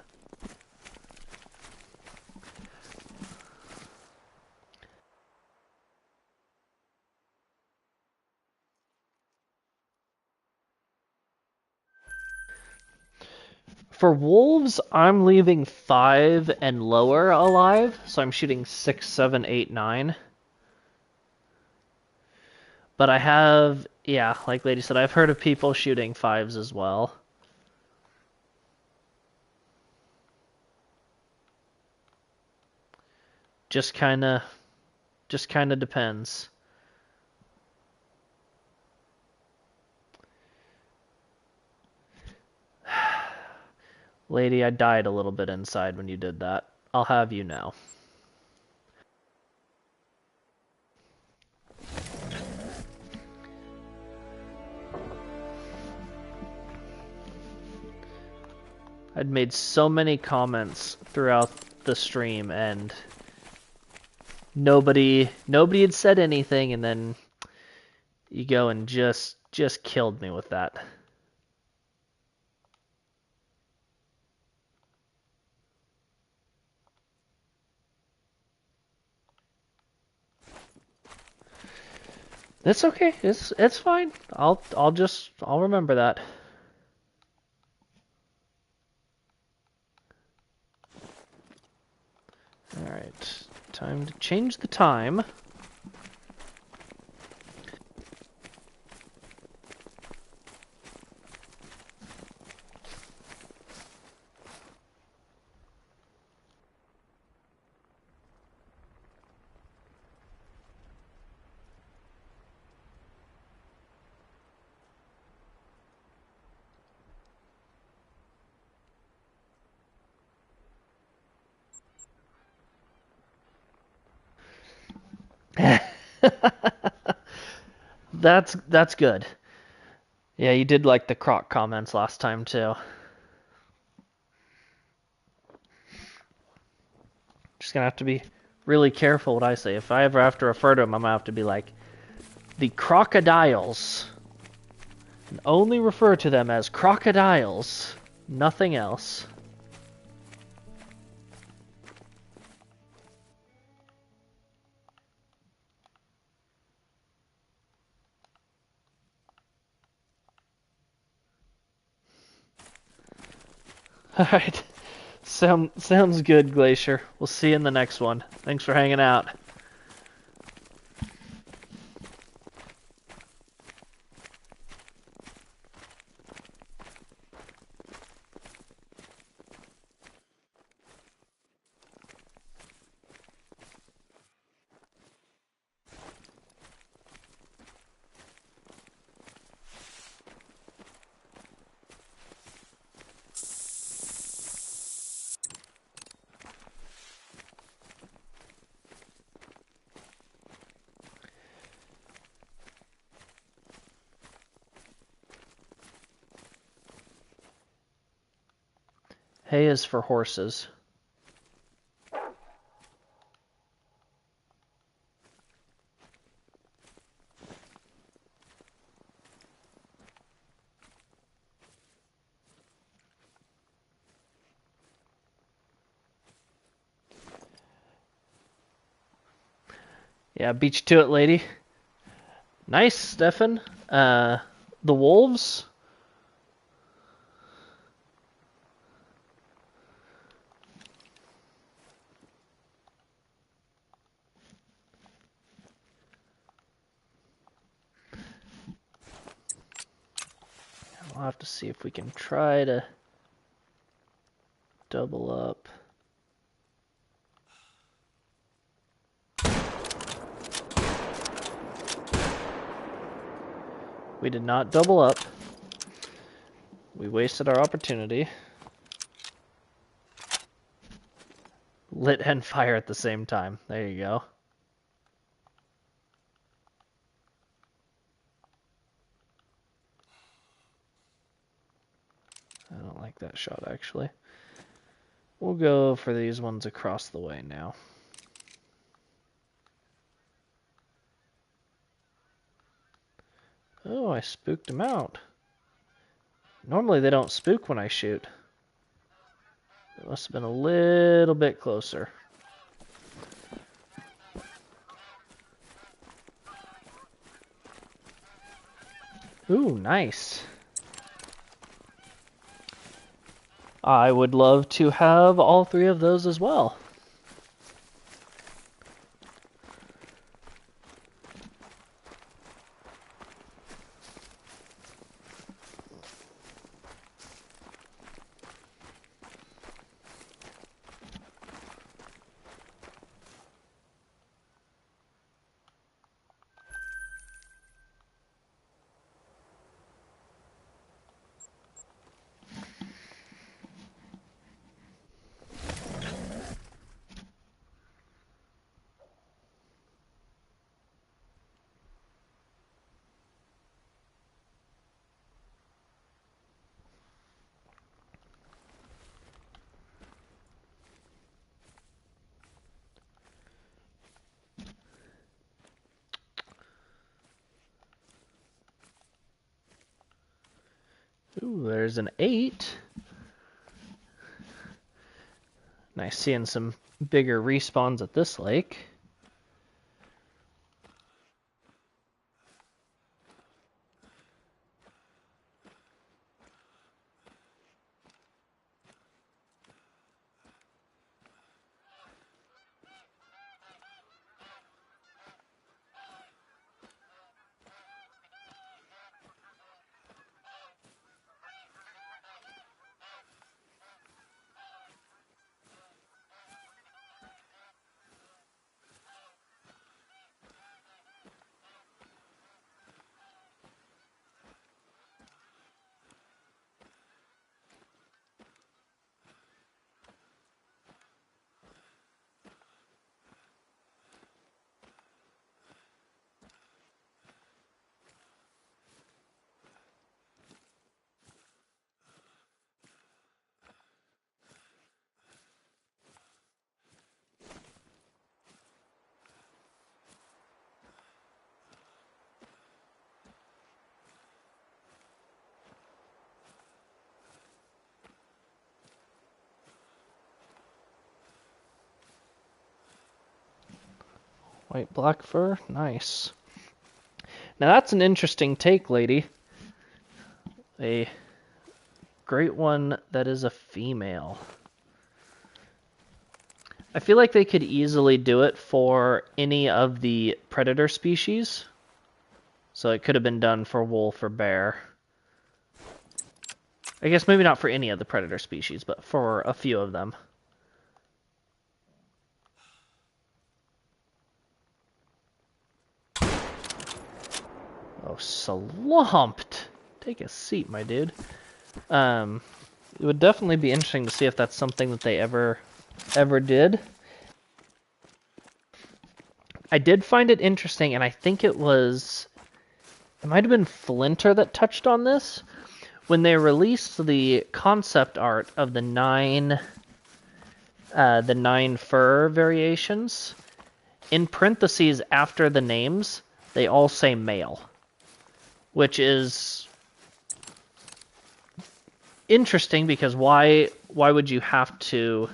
For wolves, I'm leaving 5 and lower alive, so I'm shooting 6, 7, 8, 9. But I have, yeah, like Lady said, I've heard of people shooting 5s as well. Just kinda depends. Lady, I died a little bit inside when you did that. I'll have you know. I'd made so many comments throughout the stream, and nobody had said anything, and then you go and just killed me with that. It's okay. It's fine. I'll remember that. All right. Time to change the time. That's good. Yeah, you did like the croc comments last time too. Just gonna have to be really careful what I say. If I ever have to refer to them, I'm gonna have to be like, the crocodiles. And only refer to them as crocodiles. Nothing else. Alright. Sounds good, Glacier. We'll see you in the next one. Thanks for hanging out. Hay is for horses. Yeah, beat you to it, lady. Nice, Stefan. The wolves? We'll have to see if we can try to double up. We did not double up. We wasted our opportunity. Lit and fire at the same time. There you go. I don't like that shot, actually. We'll go for these ones across the way now. Oh, I spooked them out. Normally they don't spook when I shoot. It must have been a little bit closer. Ooh, nice. I would love to have all three of those as well. Ooh, there's an 8. Nice seeing some bigger respawns at this lake. White black fur, nice. Now that's an interesting take, lady. A great one that is a female. I feel like they could easily do it for any of the predator species. So it could have been done for wolf or bear. I guess maybe not for any of the predator species, but for a few of them. Oh, slumped. Take a seat, my dude. It would definitely be interesting to see if that's something that they ever did. I did find it interesting, and I think it might have been Flinter that touched on this. When they released the concept art of the nine fur variations, in parentheses after the names, they all say male, which is interesting because why would you have to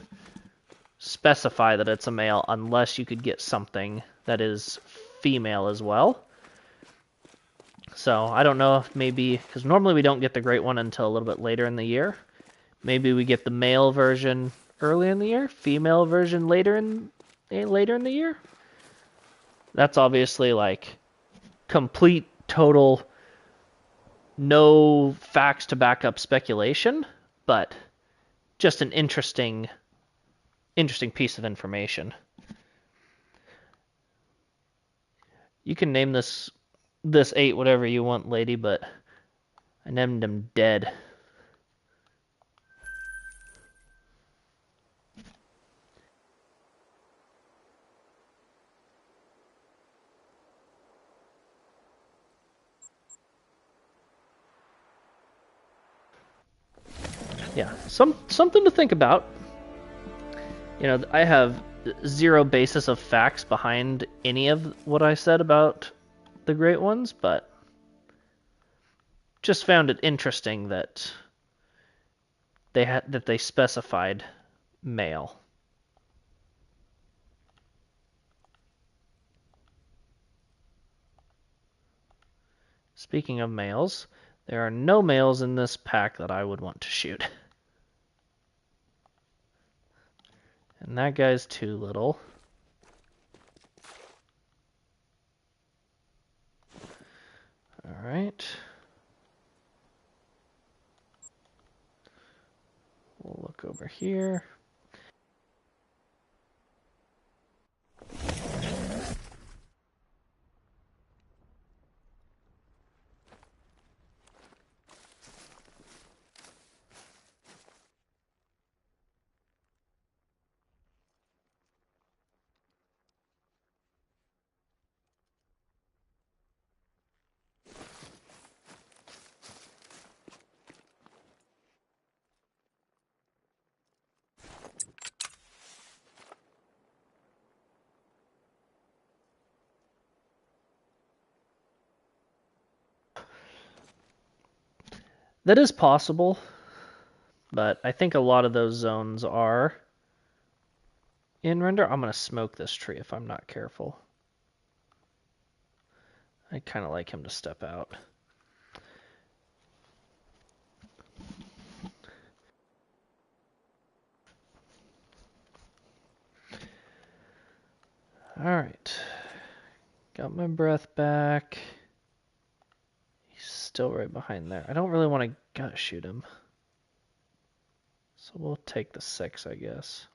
specify that it's a male unless you could get something that is female as well? So I don't know if maybe, because normally we don't get the great one until a little bit later in the year. Maybe we get the male version early in the year, female version later in the year. That's obviously like complete, total, no facts to back up speculation, but just an interesting piece of information. You can name this 8 whatever you want, lady, but I named him Dead. Yeah, something to think about. You know, I have zero basis of facts behind any of what I said about the great ones, but just found it interesting that they specified male. Speaking of males, there are no males in this pack that I would want to shoot. And that guy's too little. Alright. We'll look over here. That is possible, but I think a lot of those zones are in render. I'm going to smoke this tree if I'm not careful. I kind of like him to step out. Alright. Got my breath back. He's still right behind there. I don't really want to gut shoot him. So we'll take the 6, I guess.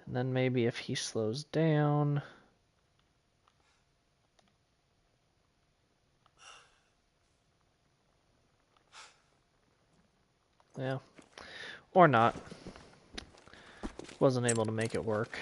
And then maybe if he slows down... Yeah. Or not. Wasn't able to make it work.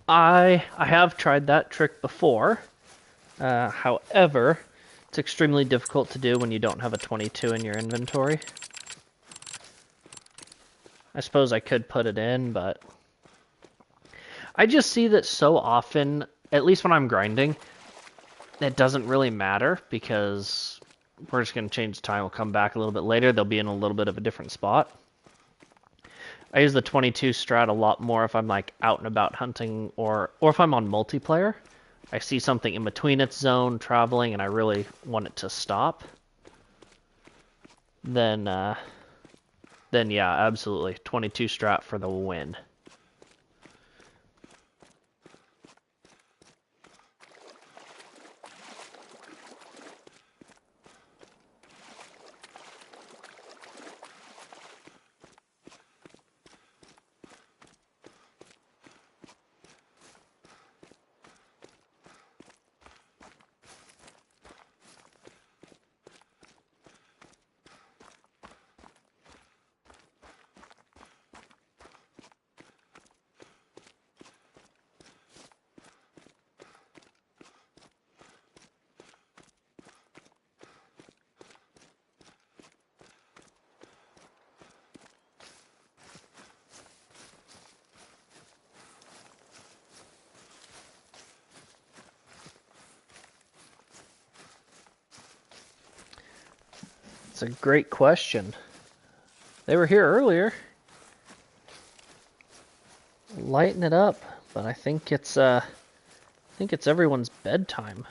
I have tried that trick before. However, It's extremely difficult to do when you don't have a 22 in your inventory. I suppose I could put it in, but I just see that so often, at least when I'm grinding, it doesn't really matter because we're just going to change the time. We'll come back a little bit later. They'll be in a little bit of a different spot. I use the 22 strat a lot more if I'm like out and about hunting or if I'm on multiplayer. I see something in between its zone traveling and I really want it to stop. Then yeah, absolutely. 22 strat for the win. It's a great question. They were here earlier. Lighten it up, but I think it's everyone's bedtime.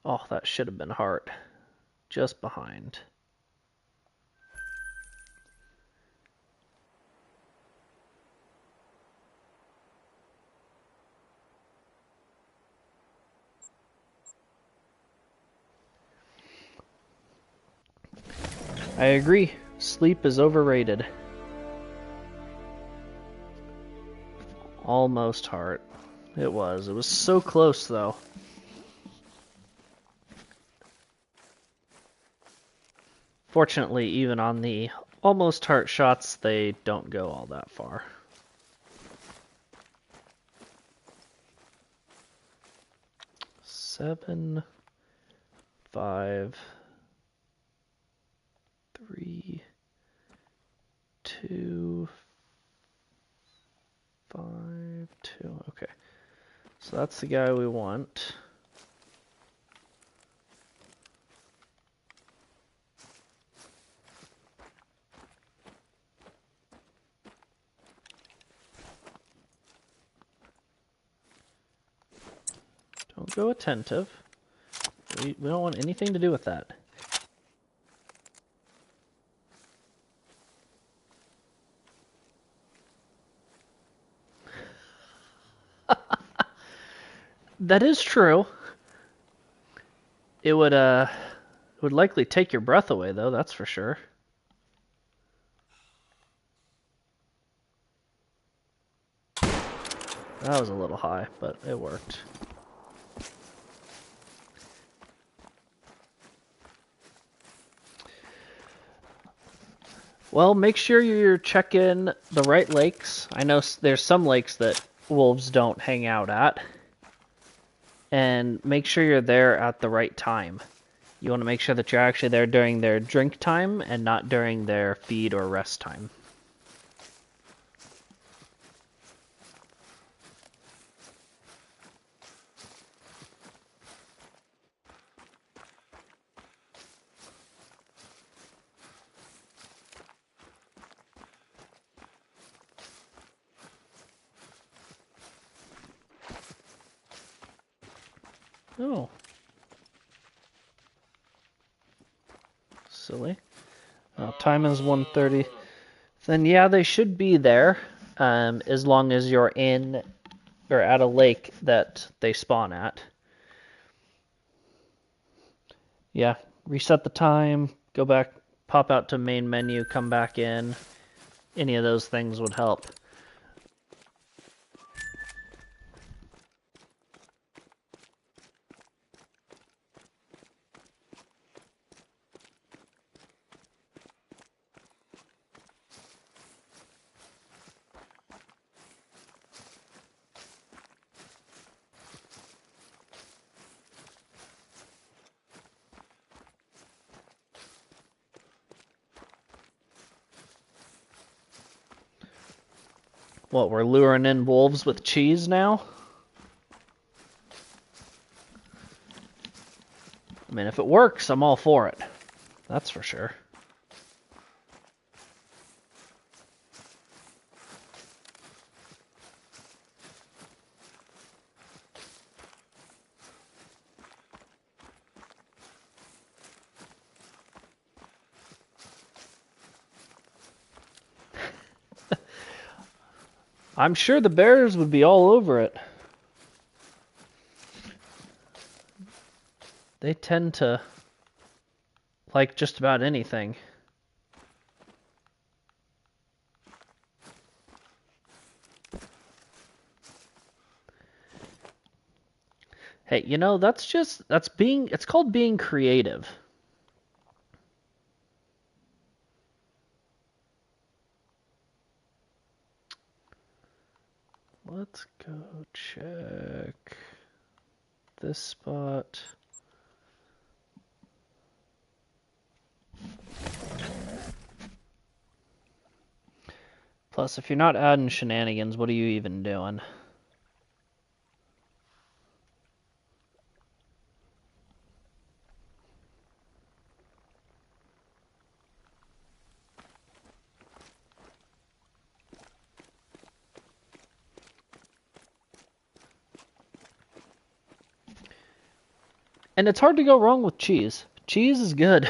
Oh, that should have been heart. Just behind. I agree. Sleep is overrated. Almost heart. It was. It was so close, though. Fortunately, even on the almost heart shots, they don't go all that far. Seven, 5, 3, 2, 5, 2. Okay. So that's the guy we want. Don't go attentive. We don't want anything to do with that. That is true. It would likely take your breath away though, that's for sure. That was a little high, but it worked. Well, make sure you're checking the right lakes. I know there's some lakes that wolves don't hang out at. And make sure you're there at the right time. You want to make sure that you're actually there during their drink time and not during their feed or rest time. Oh. Silly. Time is 1:30. Then yeah, they should be there, as long as you're in or at a lake that they spawn at. Yeah, reset the time, go back, pop out to main menu, come back in. Any of those things would help. What, we're luring in wolves with cheese now? I mean, if it works, I'm all for it. That's for sure. I'm sure the bears would be all over it. They tend to like just about anything. Hey, you know, it's called being creative. Let's go check this spot. Plus, if you're not adding shenanigans, what are you even doing? And it's hard to go wrong with cheese. Cheese is good.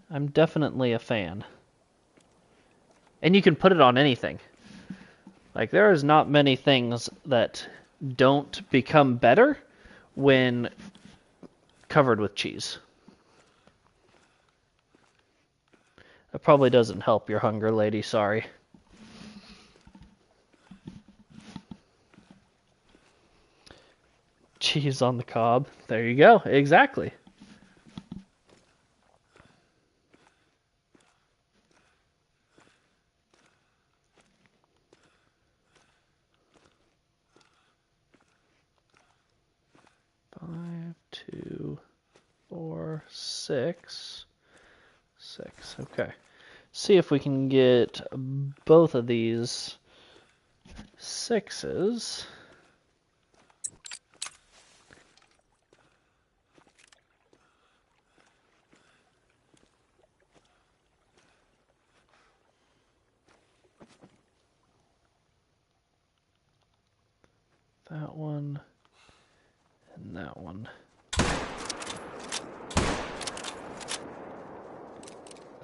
I'm definitely a fan. And you can put it on anything. Like, there is not many things that don't become better when covered with cheese. That probably doesn't help your hunger, lady, sorry. Cheese on the cob. There you go. Exactly. Five, 2, 4, 6. 6. Okay. See if we can get both of these 6s. That one and that one. I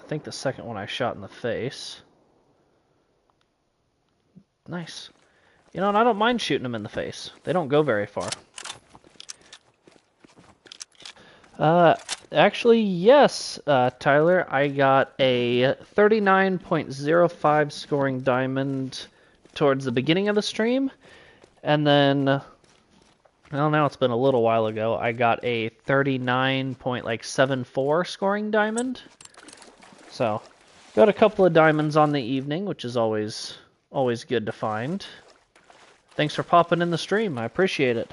think the second one I shot in the face. Nice. You know, and I don't mind shooting them in the face. They don't go very far. Actually, yes, Tyler. I got a 39.05 scoring diamond towards the beginning of the stream. And then, well, now it's been a little while ago, I got a 39.74 scoring diamond. So, got a couple of diamonds on the evening, which is always good to find. Thanks for popping in the stream. I appreciate it.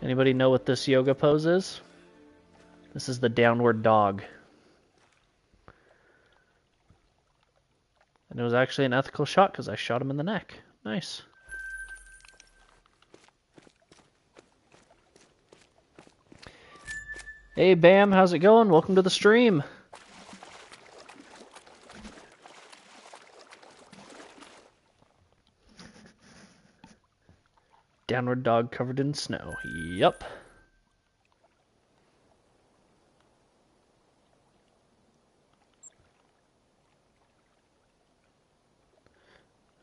Anybody know what this yoga pose is? This is the downward dog. And it was actually an ethical shot because I shot him in the neck. Nice. Hey Bam, how's it going? Welcome to the stream. Downward dog covered in snow. Yup.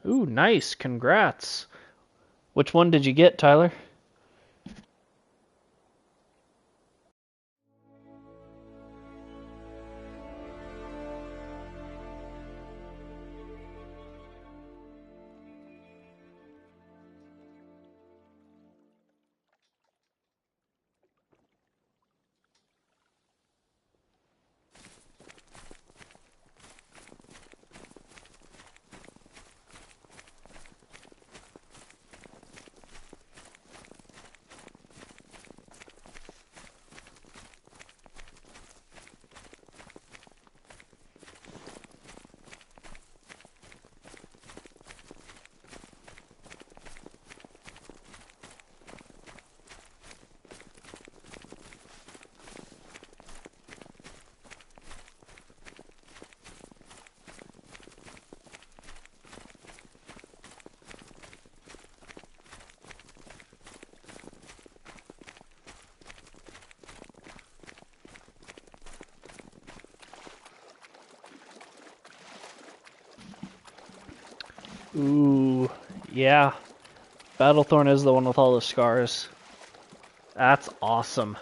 Ooh, nice. Congrats. Which one did you get, Tyler? Ooh, yeah. Battlethorn is the one with all the scars. That's awesome.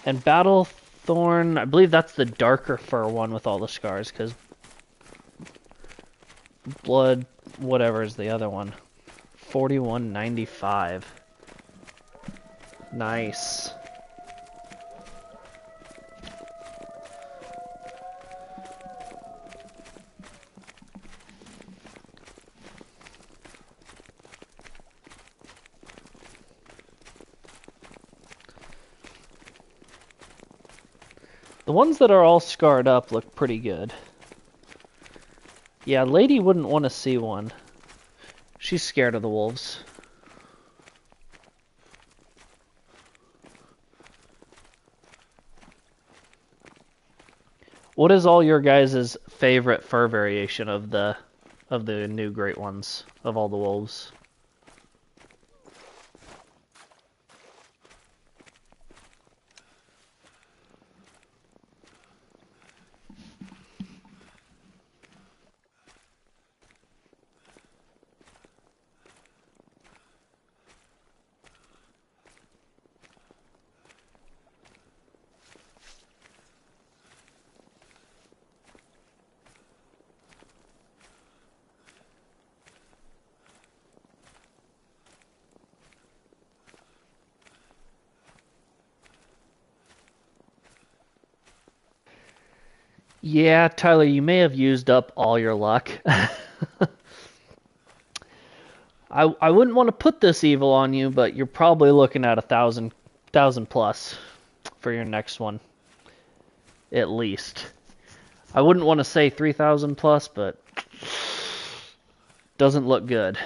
And Battlethorn, I believe that's the darker fur one with all the scars, because Blood, whatever is the other one. 41.95. Nice. The ones that are all scarred up look pretty good. Yeah, Lady wouldn't want to see one. She's scared of the wolves. What is all your guys' favorite fur variation of the new great ones of all the wolves? Yeah, Tyler, you may have used up all your luck. I wouldn't want to put this evil on you, but you're probably looking at 1,000 plus for your next one, at least. I wouldn't want to say 3,000 plus, but doesn't look good.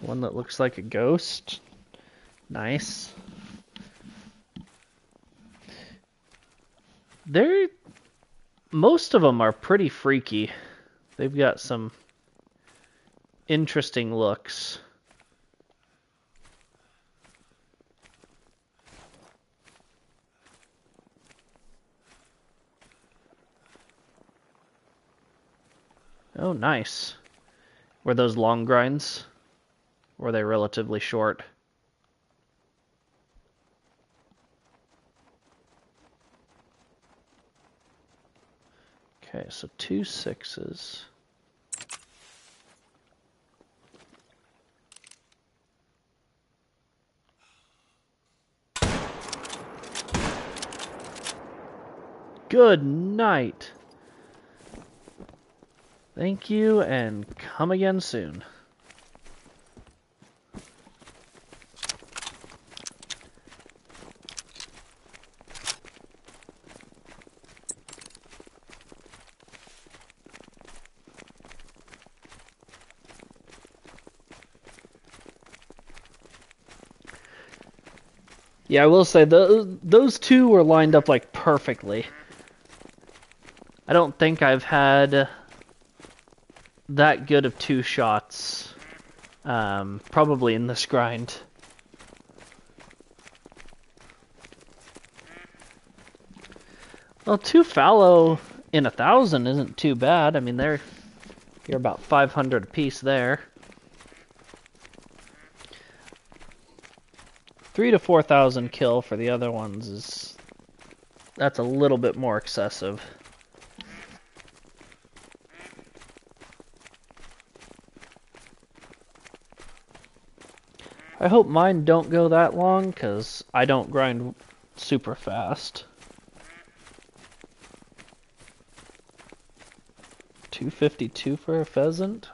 One that looks like a ghost. Nice. Most of them are pretty freaky. They've got some interesting looks. Oh, nice. Were those long grinds? Or were they relatively short? Okay, so 2 6s. Good night. Thank you, and come again soon. Yeah, I will say, those two were lined up like perfectly. I don't think I've had that good of 2 shots, probably in this grind. Well, 2 fallow in 1,000 isn't too bad. I mean, you're about 500 apiece there. 3 to 4,000 kill for the other ones that's a little bit more excessive. I hope mine don't go that long, because I don't grind super fast. 252 for a pheasant?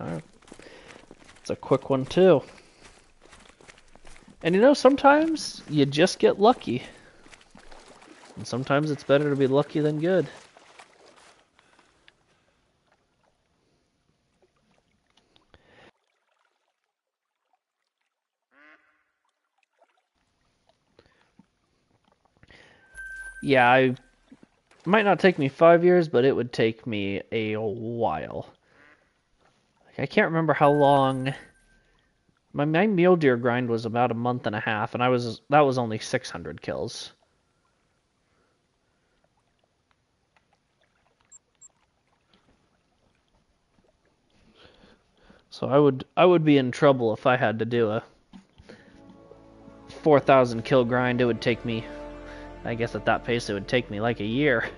It's a quick one too. And you know, sometimes you just get lucky. And sometimes it's better to be lucky than good. Yeah, might not take me 5 years, but it would take me a while. Like, I can't remember how long. My mule deer grind was about a month and a half, and that was only 600 kills. So I would be in trouble if I had to do a 4,000 kill grind. It would take me, I guess at that pace, it would take me like a year.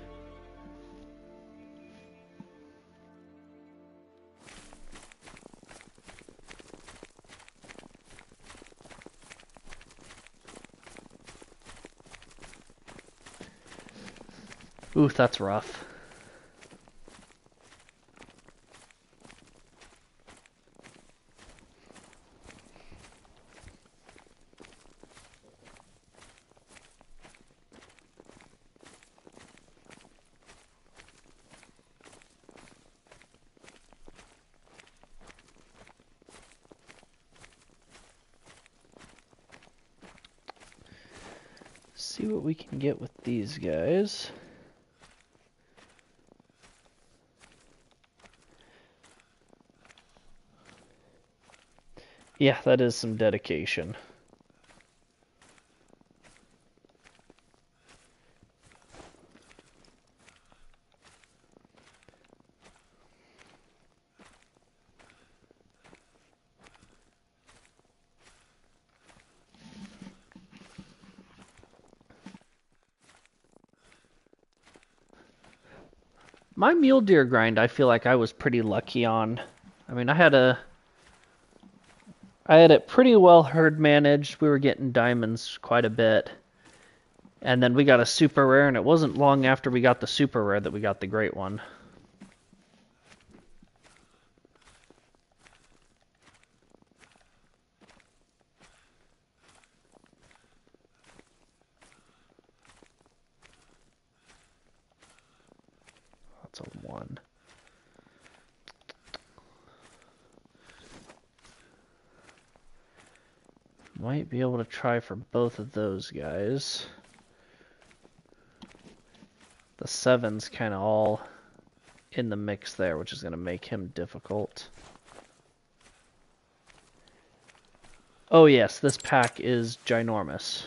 Ooh, that's rough. See what we can get with these guys. Yeah, that is some dedication. My mule deer grind, I feel like I was pretty lucky on. I mean, I had it pretty well herd managed. We were getting diamonds quite a bit. And then we got a super rare, and it wasn't long after we got the super rare that we got the great one. That's a 1. Might be able to try for both of those guys. The 7's kind of all in the mix there, which is going to make him difficult. Oh yes, this pack is ginormous.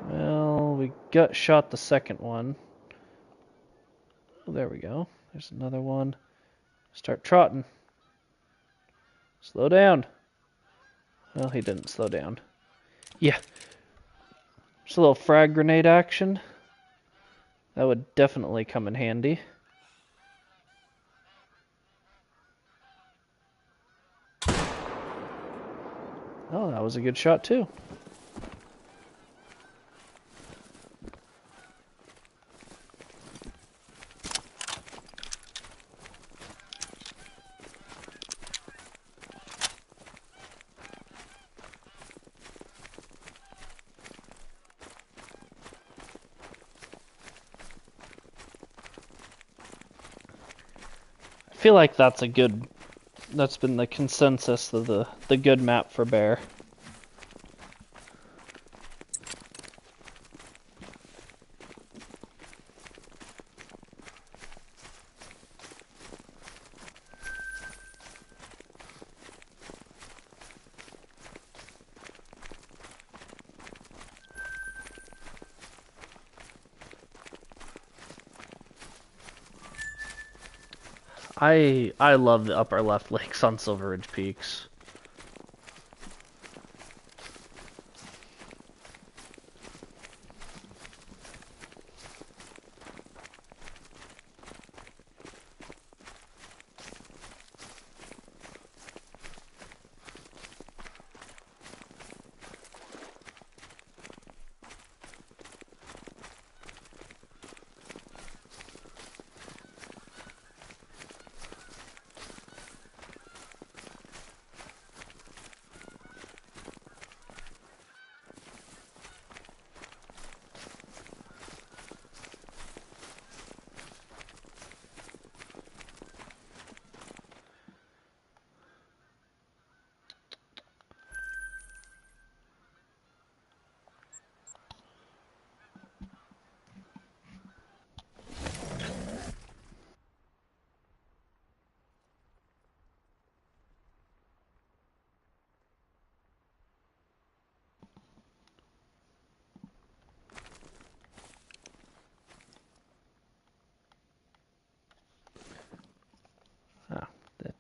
Well, we got shot the second one. Oh, there we go. There's another one. Start trotting. Slow down. Well, he didn't slow down. Yeah. Just a little frag grenade action. That would definitely come in handy. Oh, that was a good shot too. I feel like that's been the consensus of the good map for bear. I love the upper left lakes on Silver Ridge Peaks.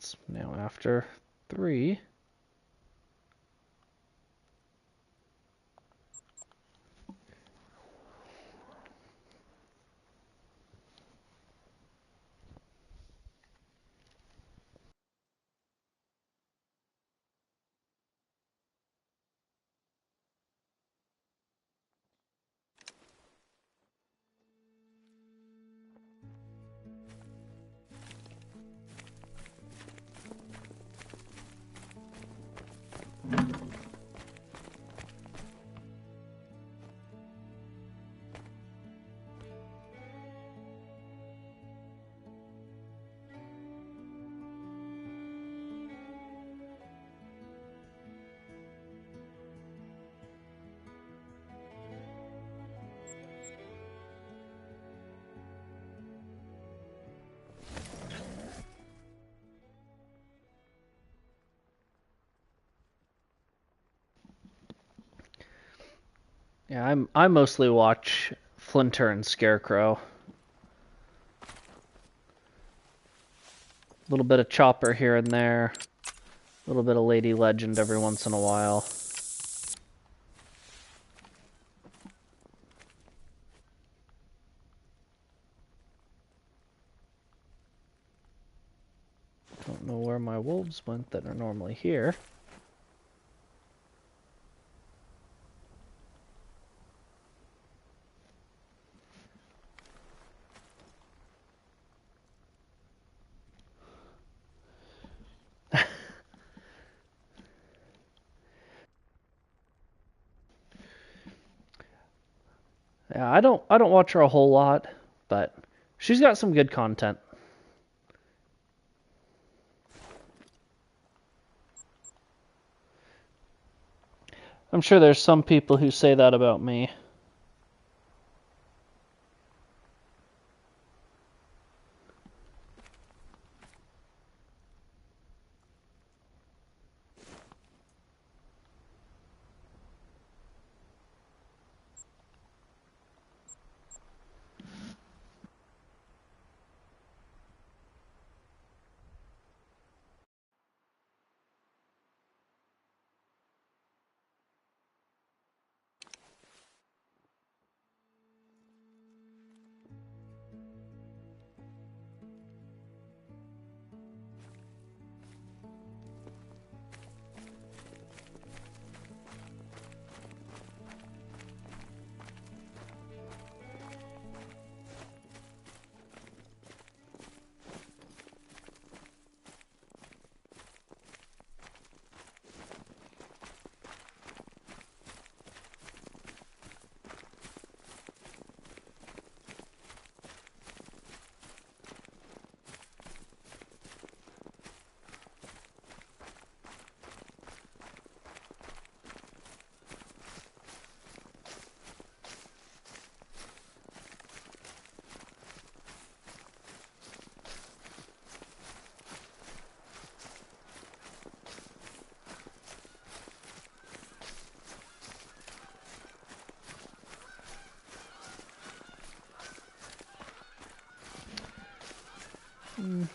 It's now after 3. Yeah, I mostly watch Flinter and Scarecrow. A little bit of Chopper here and there. A little bit of Lady Legend every once in a while. Don't know where my wolves went that are normally here. Yeah, I don't watch her a whole lot, but she's got some good content. I'm sure there's some people who say that about me.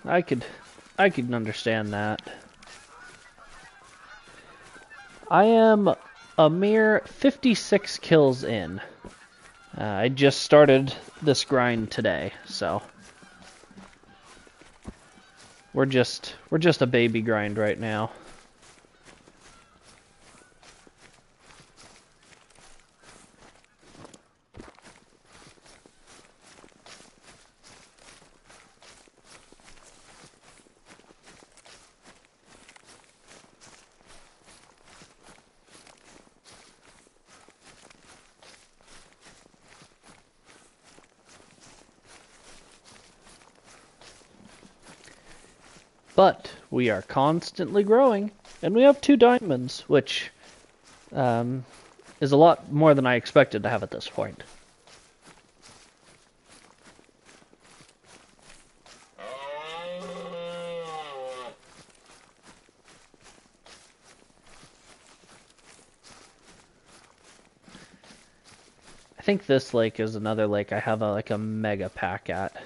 I could understand that. I am a mere 56 kills in. I just started this grind today, so we're just a baby grind right now. But we are constantly growing, and we have 2 diamonds, which is a lot more than I expected to have at this point. I think this lake is another lake I have like a mega pack at.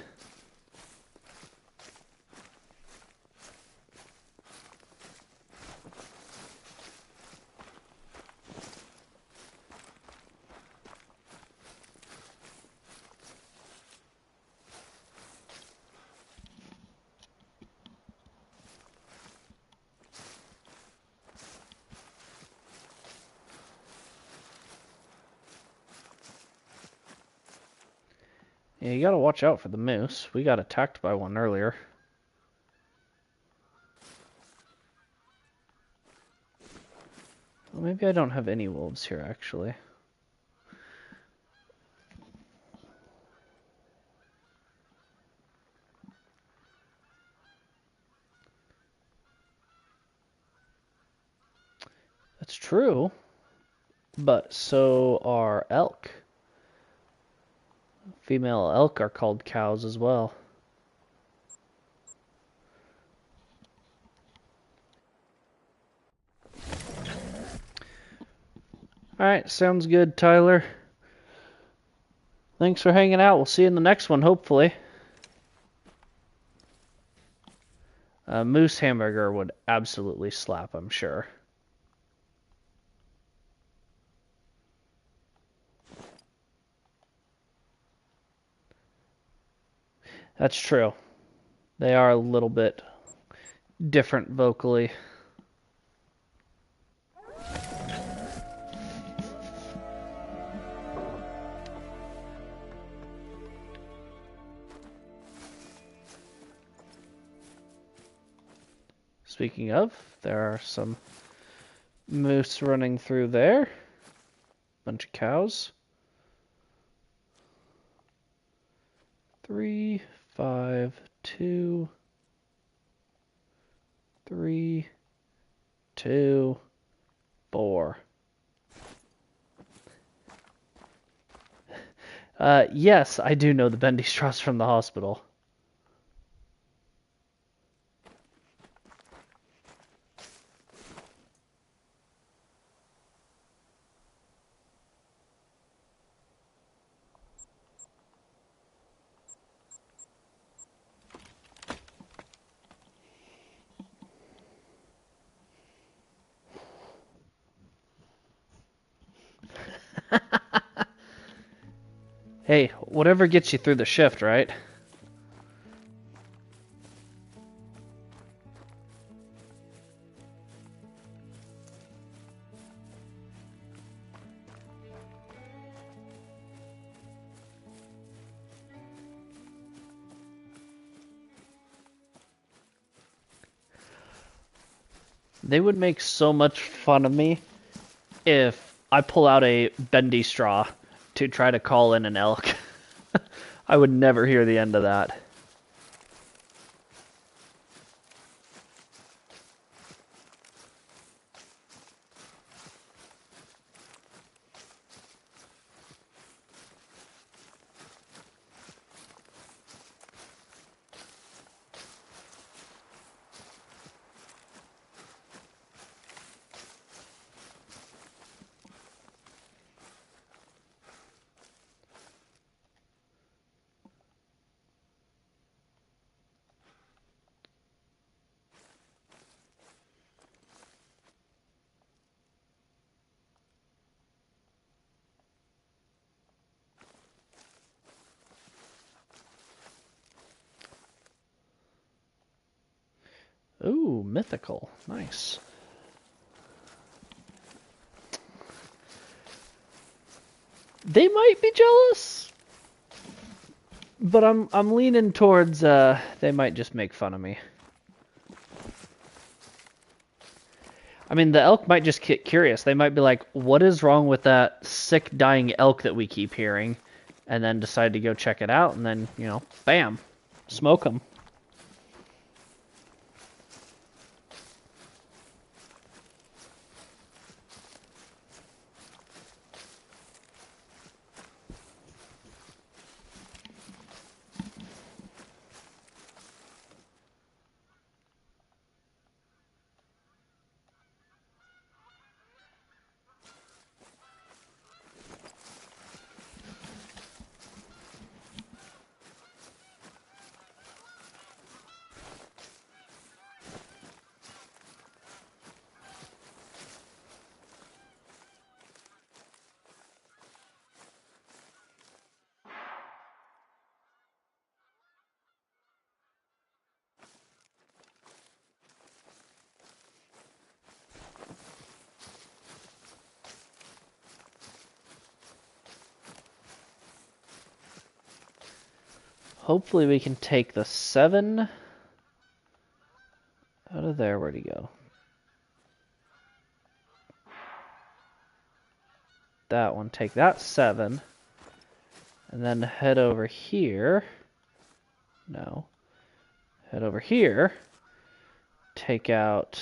Yeah, you gotta watch out for the moose. We got attacked by one earlier. Well, maybe I don't have any wolves here, actually. That's true, but so are elk. Female elk are called cows as well. Alright, sounds good, Tyler. Thanks for hanging out. We'll see you in the next one, hopefully. A moose hamburger would absolutely slap, I'm sure. That's true. They are a little bit different vocally. Speaking of, there are some moose running through there. Bunch of cows. 3, 5, 2, 3, 2, 4. Yes, I do know the bendy straws from the hospital. Hey, whatever gets you through the shift, right? They would make so much fun of me if I pull out a bendy straw to try to call in an elk. I would never hear the end of that. Ooh, mythical. Nice. They might be jealous, but I'm leaning towards they might just make fun of me. I mean, the elk might just get curious. They might be like, "What is wrong with that sick dying elk that we keep hearing?" And then decide to go check it out, and then, you know, bam, smoke them. hopefully we can take the 7 out of there. Where'd he go? That one. Take that 7. And then head over here. No. Head over here. Take out...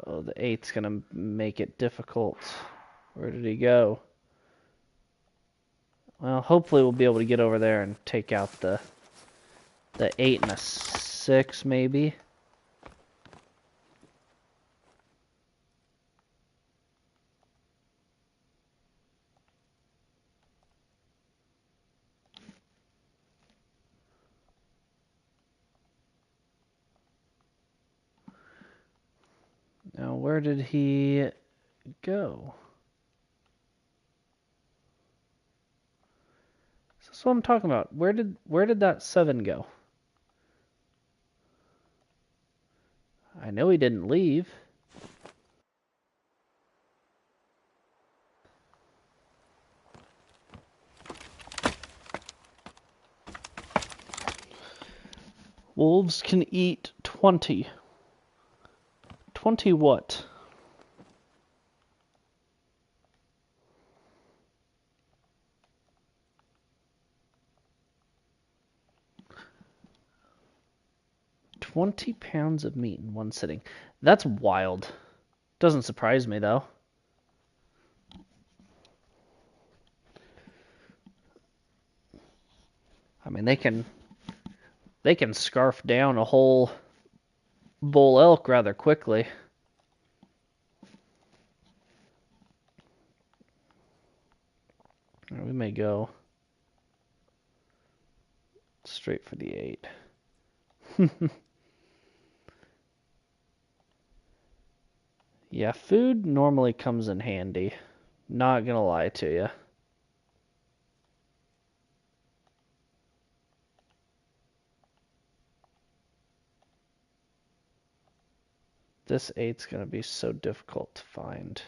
Oh, the 8's going to make it difficult. Where did he go? Well, hopefully we'll be able to get over there and take out the 8 and a 6, maybe. Now, where did he go? That's what I'm talking about. Where did that 7 go? I know he didn't leave. Wolves can eat 20. 20 what? £20 of meat in one sitting. That's wild. Doesn't surprise me though. I mean, they can scarf down a whole bull elk rather quickly. We may go straight for the 8. Yeah, food normally comes in handy. Not gonna lie to you. This 8's gonna be so difficult to find.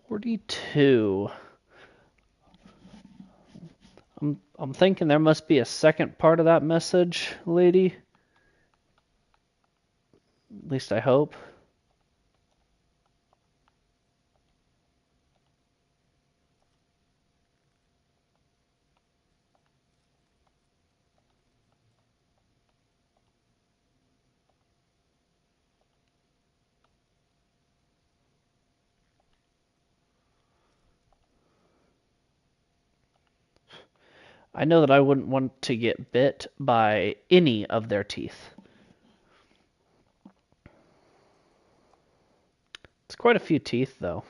42. I'm thinking there must be a second part of that message, lady. At least I hope. I know that I wouldn't want to get bit by any of their teeth. It's quite a few teeth, though.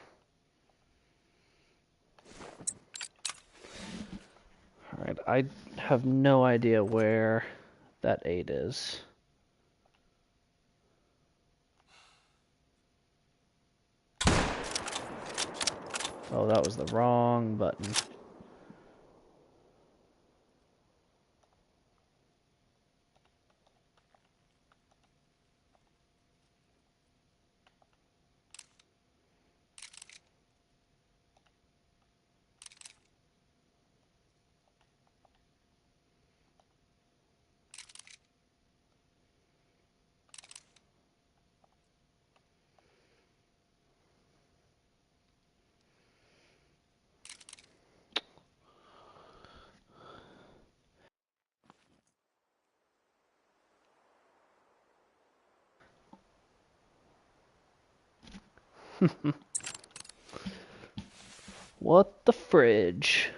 Alright, I have no idea where that 8 is. Oh, that was the wrong button. What the fridge?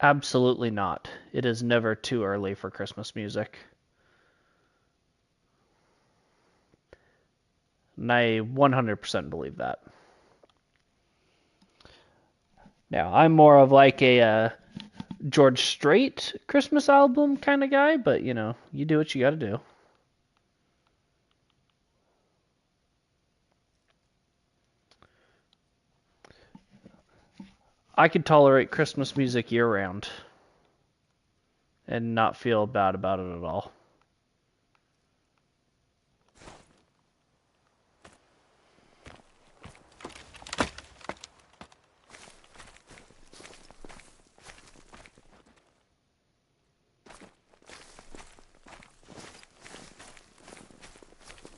Absolutely not. It is never too early for Christmas music. And I 100% believe that. Now, I'm more of like a George Strait Christmas album kind of guy, but you know, you do what you gotta do. I could tolerate Christmas music year round and not feel bad about it at all.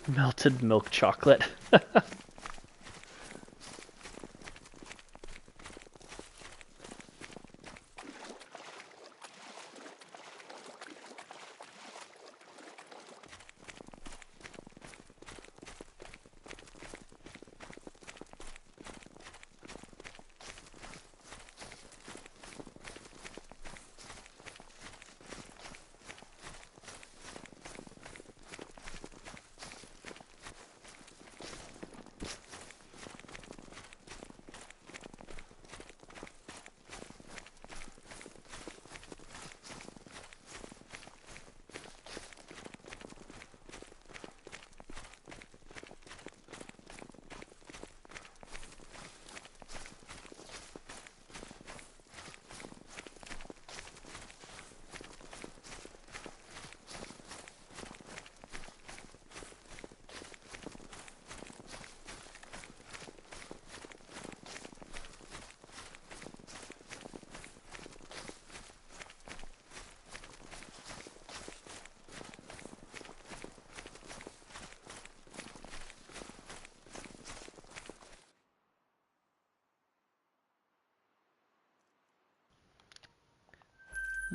Melted milk chocolate.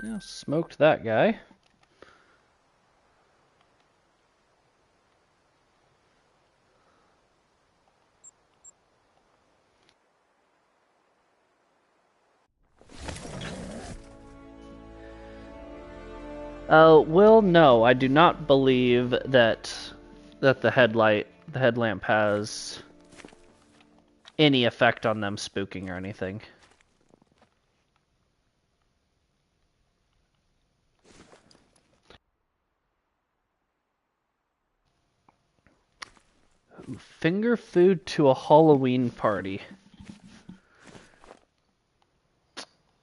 Yeah, smoked that guy. Will, no, I do not believe that the headlamp has any effect on them spooking or anything. Finger food to a Halloween party.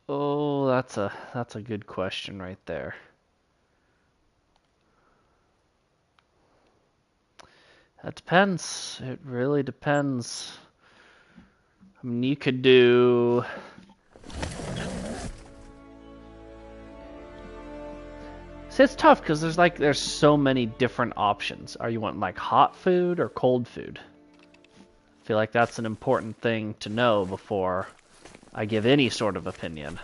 Oh, that's a good question right there. That depends. It really depends. I mean, you could do. See, it's tough because there's so many different options. Are you wanting like hot food or cold food? I feel like that's an important thing to know before I give any sort of opinion.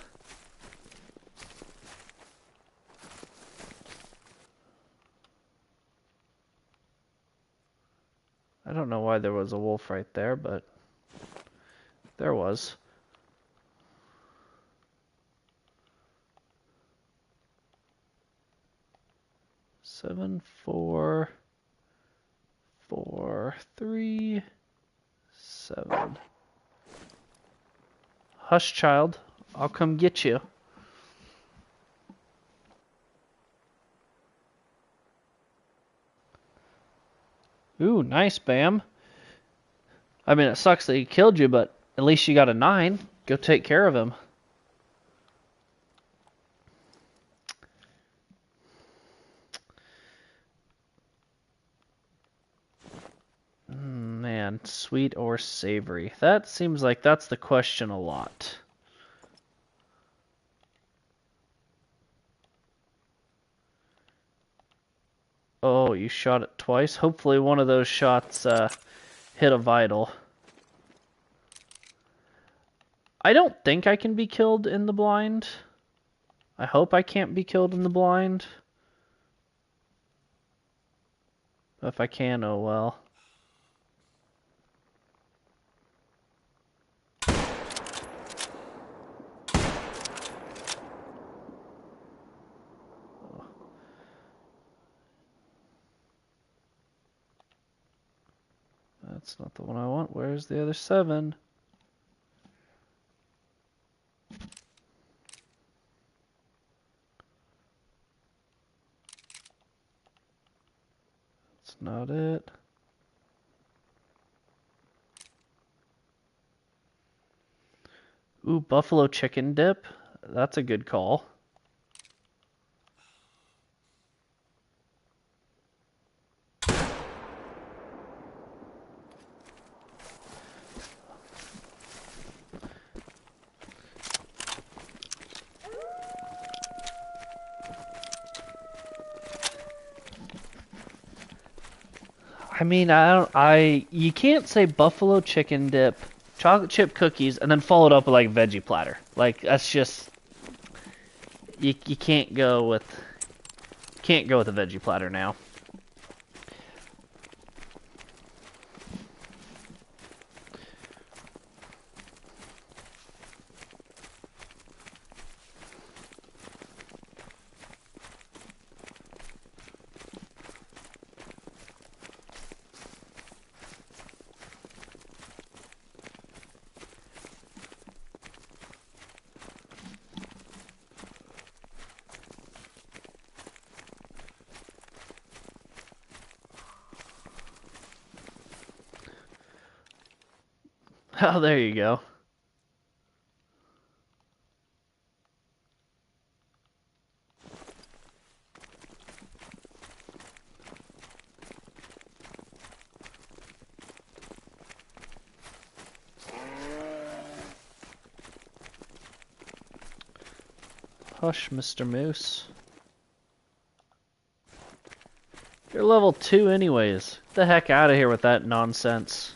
I don't know why there was a wolf right there, but there was. Seven, 4, 4, 3, 7. Hush, child. I'll come get you. Ooh, nice, Bam. I mean, it sucks that he killed you, but at least you got a 9. Go take care of him. Man, sweet or savory? That seems like that's the question a lot. Oh, you shot it twice? Hopefully one of those shots hit a vital. I don't think I can be killed in the blind. I hope I can't be killed in the blind. If I can, oh well. That's not the one I want. Where's the other 7? That's not it. Ooh, buffalo chicken dip. That's a good call. I mean, you can't say buffalo chicken dip, chocolate chip cookies, and then follow it up with like veggie platter. Like that's just you can't go with a veggie platter now. Oh, there you go. Hush, Mr. Moose. You're level 2 anyways. Get the heck out of here with that nonsense.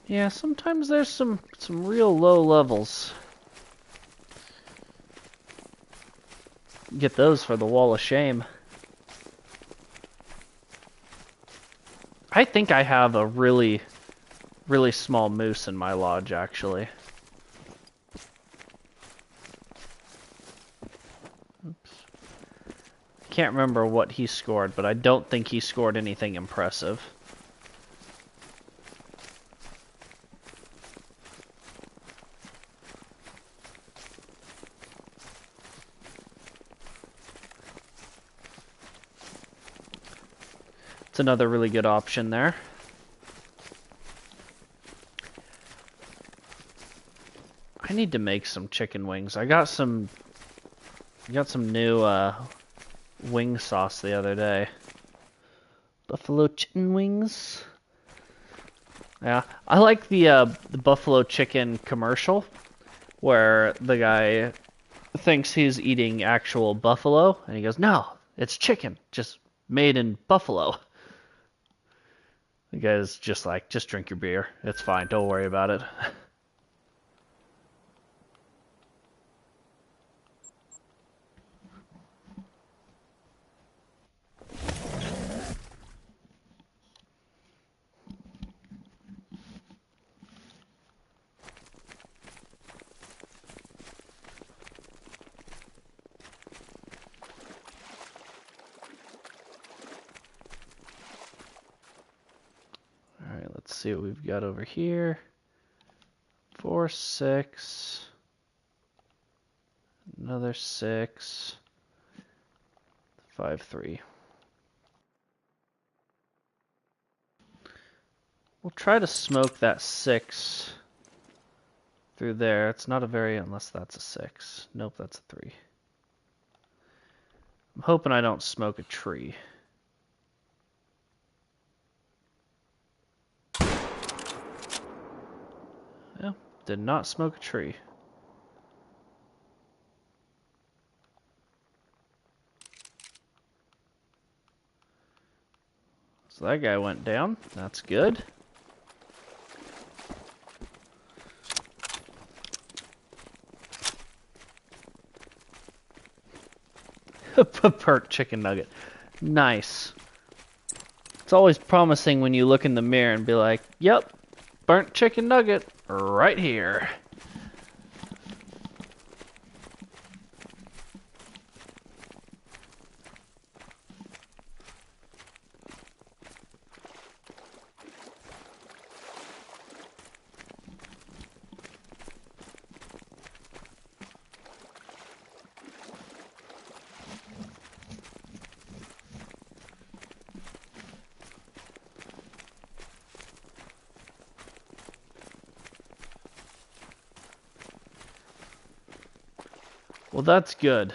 Yeah, sometimes there's some real low levels. Get those for the wall of shame. I think I have a really small moose in my lodge, actually. Oops. Can't remember what he scored, but I don't think he scored anything impressive. It's another really good option there. I need to make some chicken wings. I got some new wing sauce the other day. Buffalo chicken wings. Yeah, I like the buffalo chicken commercial where the guy thinks he's eating actual buffalo and he goes, "No, it's chicken, just made in Buffalo." The guy's just like, "Just drink your beer. It's fine. Don't worry about it." Alright, let's see what we've got over here. 4, 6. Another 6. 5, 3. We'll try to smoke that 6 through there. It's not a very, unless that's a 6. Nope, that's a 3. I'm hoping I don't smoke a tree. Did not smoke a tree. So that guy went down. That's good. Burnt chicken nugget. Nice. It's always promising when you look in the mirror and be like, yep, burnt chicken nugget right here. Well, that's good.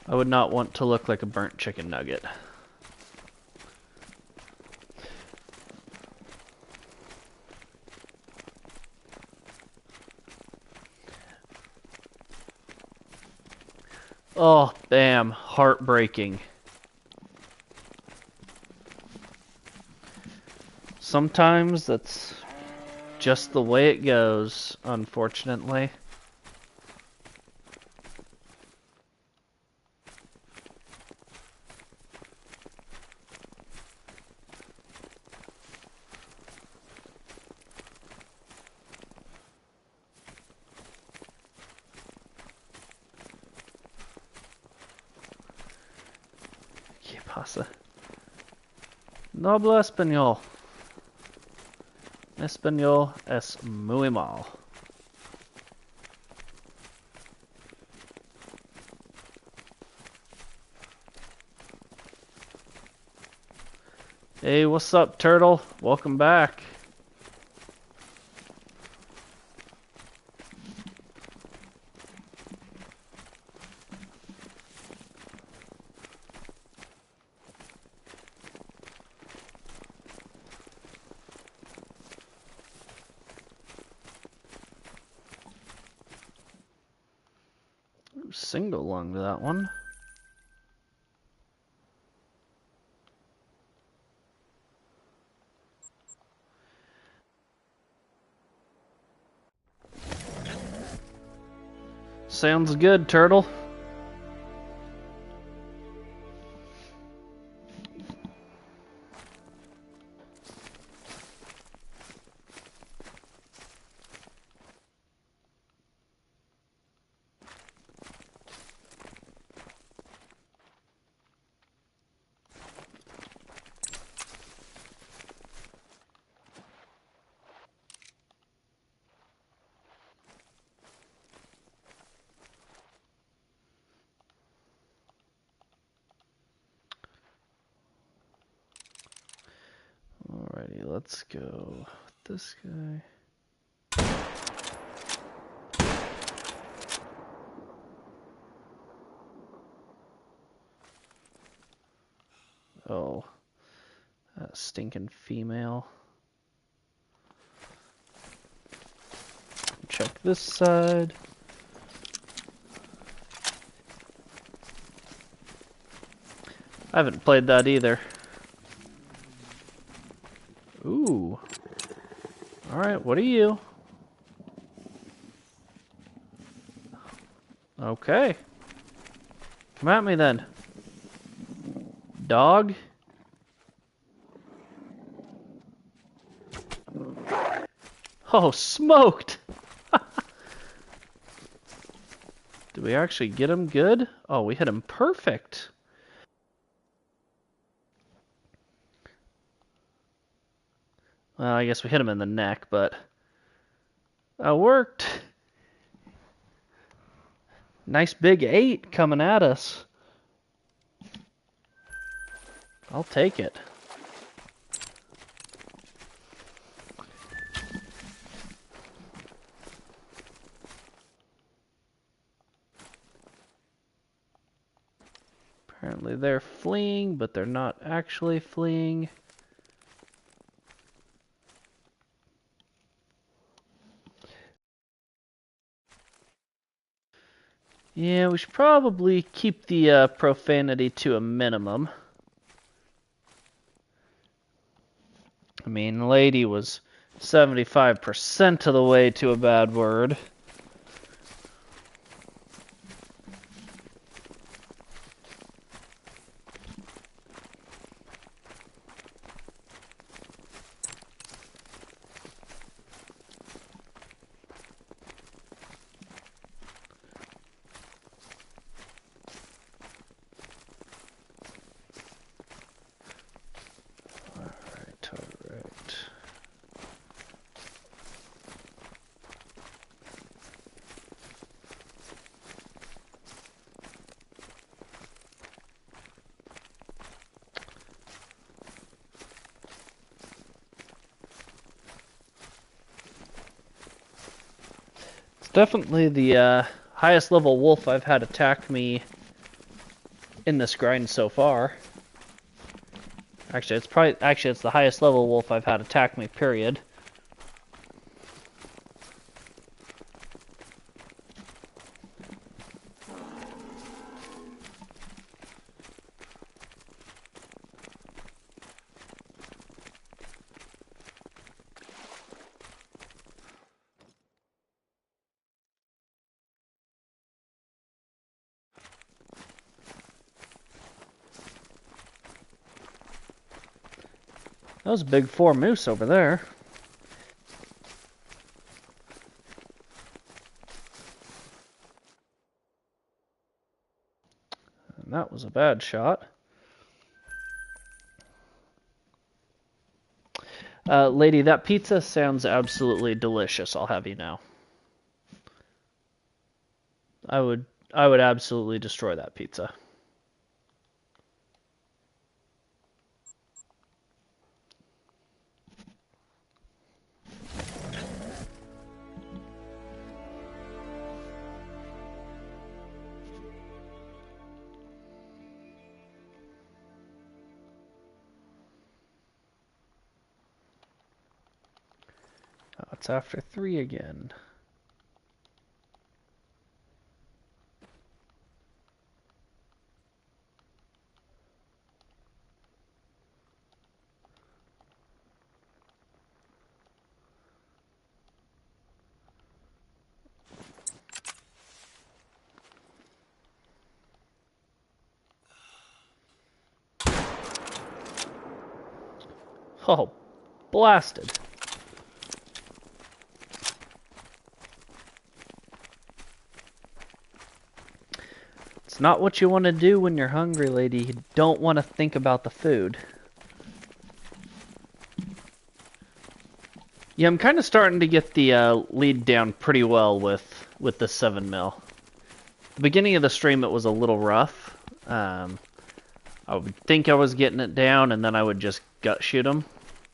I would not want to look like a burnt chicken nugget. Oh, bam. Heartbreaking. Sometimes that's just the way it goes, unfortunately. ¿Qué pasa? No hablo español. Español es muy mal. Hey, what's up, turtle? Welcome back. Single lung to that one. Sounds good, turtle. Alrighty, let's go with this guy. Oh, that stinking female. Check this side. I haven't played that either. Ooh. Alright, what are you? Okay. Come at me then. Dog? Oh, smoked! Did we actually get him good? Oh, we hit him perfect. Well, I guess we hit him in the neck, but that worked. Nice big 8 coming at us. I'll take it. Apparently they're fleeing, but they're not actually fleeing. Yeah, we should probably keep the profanity to a minimum. I mean, lady was 75% of the way to a bad word. Alright. It's definitely the highest level wolf I've had attack me in this grind so far. Actually, it's the highest level wolf I've had attack me, period. That was a big 4 moose over there. And that was a bad shot. Lady, that pizza sounds absolutely delicious, I'll have you know. I would absolutely destroy that pizza. Oh, it's after 3 again. Oh, blasted. It's not what you want to do when you're hungry, lady. You don't want to think about the food. Yeah, I'm kind of starting to get the lead down pretty well with the 7mm. The beginning of the stream, it was a little rough. I would think I was getting it down, and then I would just gut shoot him.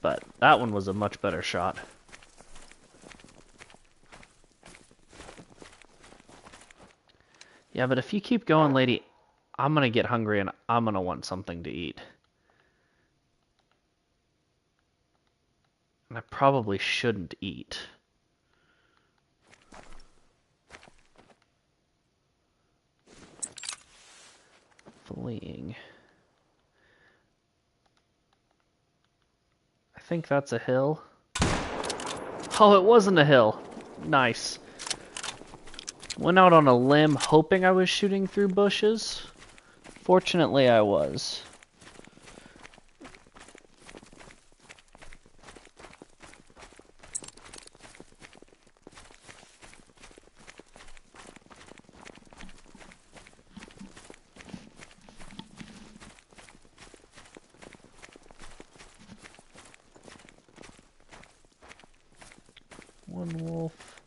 But that one was a much better shot. Yeah, but if you keep going, lady, I'm gonna get hungry and I'm gonna want something to eat. And I probably shouldn't eat. Fleeing. I think that's a hill. Oh, it wasn't a hill. Nice. Went out on a limb hoping I was shooting through bushes. Fortunately, I was. One wolf.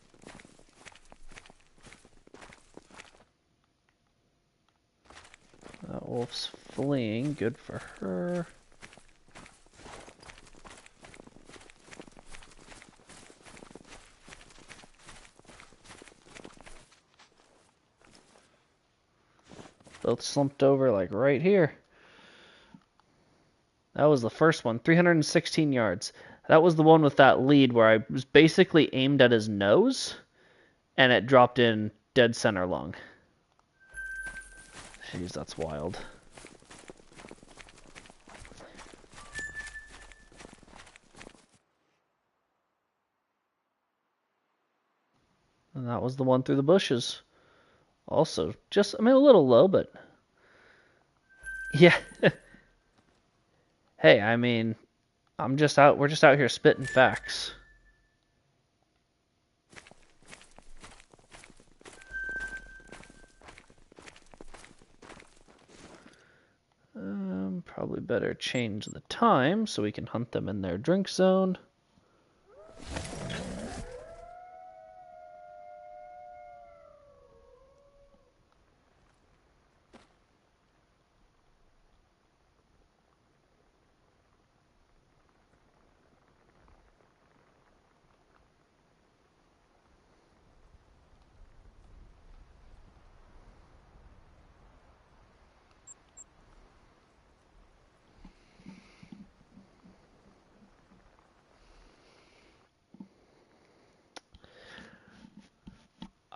That wolf's fleeing. Good for her. Both slumped over like right here. That was the first one. 316 yards. That was the one with that lead where I was basically aimed at his nose, and it dropped in dead center lung. Jeez, that's wild. And that was the one through the bushes. Also, just, I mean, a little low, but yeah. Hey, I mean, we're just out here spitting facts. Probably better change the time so we can hunt them in their drink zone.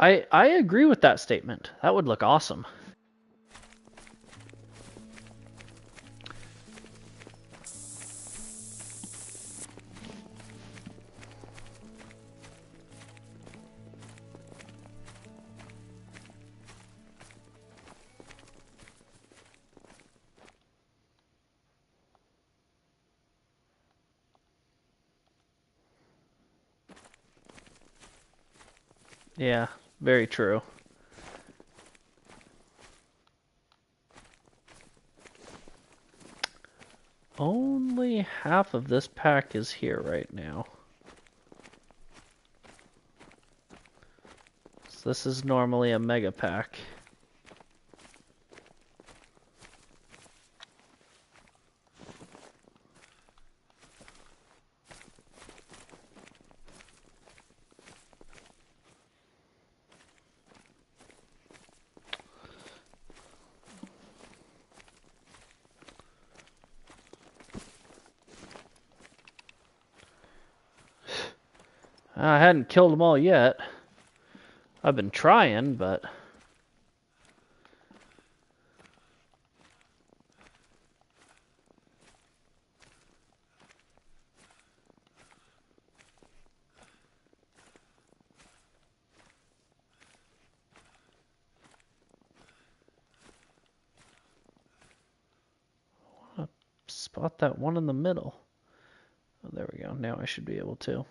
I agree with that statement. That would look awesome. Yeah, very true. Only half of this pack is here right now. So this is normally a mega pack. I hadn't killed them all yet. I've been trying, but spot that one in the middle. Oh, there we go. Now I should be able to.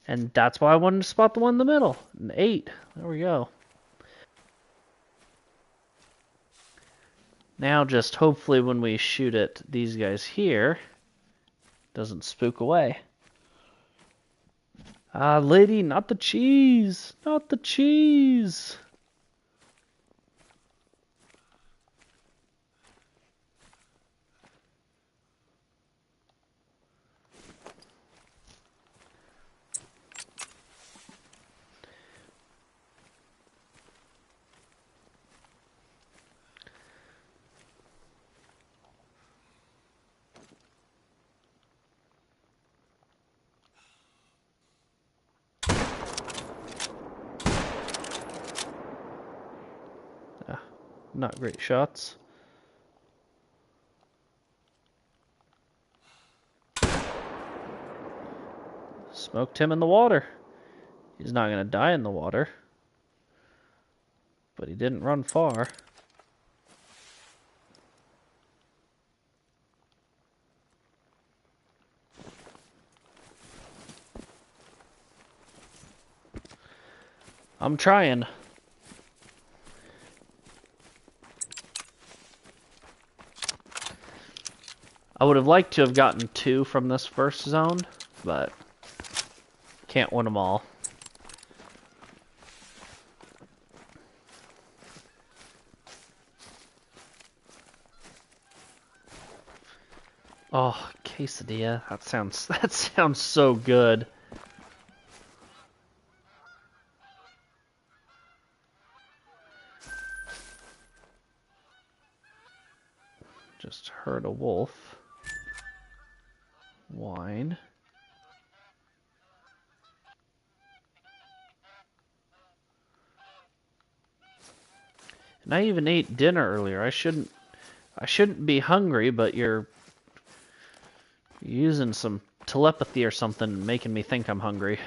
And that's why I wanted to spot the one in the middle. An 8. There we go. Now just hopefully when we shoot at these guys here, doesn't spook away. Ah, lady, not the cheese! Not the cheese! Not great shots. Smoked him in the water. He's not going to die in the water. But he didn't run far. I'm trying. I would have liked to have gotten 2 from this first zone, but can't win them all. Oh, quesadilla. That sounds so good. Just heard a wolf whine. And I even ate dinner earlier. I shouldn't be hungry, but you're using some telepathy or something, making me think I'm hungry.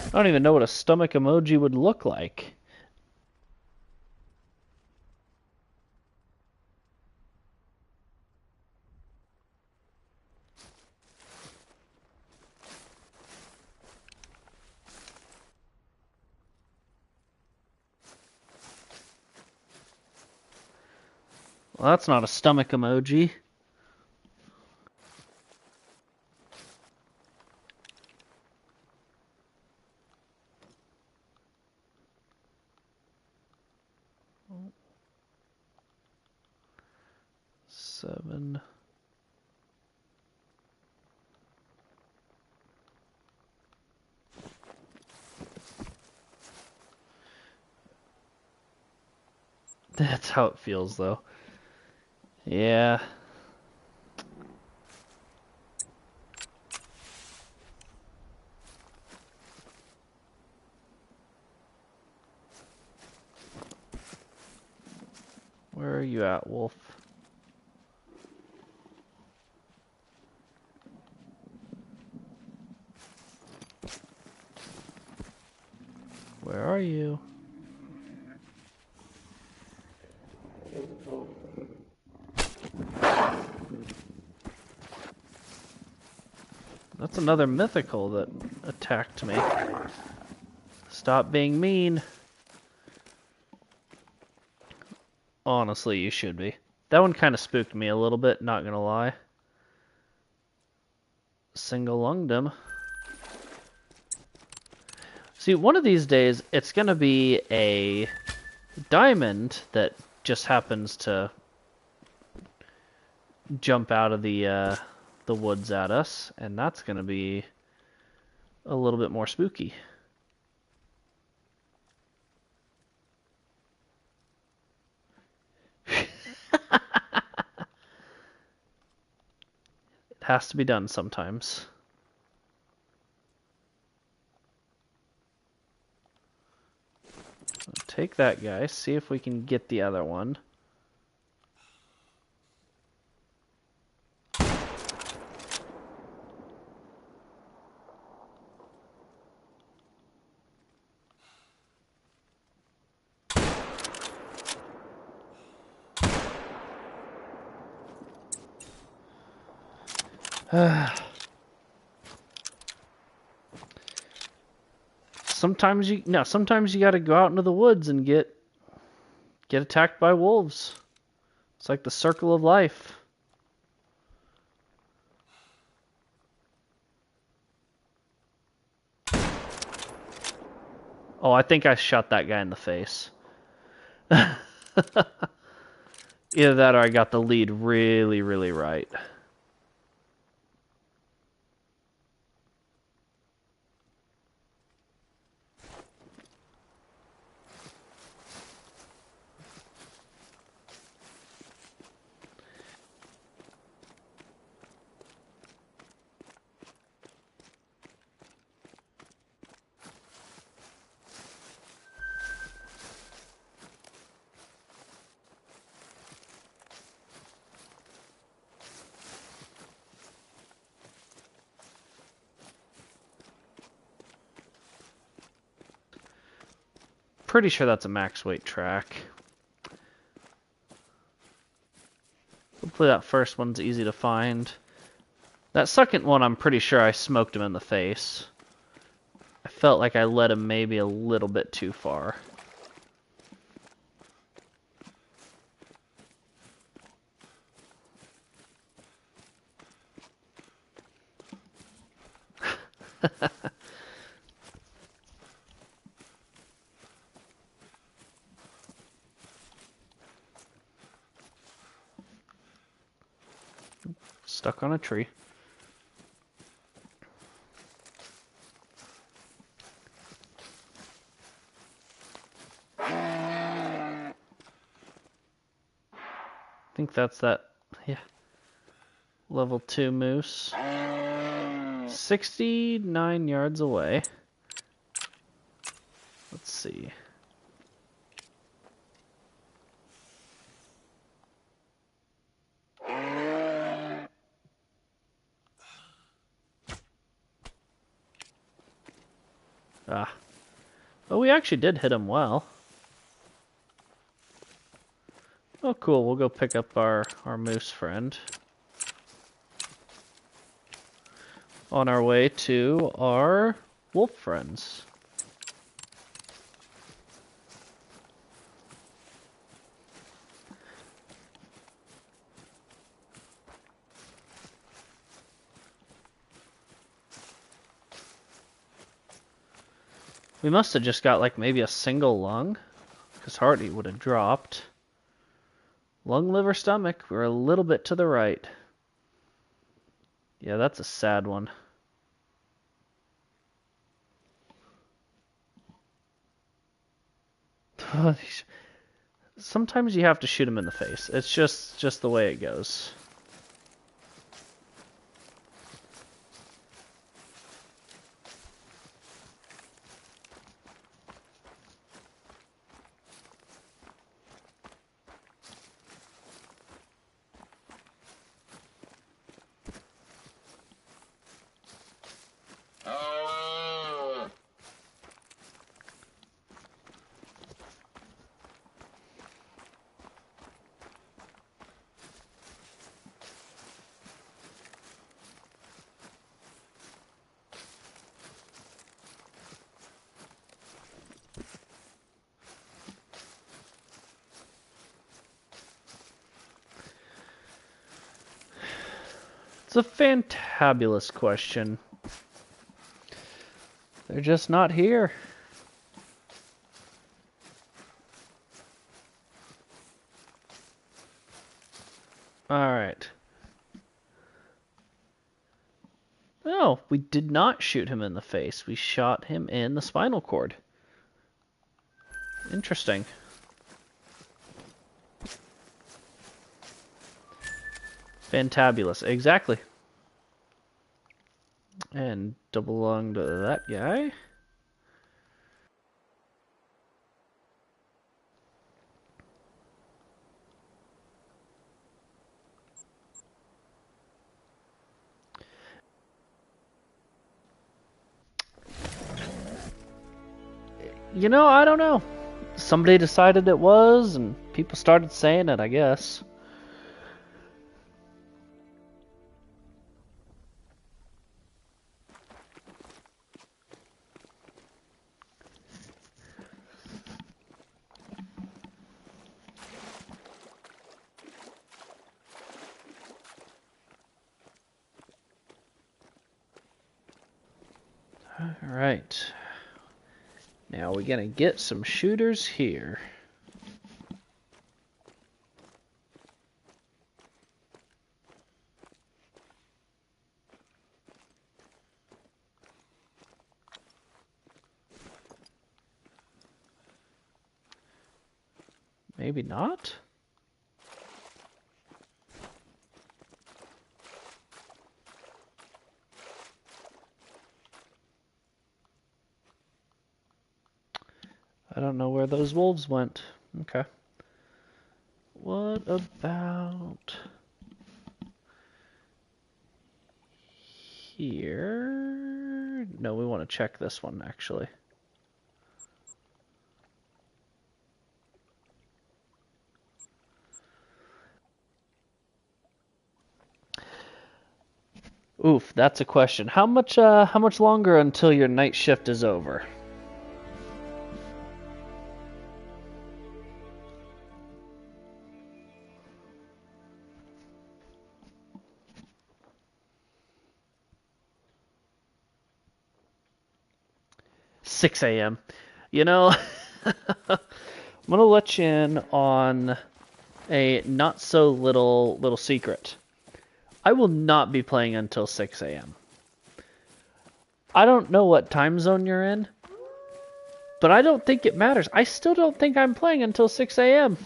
I don't even know what a stomach emoji would look like. Well, that's not a stomach emoji. Seven. That's how it feels, though. Yeah. Where are you at, Wolf? Where are you? That's another mythical that attacked me. Stop being mean. Honestly, you should be. That one kind of spooked me a little bit, not gonna lie. Single lunged him. See, one of these days, it's gonna be a diamond that just happens to jump out of the woods at us, and that's gonna be a little bit more spooky. It has to be done sometimes. Take that guy, see if we can get the other one. Sometimes you gotta go out into the woods and get attacked by wolves. It's like the circle of life. Oh, I think I shot that guy in the face. Either that or I got the lead really, really right. pretty sure that's a max weight track. Hopefully that first one's easy to find. That second one, I'm pretty sure I smoked him in the face. I felt like I led him maybe a little bit too far. Stuck on a tree. I think that's that, yeah. Level 2 moose. 69 yards away. Let's see. Ah. Oh, we actually did hit him well. Oh, cool. We'll go pick up our moose friend. On our way to our wolf friends. We must have just got like maybe a single lung, because Hardy would have dropped. Lung, liver, stomach. We're a little bit to the right. Yeah, that's a sad one. Sometimes you have to shoot him in the face. It's just the way it goes. It's a fantabulous question. They're just not here. Alright. No, we did not shoot him in the face. We shot him in the spinal cord. Interesting. Fantabulous, exactly. And double lung to that guy. You know, I don't know. Somebody decided it was, and people started saying it, I guess. Alright. Now we're gonna get some shooters here. Maybe not? I don't know where those wolves went. Okay. What about here? No, we want to check this one, actually. Oof, that's a question. How much longer until your night shift is over? Six a.m. You know, I'm gonna let you in on a not so little secret. I will not be playing until 6 a.m. I don't know what time zone you're in, but I don't think it matters. I still don't think I'm playing until 6 a.m.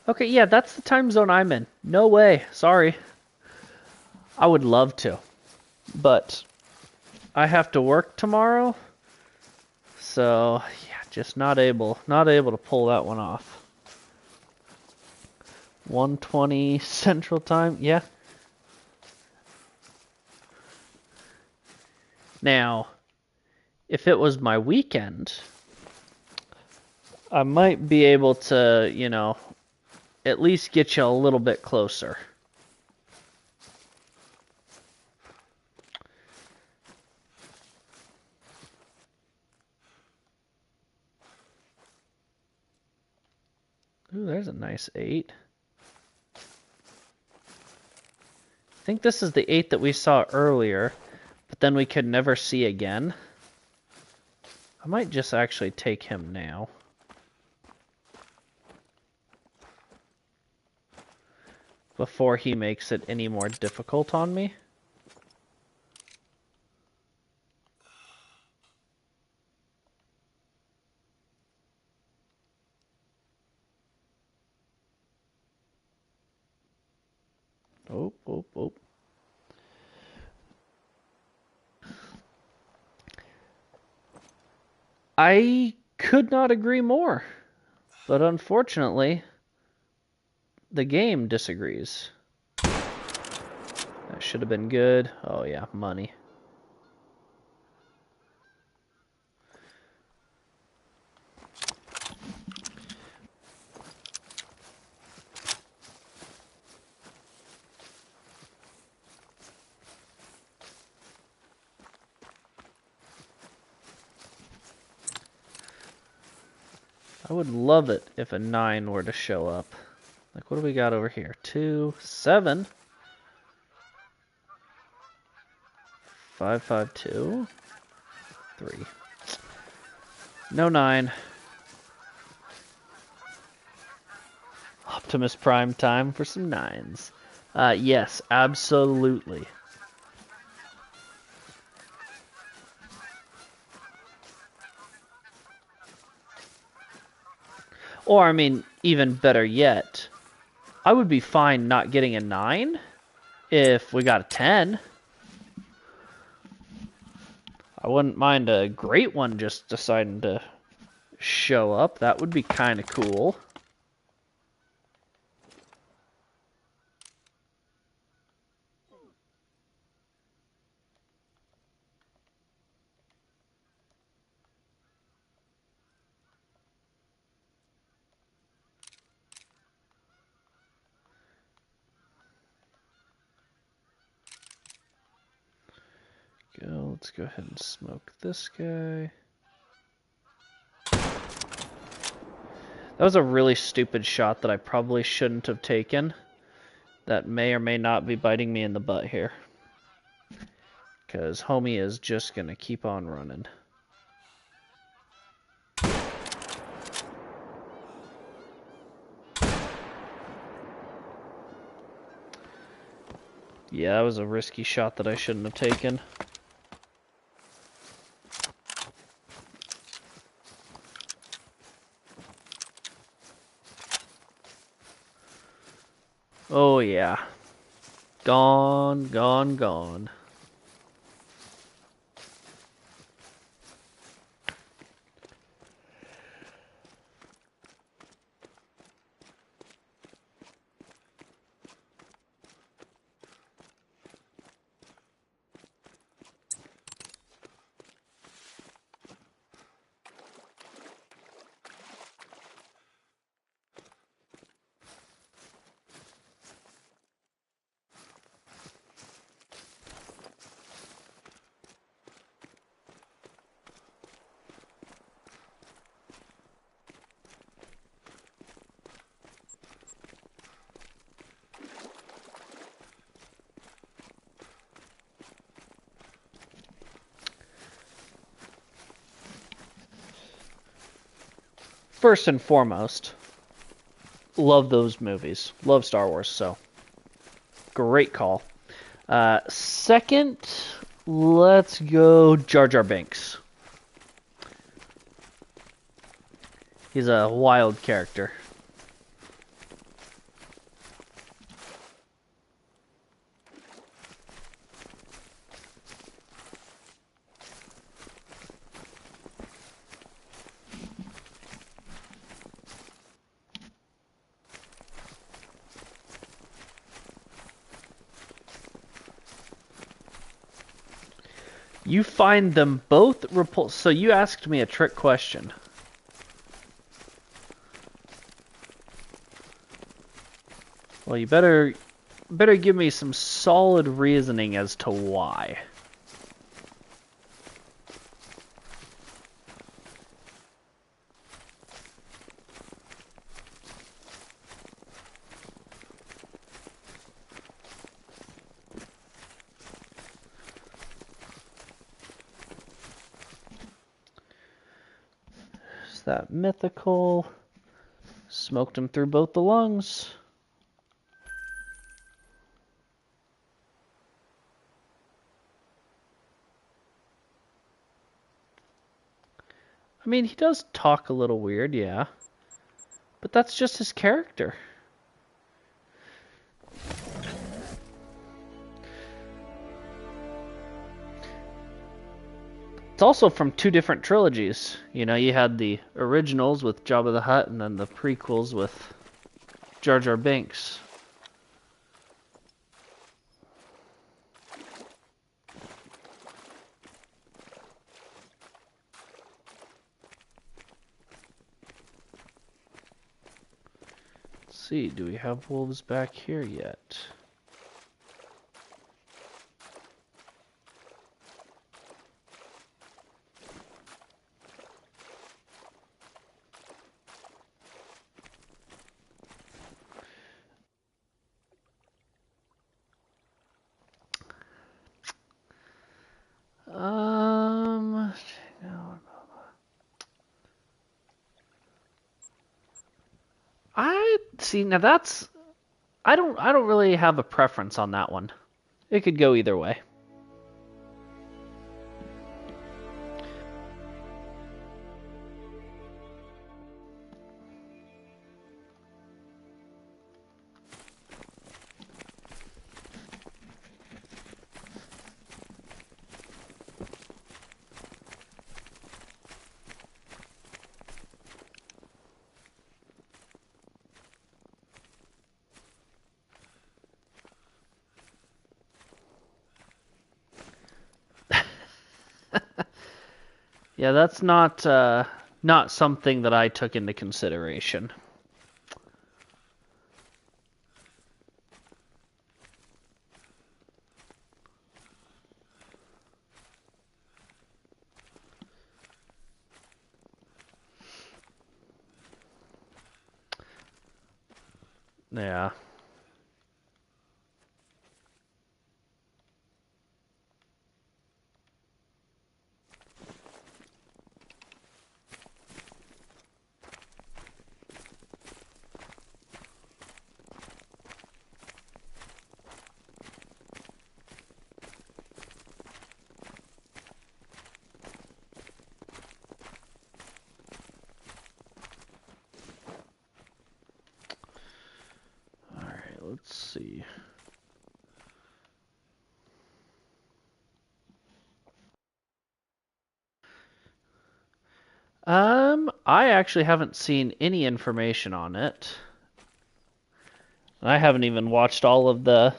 Okay, yeah, that's the time zone I'm in. No way. Sorry. I would love to, but I have to work tomorrow. So, yeah, just not able to pull that one off. 1:20 Central Time. Yeah. Now, if it was my weekend, I might be able to, at least get you a little bit closer. Ooh, there's a nice 8. I think this is the 8 that we saw earlier, but then we could never see again. I might just actually take him now. Before he makes it any more difficult on me. Oh, oh, oh. I could not agree more, but unfortunately, the game disagrees. That should have been good. Oh yeah, money. I would love it if a 9 were to show up. Like, what do we got over here? 2, 7. 5, 5, 2. 3. No 9. Optimus Prime time for some 9s. Yes, absolutely. Or, I mean, even better yet, I would be fine not getting a 9 if we got a 10. I wouldn't mind a great one just deciding to show up. That would be kind of cool. Let's go ahead and smoke this guy. That was a really stupid shot that I probably shouldn't have taken. That may or may not be biting me in the butt here. Because homie is just going to keep on running. Yeah, that was a risky shot that I shouldn't have taken. Oh yeah. Gone, gone, gone. first and foremost, love those movies. Love Star Wars, so great call. Second, let's go Jar Jar Binks. He's a wild character. You find them both repulsive. So you asked me a trick question. Well, you better give me some solid reasoning as to why. Is that mythical? Smoked him through both the lungs. I mean, he does talk a little weird, yeah. But that's just his character. It's also from two different trilogies. You know, you had the originals with Jabba the Hutt and then the prequels with Jar Jar Binks. Let's see, do we have wolves back here yet? I see, now that's I don't really have a preference on that one. It could go either way. Yeah, that's not something that I took into consideration. Yeah. All right, let's see. I actually haven't seen any information on it. I haven't even watched all of the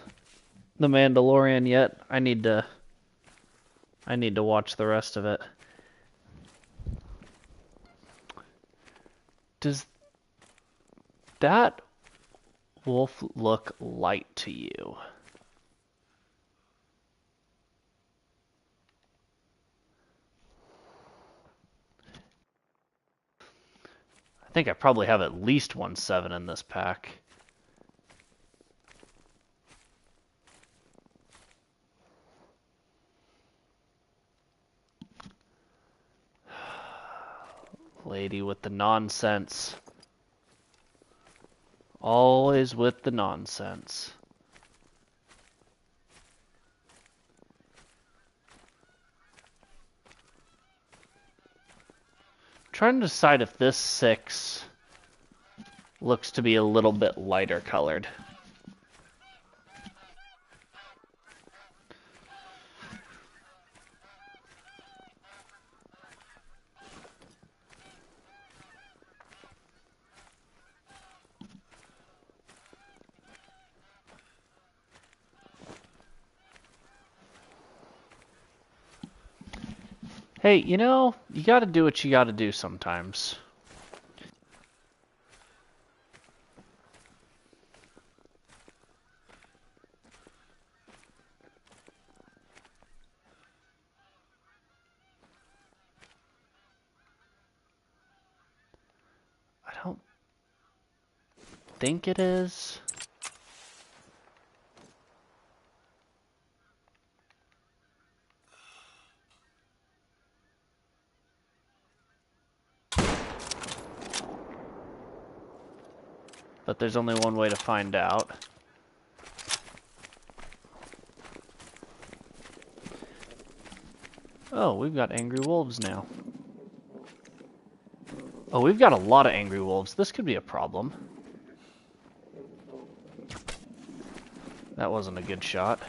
Mandalorian yet. I need to watch the rest of it. Does that wolf look light to you? I think I probably have at least 1/7 in this pack. Lady with the nonsense. Always with the nonsense. Trying to decide if this 6 looks to be a little bit lighter colored. Hey, you know, you gotta do what you gotta do sometimes. I don't think it is. But there's only one way to find out. Oh, we've got angry wolves now. Oh, we've got a lot of angry wolves. This could be a problem. That wasn't a good shot.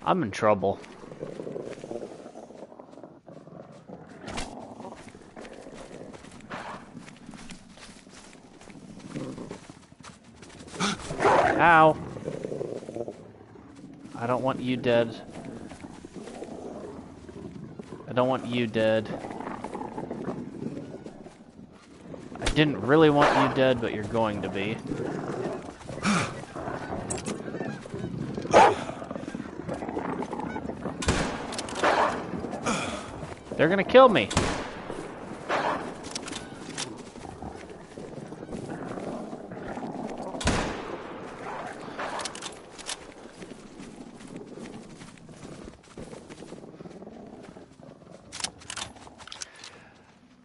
I'm in trouble. Ow. I don't want you dead. I don't want you dead. I didn't really want you dead, but you're going to be. They're gonna kill me.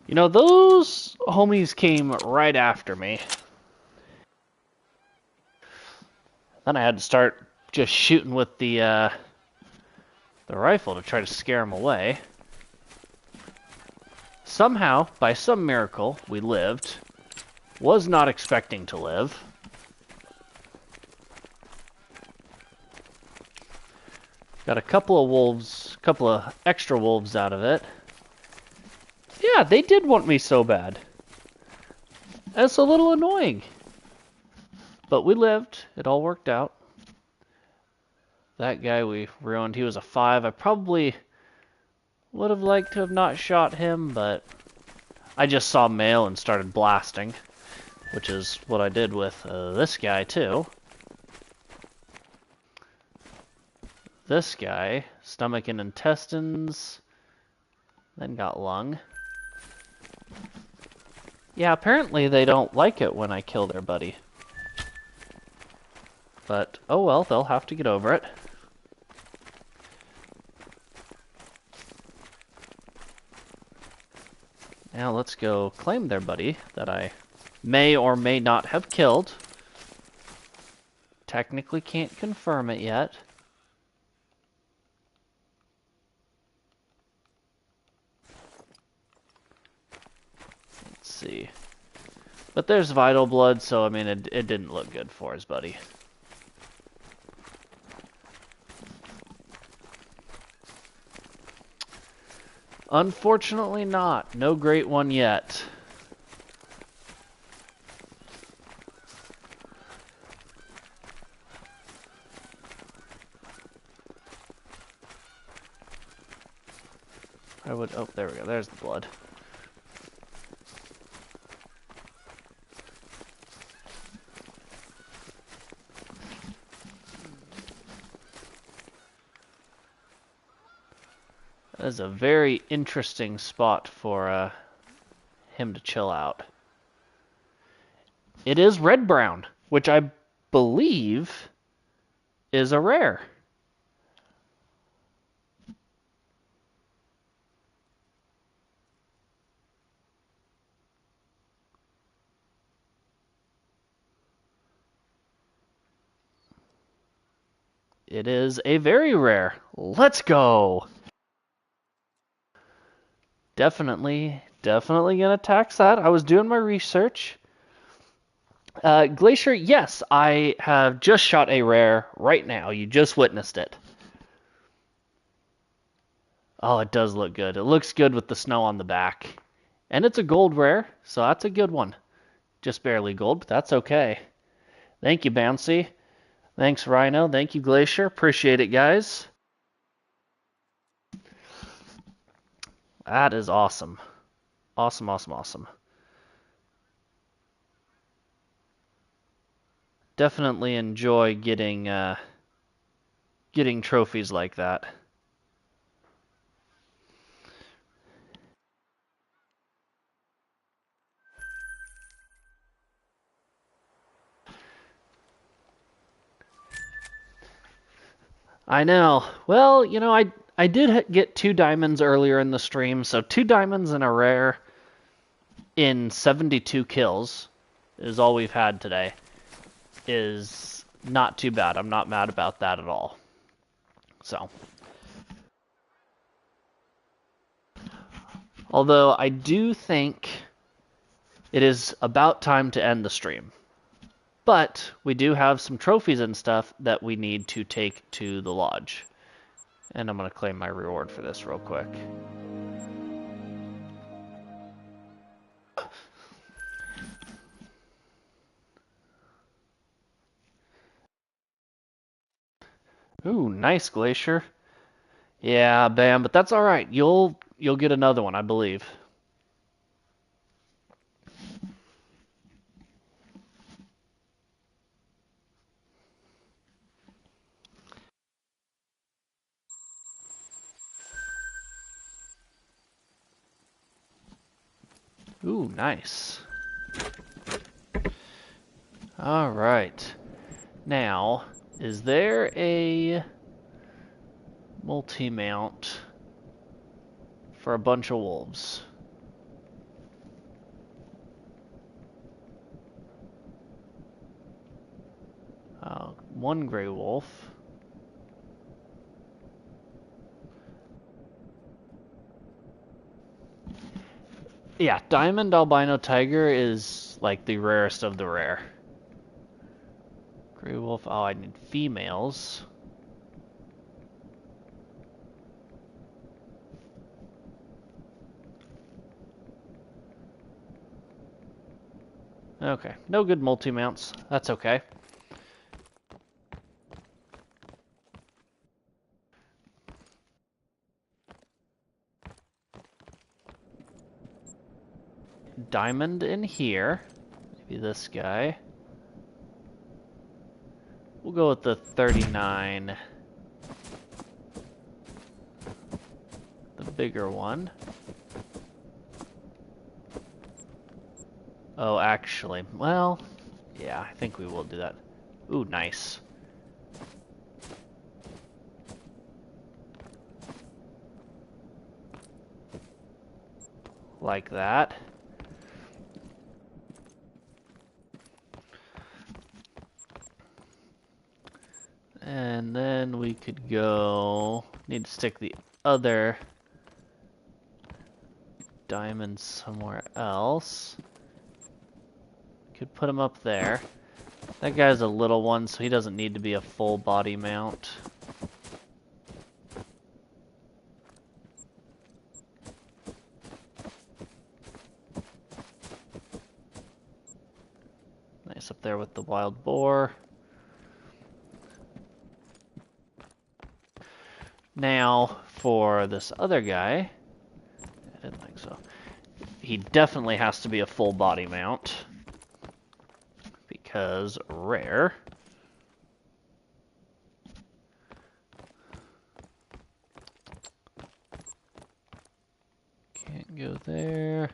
You know, those homies came right after me. Then I had to start just shooting with the rifle to try to scare them away. Somehow, by some miracle, we lived. Was not expecting to live. Got a couple of wolves, couple of extra wolves out of it. Yeah, they did want me so bad. That's a little annoying. But we lived. It all worked out. That guy we ruined, he was a 5. I probably would have liked to have not shot him, but I just saw male and started blasting, which is what I did with this guy too. This guy, stomach and intestines, then got lung. Yeah, apparently they don't like it when I kill their buddy. But, oh well, they'll have to get over it. Now let's go claim their buddy that I may or may not have killed. Technically can't confirm it yet. Let's see. But there's vital blood, so I mean it didn't look good for his buddy. Unfortunately not. No great one yet. I would... Oh, there we go. There's the blood. That is a very interesting spot for him to chill out. It is red-brown, which I believe is a rare. It is a very rare. Let's go! Definitely gonna tax that. I was doing my research. Glacier, yes, I have just shot a rare right now. You just witnessed it. Oh, it does look good. It looks good with the snow on the back. And it's a gold rare, so that's a good one. Just barely gold, but that's okay. Thank you, Bouncy. Thanks, Rhino. Thank you, Glacier. Appreciate it, guys. That is awesome. Awesome, awesome, awesome. Definitely enjoy getting trophies like that. I know. Well, you know, I did get 2 diamonds earlier in the stream, so 2 diamonds and a rare in 72 kills is all we've had today. Is not too bad. I'm not mad about that at all. So, although I do think it is about time to end the stream. But we do have some trophies and stuff that we need to take to the lodge. And I'm going to claim my reward for this real quick. Ooh, nice, Glacier. Yeah, bam, but that's all right. You'll get another one, I believe. Ooh, nice. All right. Now, is there a multi-mount for a bunch of wolves? One gray wolf. Yeah, diamond albino tiger is like the rarest of the rare. Gray wolf, oh, I need females. Okay, no good multi-mounts. That's okay. Diamond in here. Maybe this guy. We'll go with the 39. The bigger one. Oh, actually, well, yeah, I think we will do that. Ooh, nice. Like that. And then we could go... Need to stick the other diamond somewhere else. Could put him up there. That guy's a little one, so he doesn't need to be a full body mount. Nice up there with the wild boar. Now, for this other guy, I didn't think so. He definitely has to be a full body mount. Because rare. Can't go there.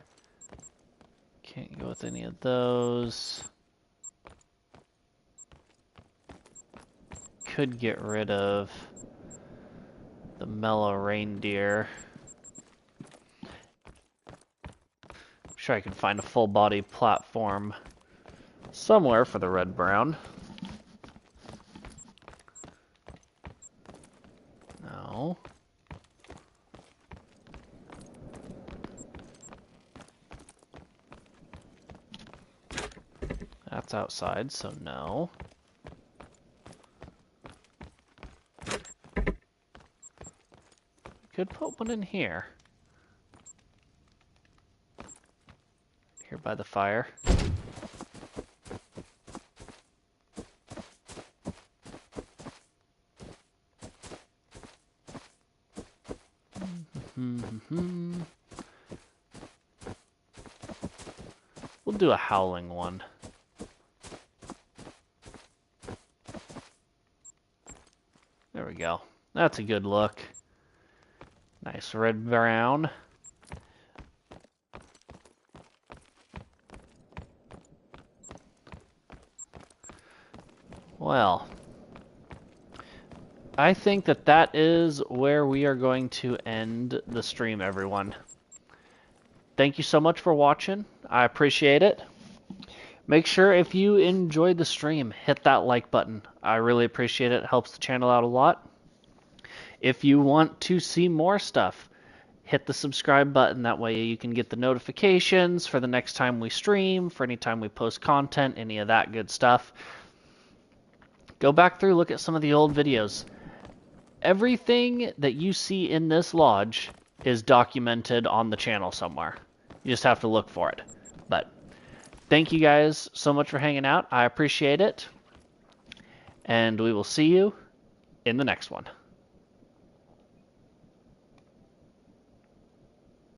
Can't go with any of those. Could get rid of the mellow reindeer. I'm sure I can find a full body platform somewhere for the red brown. no. That's outside, so no. Could put one in here. Here by the fire. We'll do a howling one. There we go. That's a good look. Nice red brown. Well, I think that is where we are going to end the stream, everyone. Thank you so much for watching. I appreciate it. Make sure if you enjoyed the stream, hit that like button. I really appreciate it. It helps the channel out a lot. If you want to see more stuff, hit the subscribe button. That way you can get the notifications for the next time we stream, for any time we post content, any of that good stuff. Go back through, look at some of the old videos. Everything that you see in this lodge is documented on the channel somewhere. You just have to look for it. But thank you guys so much for hanging out. I appreciate it. And we will see you in the next one.